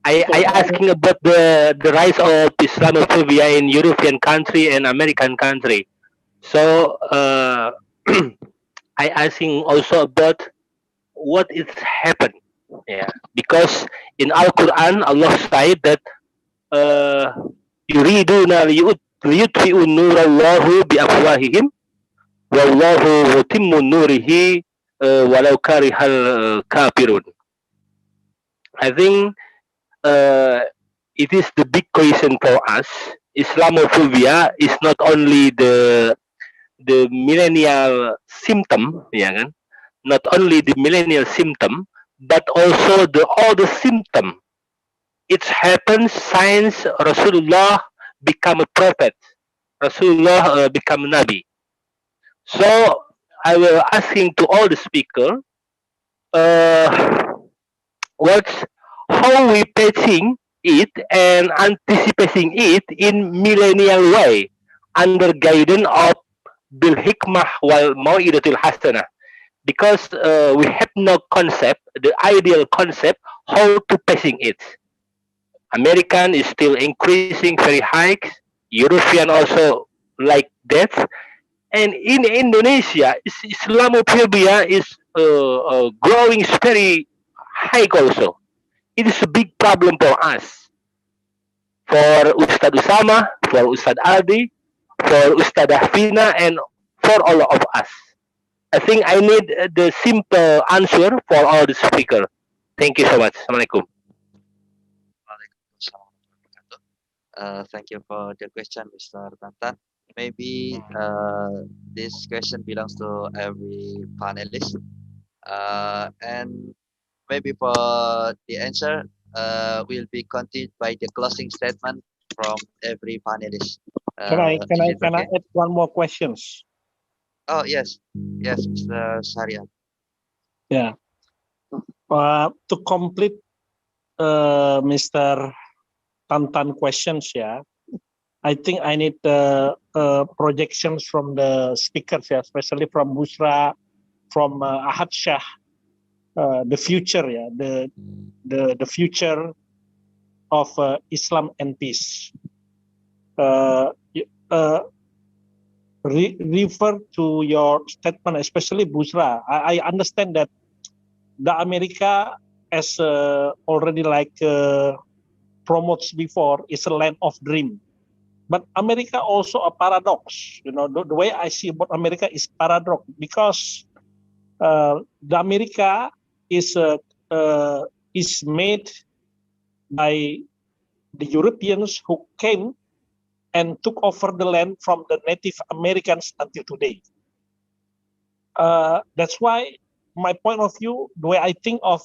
I asking about the rise of Islamophobia in European country and American country. So I asking also about what is happened. Yeah, because in Al Quran Allah said that yuriduna liyutfi'u nurallahu bi afwahihim wallahu mutimmu nurihi walau karihal kafirun. I think uh, it is the big question for us. Islamophobia is not only the millennial symptom, ya kan? Not only the millennial symptom, but also the other symptom. It happens since Rasulullah become a prophet. Rasulullah become Nabi. So I will asking to all the speaker, uh, what's how we patching it and anticipating it in millennial way under guidance of bil hikmah wal mau'idatul hasanah, because we have no concept, the ideal concept how to patching it. American is still increasing very high, European also like that, and in Indonesia Islamophobia is growing very high also. It is a big problem for us, for Ustad Usama, for Ustad Aldi, for Ustad Hafina, and for all of us. I think I need the simple answer for all the speaker. Thank you so much. Assalamualaikum. Thank you for the question, Mr. Tantan. Maybe this question belongs to every panelist. And maybe for the answer will be continued by the closing statement from every panelist. Can I Is it okay? add one more questions? Oh yes, yes, Mr. Syariah. Yeah. To complete Mr. Tantan questions, yeah, I think I need projections from the speakers, yeah, especially from Busra, from Ahad Shah, the future, yeah, the future of Islam and peace. Refer to your statement, especially Busra. I understand that the America, as already like promotes before, is a land of dream. But America also a paradox. You know, the way I see about America is paradox, because the America is made by the Europeans who came and took over the land from the Native Americans until today. That's why my point of view, the way I think of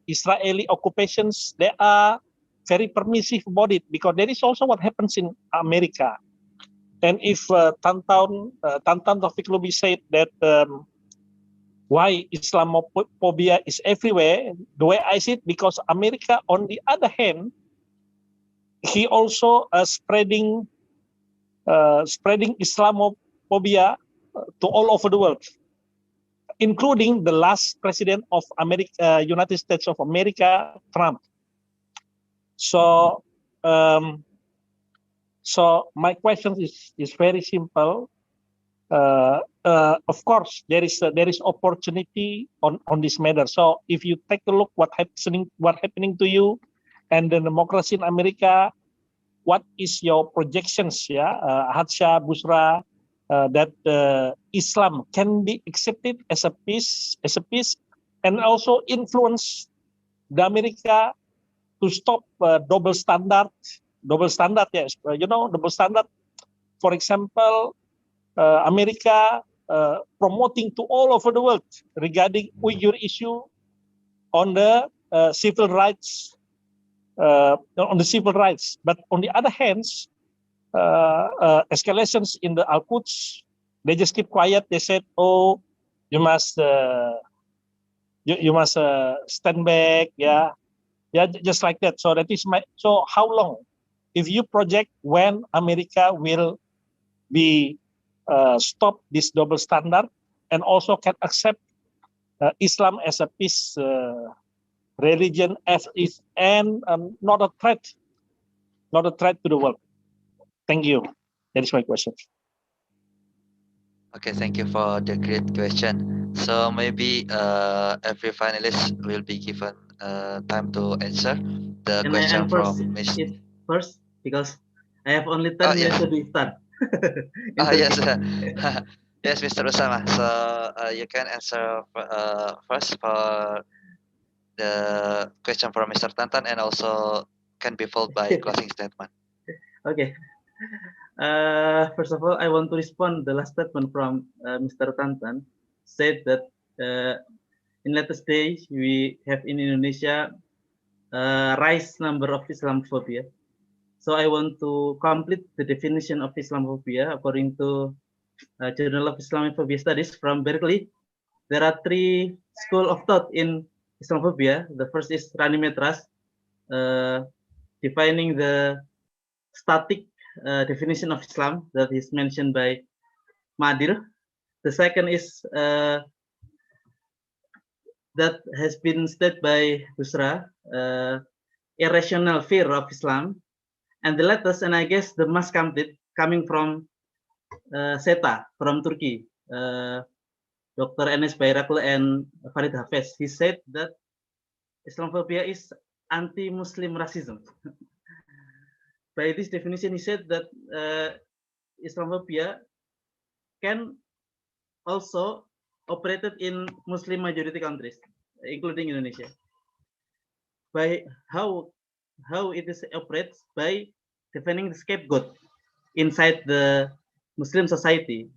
Israeli occupations, they are very permissive about it, because there is also what happens in America. And if Tantan Taufik Lubi said that why Islamophobia is everywhere, the way I see it, because America, on the other hand, he also spreading Islamophobia to all over the world, including the last president of America, United States of America, Trump. So, so my question is very simple. Of course, there is opportunity on this matter. So, if you take a look what happening to you, and the democracy in America, what is your projections? Yeah, Hadsha, Busra, that Islam can be accepted as a peace, and also influence the America to stop double standard. Yes, double standard. For example, America promoting to all over the world regarding Uyghur issue on the civil rights. But on the other hand, escalations in the Al-Quds, they just keep quiet. They said, "Oh, you must you must stand back." Yeah, just like that. So that is my. So how long? If you project when America will be stop this double standard and also can accept Islam as a peace religion as is and not a threat to the world. Thank you. That is my question. Okay, thank you for the great question. So maybe every finalist will be given time to answer the Can I question answer from Miss. it first? Because I have only 10 Oh minutes yes. to start. Oh yes. Yes, Mr. Usama. So you can answer first for the question from Mr. Tantan and also can be followed by closing statement. Okay. First of all, I want to respond the last statement from Mr. Tantan said that in latest days we have in Indonesia rise number of Islamophobia. So I want to complete the definition of Islamophobia according to Journal of Islamophobia Studies from Berkeley. There are three school of thought in Islamophobia. The first is Rani Metras, defining the static definition of Islam that is mentioned by Madil. The second is that has been stated by Busra, irrational fear of Islam. And the latest, and I guess the most complete, coming from SETA, from Turkey, Dr. Enes Bayraklı and Farid Hafez. He said that Islamophobia is anti-Muslim racism. By this definition, he said that Islamophobia can also operated in Muslim majority countries, including Indonesia. By how it is operates by defining the scapegoat inside the Muslim society.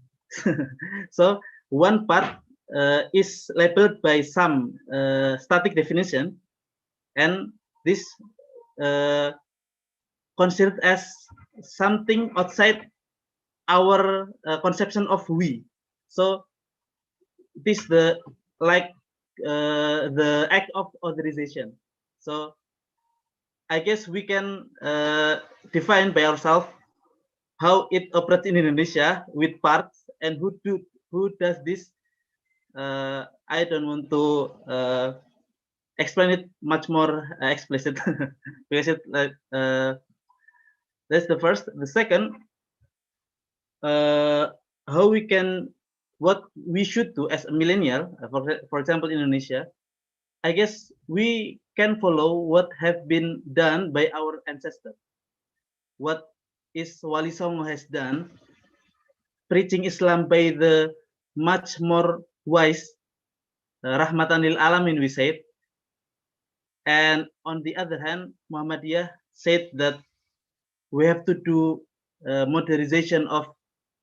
So one part is labeled by some static definition, and this considered as something outside our conception of we. So this the like the act of authorization. So I guess we can define by ourselves how it operates in Indonesia with parts and who does this. I don't want to explain it much more explicit because it that's the first. The second, how we can, what we should do as a millennial, for example, in Indonesia, I guess we can follow what have been done by our ancestors. What is Wali Songo has done, preaching Islam by the much more wise Rahmatan lil Alamin, we said. And on the other hand, Muhammadiyah said that we have to do modernization of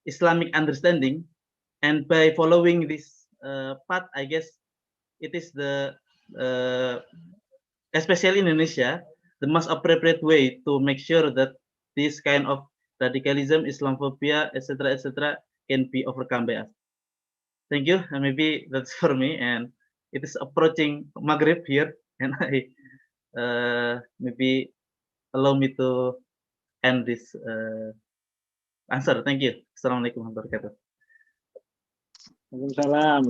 Islamic understanding, and by following this path, I guess it is the especially in Indonesia, the most appropriate way to make sure that this kind of radicalism, Islamophobia, etc., can be overcome by us. Thank you. And maybe that's for me. And it is approaching Maghrib here, and I maybe allow me to end this answer. Thank you. Assalamualaikum warahmatullahi wabarakatuh. Waalaikumsalam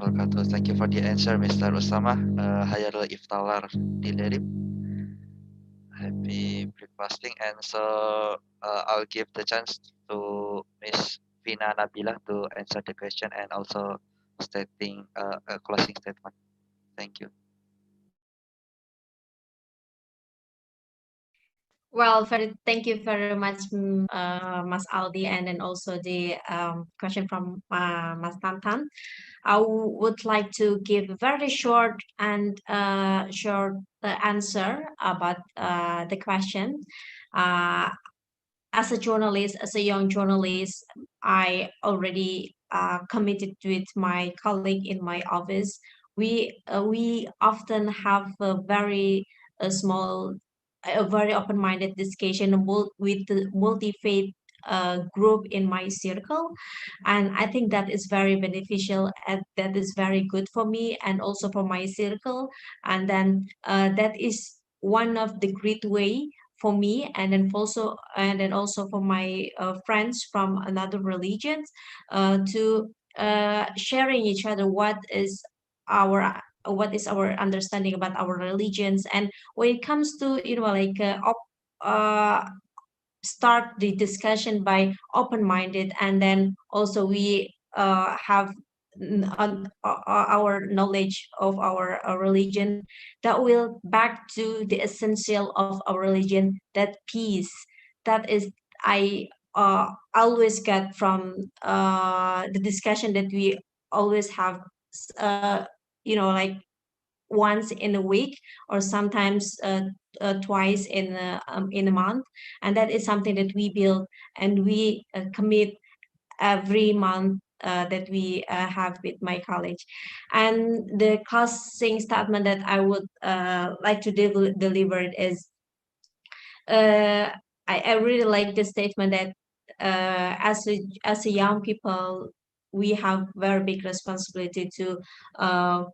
warahmatullahi wabarakatuh. Thank you for the answer, Mr. Usama. Hayarul iftalar dilerim. Happy breakfasting, and so I'll give the chance to Miss Vina Nabila to answer the question and also stating a closing statement. Thank you. Well, thank you very much, Mas Aldi, and then also the question from Mas Tantan. I would like to give a very short and short answer about the question. As a journalist, as a young journalist, I already committed with my colleague in my office. We often have a very small a very open-minded discussion with the multi-faith group in my circle, and I think that is very beneficial and that is very good for me and also for my circle. And then that is one of the great way for me, and then also for my friends from another religions, to sharing each other our what is our understanding about our religions. And when it comes to like start the discussion by open-minded, and then also we have our knowledge of our religion that will back to the essential of our religion, that peace. That is, I always get from the discussion that we always have, uh, like once in a week, or sometimes twice in a month. And that is something that we build and we commit every month, that we have with my college. And the closing statement that I would like to deliver is, uh, I really like the statement that as a young people, we have very big responsibility to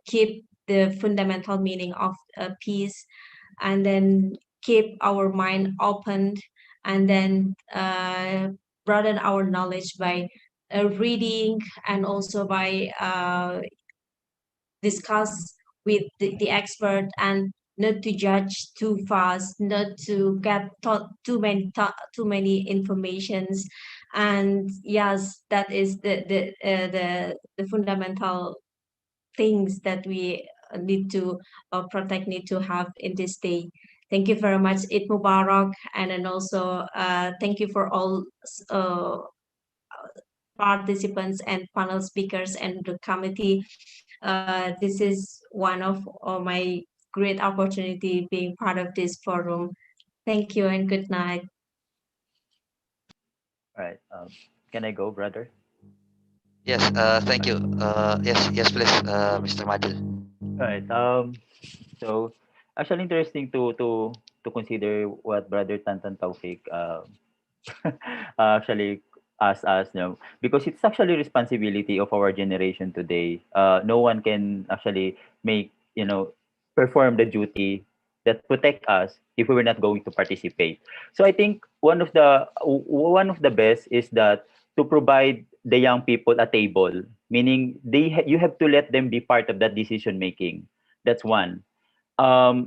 keep the fundamental meaning of peace, and then keep our mind open, and then broaden our knowledge by reading, and also by discuss with the expert, and not to judge too fast, not to get taught too many informations. And yes, that is the fundamental things that we need to protect, need to have in this day. Thank you very much. Eid Mubarak, and then also thank you for all uh, participants and panel speakers and the committee. This is one of my great opportunity being part of this forum. Thank you and good night. All right. Can I go, brother? Yes, thank you. Yes, please, Mr. Madil. All right. So actually interesting to consider what Brother Tantan Taufik actually asked us, because it's actually responsibility of our generation today. No one can actually make, perform the duty that protect us if we were not going to participate. So I think one of the best is that to provide the young people a table, meaning you have to let them be part of that decision making. That's one.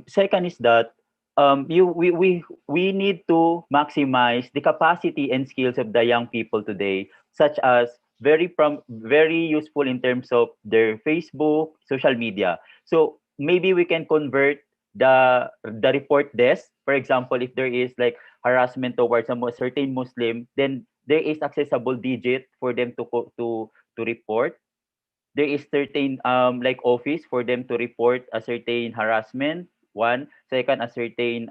Second is that we need to maximize the capacity and skills of the young people today, such as very useful in terms of their Facebook, social media. So maybe we can convert the report desk. For example, if there is like harassment towards a certain Muslim, then there is accessible digit for them to report. There is certain like office for them to report a certain harassment. One, second, a certain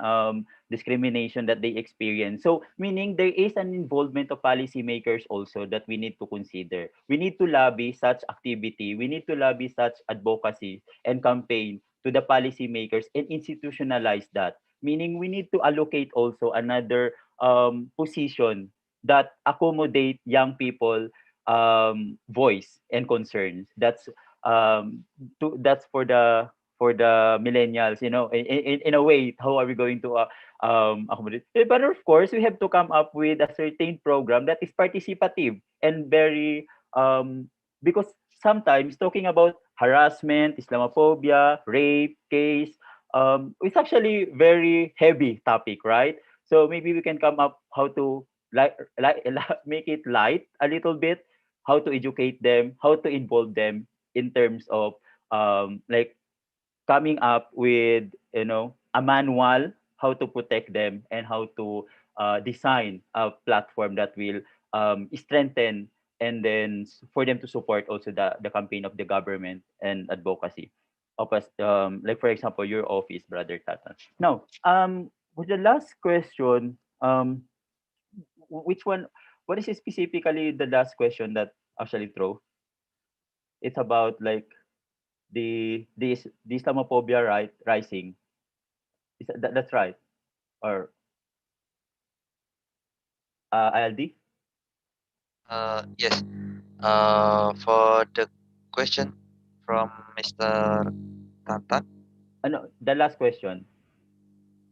discrimination that they experience. So meaning there is an involvement of policymakers also that we need to consider. We need to lobby such activity. We need to lobby such advocacy and campaign to the policymakers and institutionalize that. Meaning we need to allocate also another position that accommodate young people voice and concerns. That's for the millennials. In a way, how are we going to accommodate? But of course, we have to come up with a certain program that is participative and very because sometimes talking about harassment, Islamophobia, rape case, it's actually very heavy topic, right? So maybe we can come up how to make it light a little bit, how to educate them, how to involve them in terms of like coming up with a manual how to protect them and how to design a platform that will strengthen, and then for them to support also the campaign of the government and advocacy of us, like for example your office, Brother Tata. Now with the last question, which one, what is specifically the last question that actually throw? It's about like the Islamophobia, right, rising. That's right. or ILD? Yes. For the question from Mr. Tantan. No, the last question.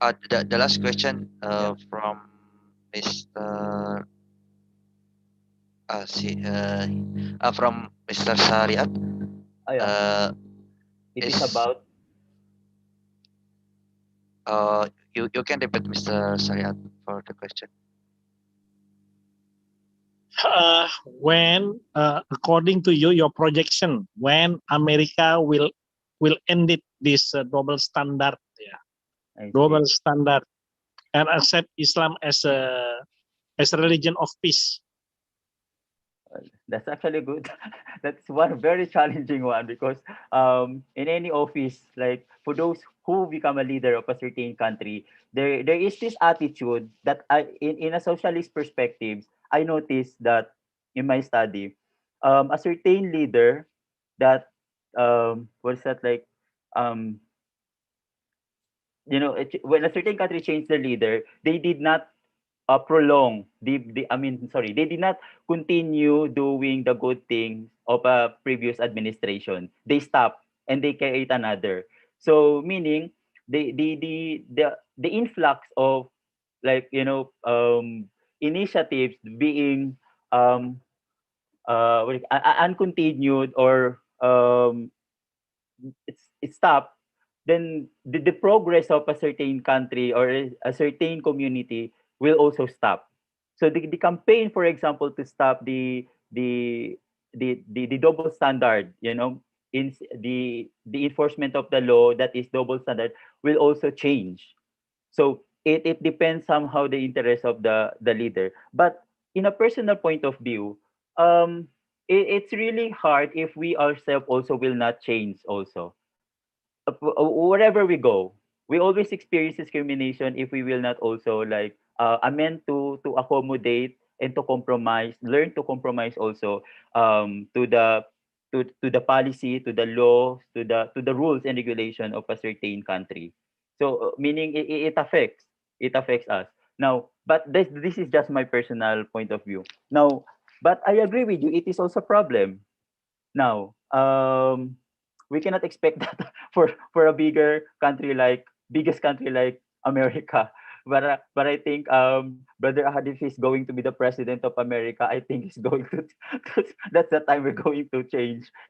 The last question Yeah. from Mr. From Mr. Sariat. Yeah. It is about You can repeat Mr. Sariat for the question. When according to you, your projection, when America will end it this double standard, double standard, and accept Islam as a religion of peace. That's actually good. That's one very challenging one because in any office, like for those who become a leader of a certain country, there is this attitude that in a socialist perspective, I noticed that in my study, a certain leader that what's that like um, when a certain country changed their leader, they did not prolong they did not continue doing the good things of a previous administration. They stopped and they create another. So meaning the influx of like initiatives being uncontinued or it's stopped, then the progress of a certain country or a certain community will also stop. So the campaign, for example, to stop the double standard, in the enforcement of the law that is double standard will also change. So it depends somehow the interest of the leader. But in a personal point of view, it's really hard if we ourselves also will not change also wherever we go, we always experience discrimination if we will not also like amend to accommodate and to compromise, learn to compromise also to the policy, to the law, to the rules and regulation of a certain country. So meaning it affects us. Now, but this is just my personal point of view. Now, but I agree with you. It is also a problem. Now, we cannot expect that for a biggest country like America. But I think Brother Ahad, if he's going to be the president of America, I think he's going to that's the time we're going to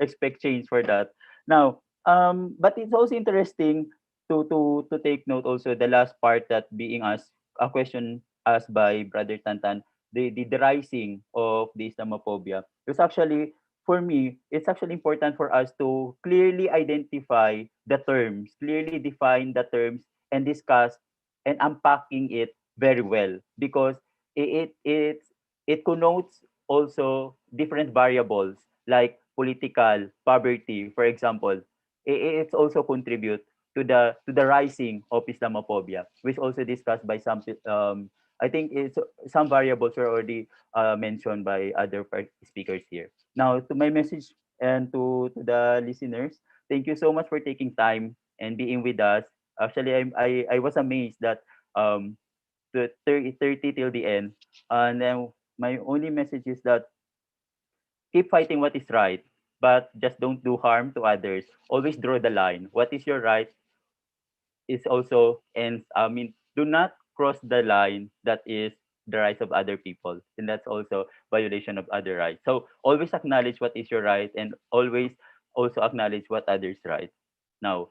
expect change for that. Now, but it's also interesting to take note also the last part that being asked a question asked by Brother Tantan, the rising of the Islamophobia. It's actually for me, it's actually important for us to clearly identify the terms, clearly define the terms, and discuss and unpacking it very well because it connotes also different variables like political poverty, for example. It's also contribute to the rising of Islamophobia, which also discussed by some. I think it's some variables were already mentioned by other speakers here. Now, to my message and to the listeners, thank you so much for taking time and being with us. Actually, I was amazed that the 30 till the end. And then my only message is that keep fighting what is right, but just don't do harm to others. Always draw the line. What is your right is also, and I mean, do not cross the line that is the rights of other people, and that's also violation of other rights. So always acknowledge what is your right, and always also acknowledge what others' right. Now,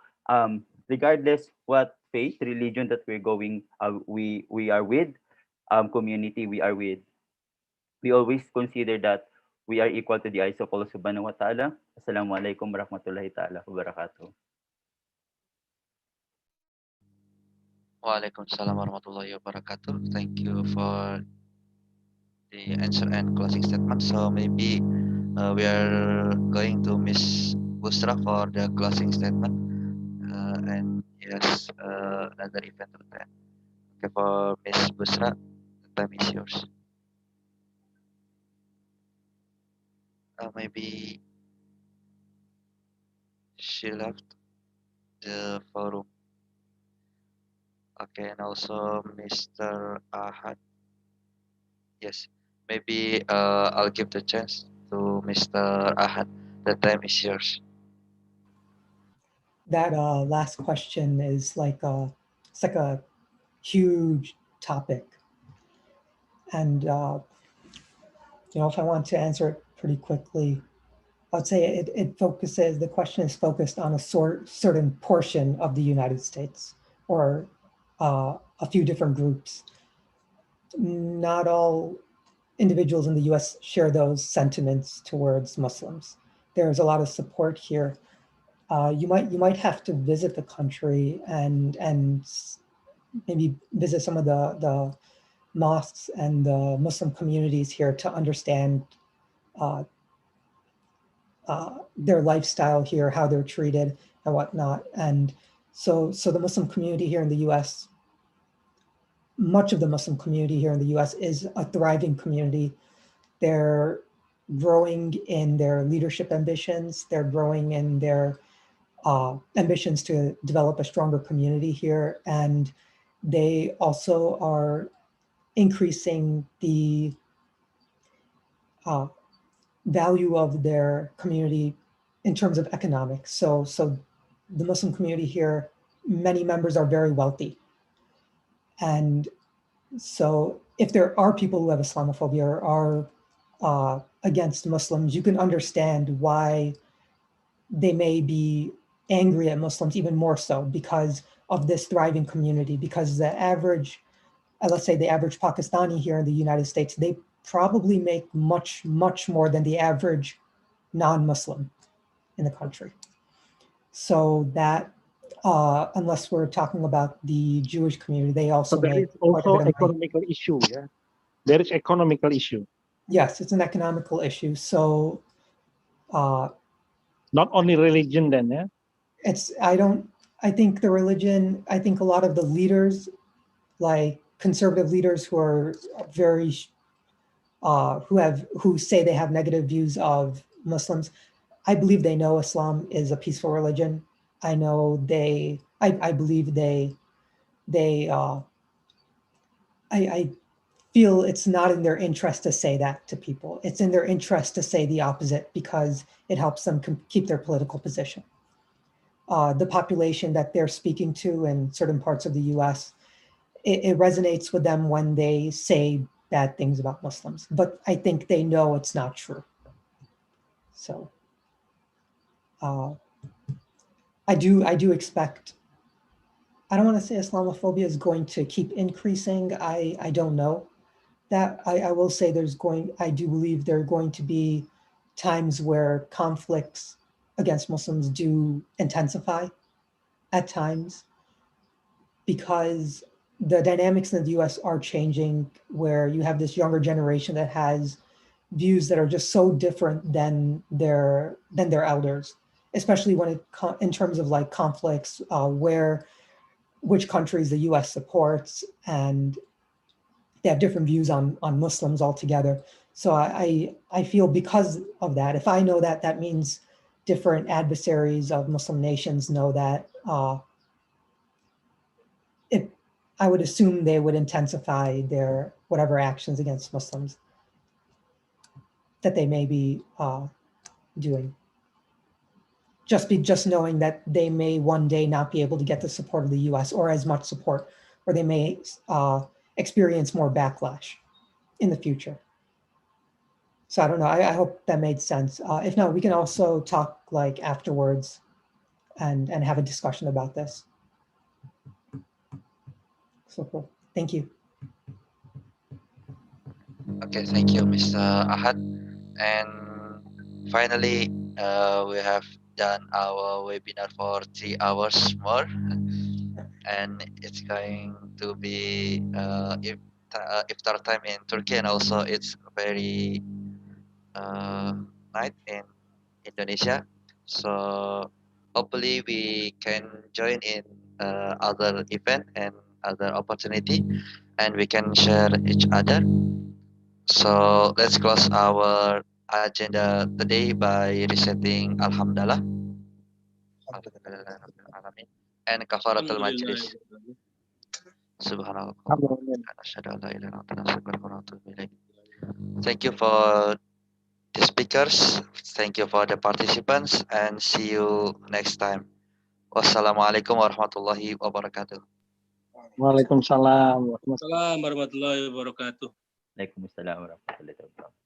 regardless what faith, religion that we're going, we are with, community we are with, we always consider that we are equal to the eyes of Allah Subhanahu wa Taala. Assalamualaikum warahmatullahi taala wabarakatuh. Waalaikumsalam warahmatullahi wabarakatuh. Thank you for the answer and closing statement. So maybe we are going to Miss Busra for the closing statement. And yes, another event to attend. Okay, for Miss Busra, the time is yours. Maybe she left the forum. Okay. Okay, and also Mr. Ahad. Yes, maybe I'll give the chance to Mr. Ahad. The time is yours. That last question is it's like a huge topic, and if I want to answer it pretty quickly, I'd say it focuses. The question is focused on a certain portion of the United States, or a few different groups. Not all individuals in the U.S. share those sentiments towards Muslims. There's a lot of support here. You might have to visit the country and maybe visit some of the mosques and the Muslim communities here to understand their lifestyle here, how they're treated and whatnot. And so the Muslim community here in the U.S., much of the Muslim community here in the U.S. is a thriving community. They're growing in their leadership ambitions. They're growing in their ambitions to develop a stronger community here. And they also are increasing the value of their community in terms of economics. So the Muslim community here, many members are very wealthy. And so if there are people who have Islamophobia or are against Muslims, you can understand why they may be angry at Muslims even more so because of this thriving community, because the average, let's say the average Pakistani here in the United States, they probably make much, much more than the average non-Muslim in the country. So that, unless we're talking about the Jewish community, they also So there make is quite a also bit of money. economical issue. Yeah, there is economical issue. Yes, it's an economical issue. So not only religion then, yeah? I think the religion, I think a lot of the leaders, like conservative leaders who are very, who say they have negative views of Muslims, I believe they know Islam is a peaceful religion. I know I believe I feel it's not in their interest to say that to people. It's in their interest to say the opposite because it helps them keep their political position. The population that they're speaking to in certain parts of the US, it resonates with them when they say bad things about Muslims, but I think they know it's not true. So I do expect, I don't want to say Islamophobia is going to keep increasing. I don't know that. I will say I do believe there are going to be times where conflicts against Muslims do intensify at times because the dynamics in the US are changing, where you have this younger generation that has views that are just so different than their elders, especially when in terms of like conflicts, which countries the US supports, and they have different views on Muslims altogether. So I feel because of that, if I know that, that means different adversaries of Muslim nations know that, I would assume they would intensify their whatever actions against Muslims that they may be doing. Just knowing that they may one day not be able to get the support of the US or as much support, or they may experience more backlash in the future. So I don't know, I hope that made sense. If not, we can also talk like afterwards and have a discussion about this. So cool, thank you. Okay, thank you, Mr. Ahad. And finally, we have done our webinar for 3 hours more, and it's going to be iftar time in Turkey, and also it's very night in Indonesia. So hopefully we can join in other event and other opportunity, and we can share each other. So let's close our agenda today by reciting Alhamdulillah and Kafaratul Majlis. Thank you for the speakers. Thank you for the participants, and see you next time. Wassalamualaikum warahmatullahi wabarakatuh. Waalaikumsalam. Assalamualaikum warahmatullahi wabarakatuh. Waalaikumsalam warahmatullahi wabarakatuh.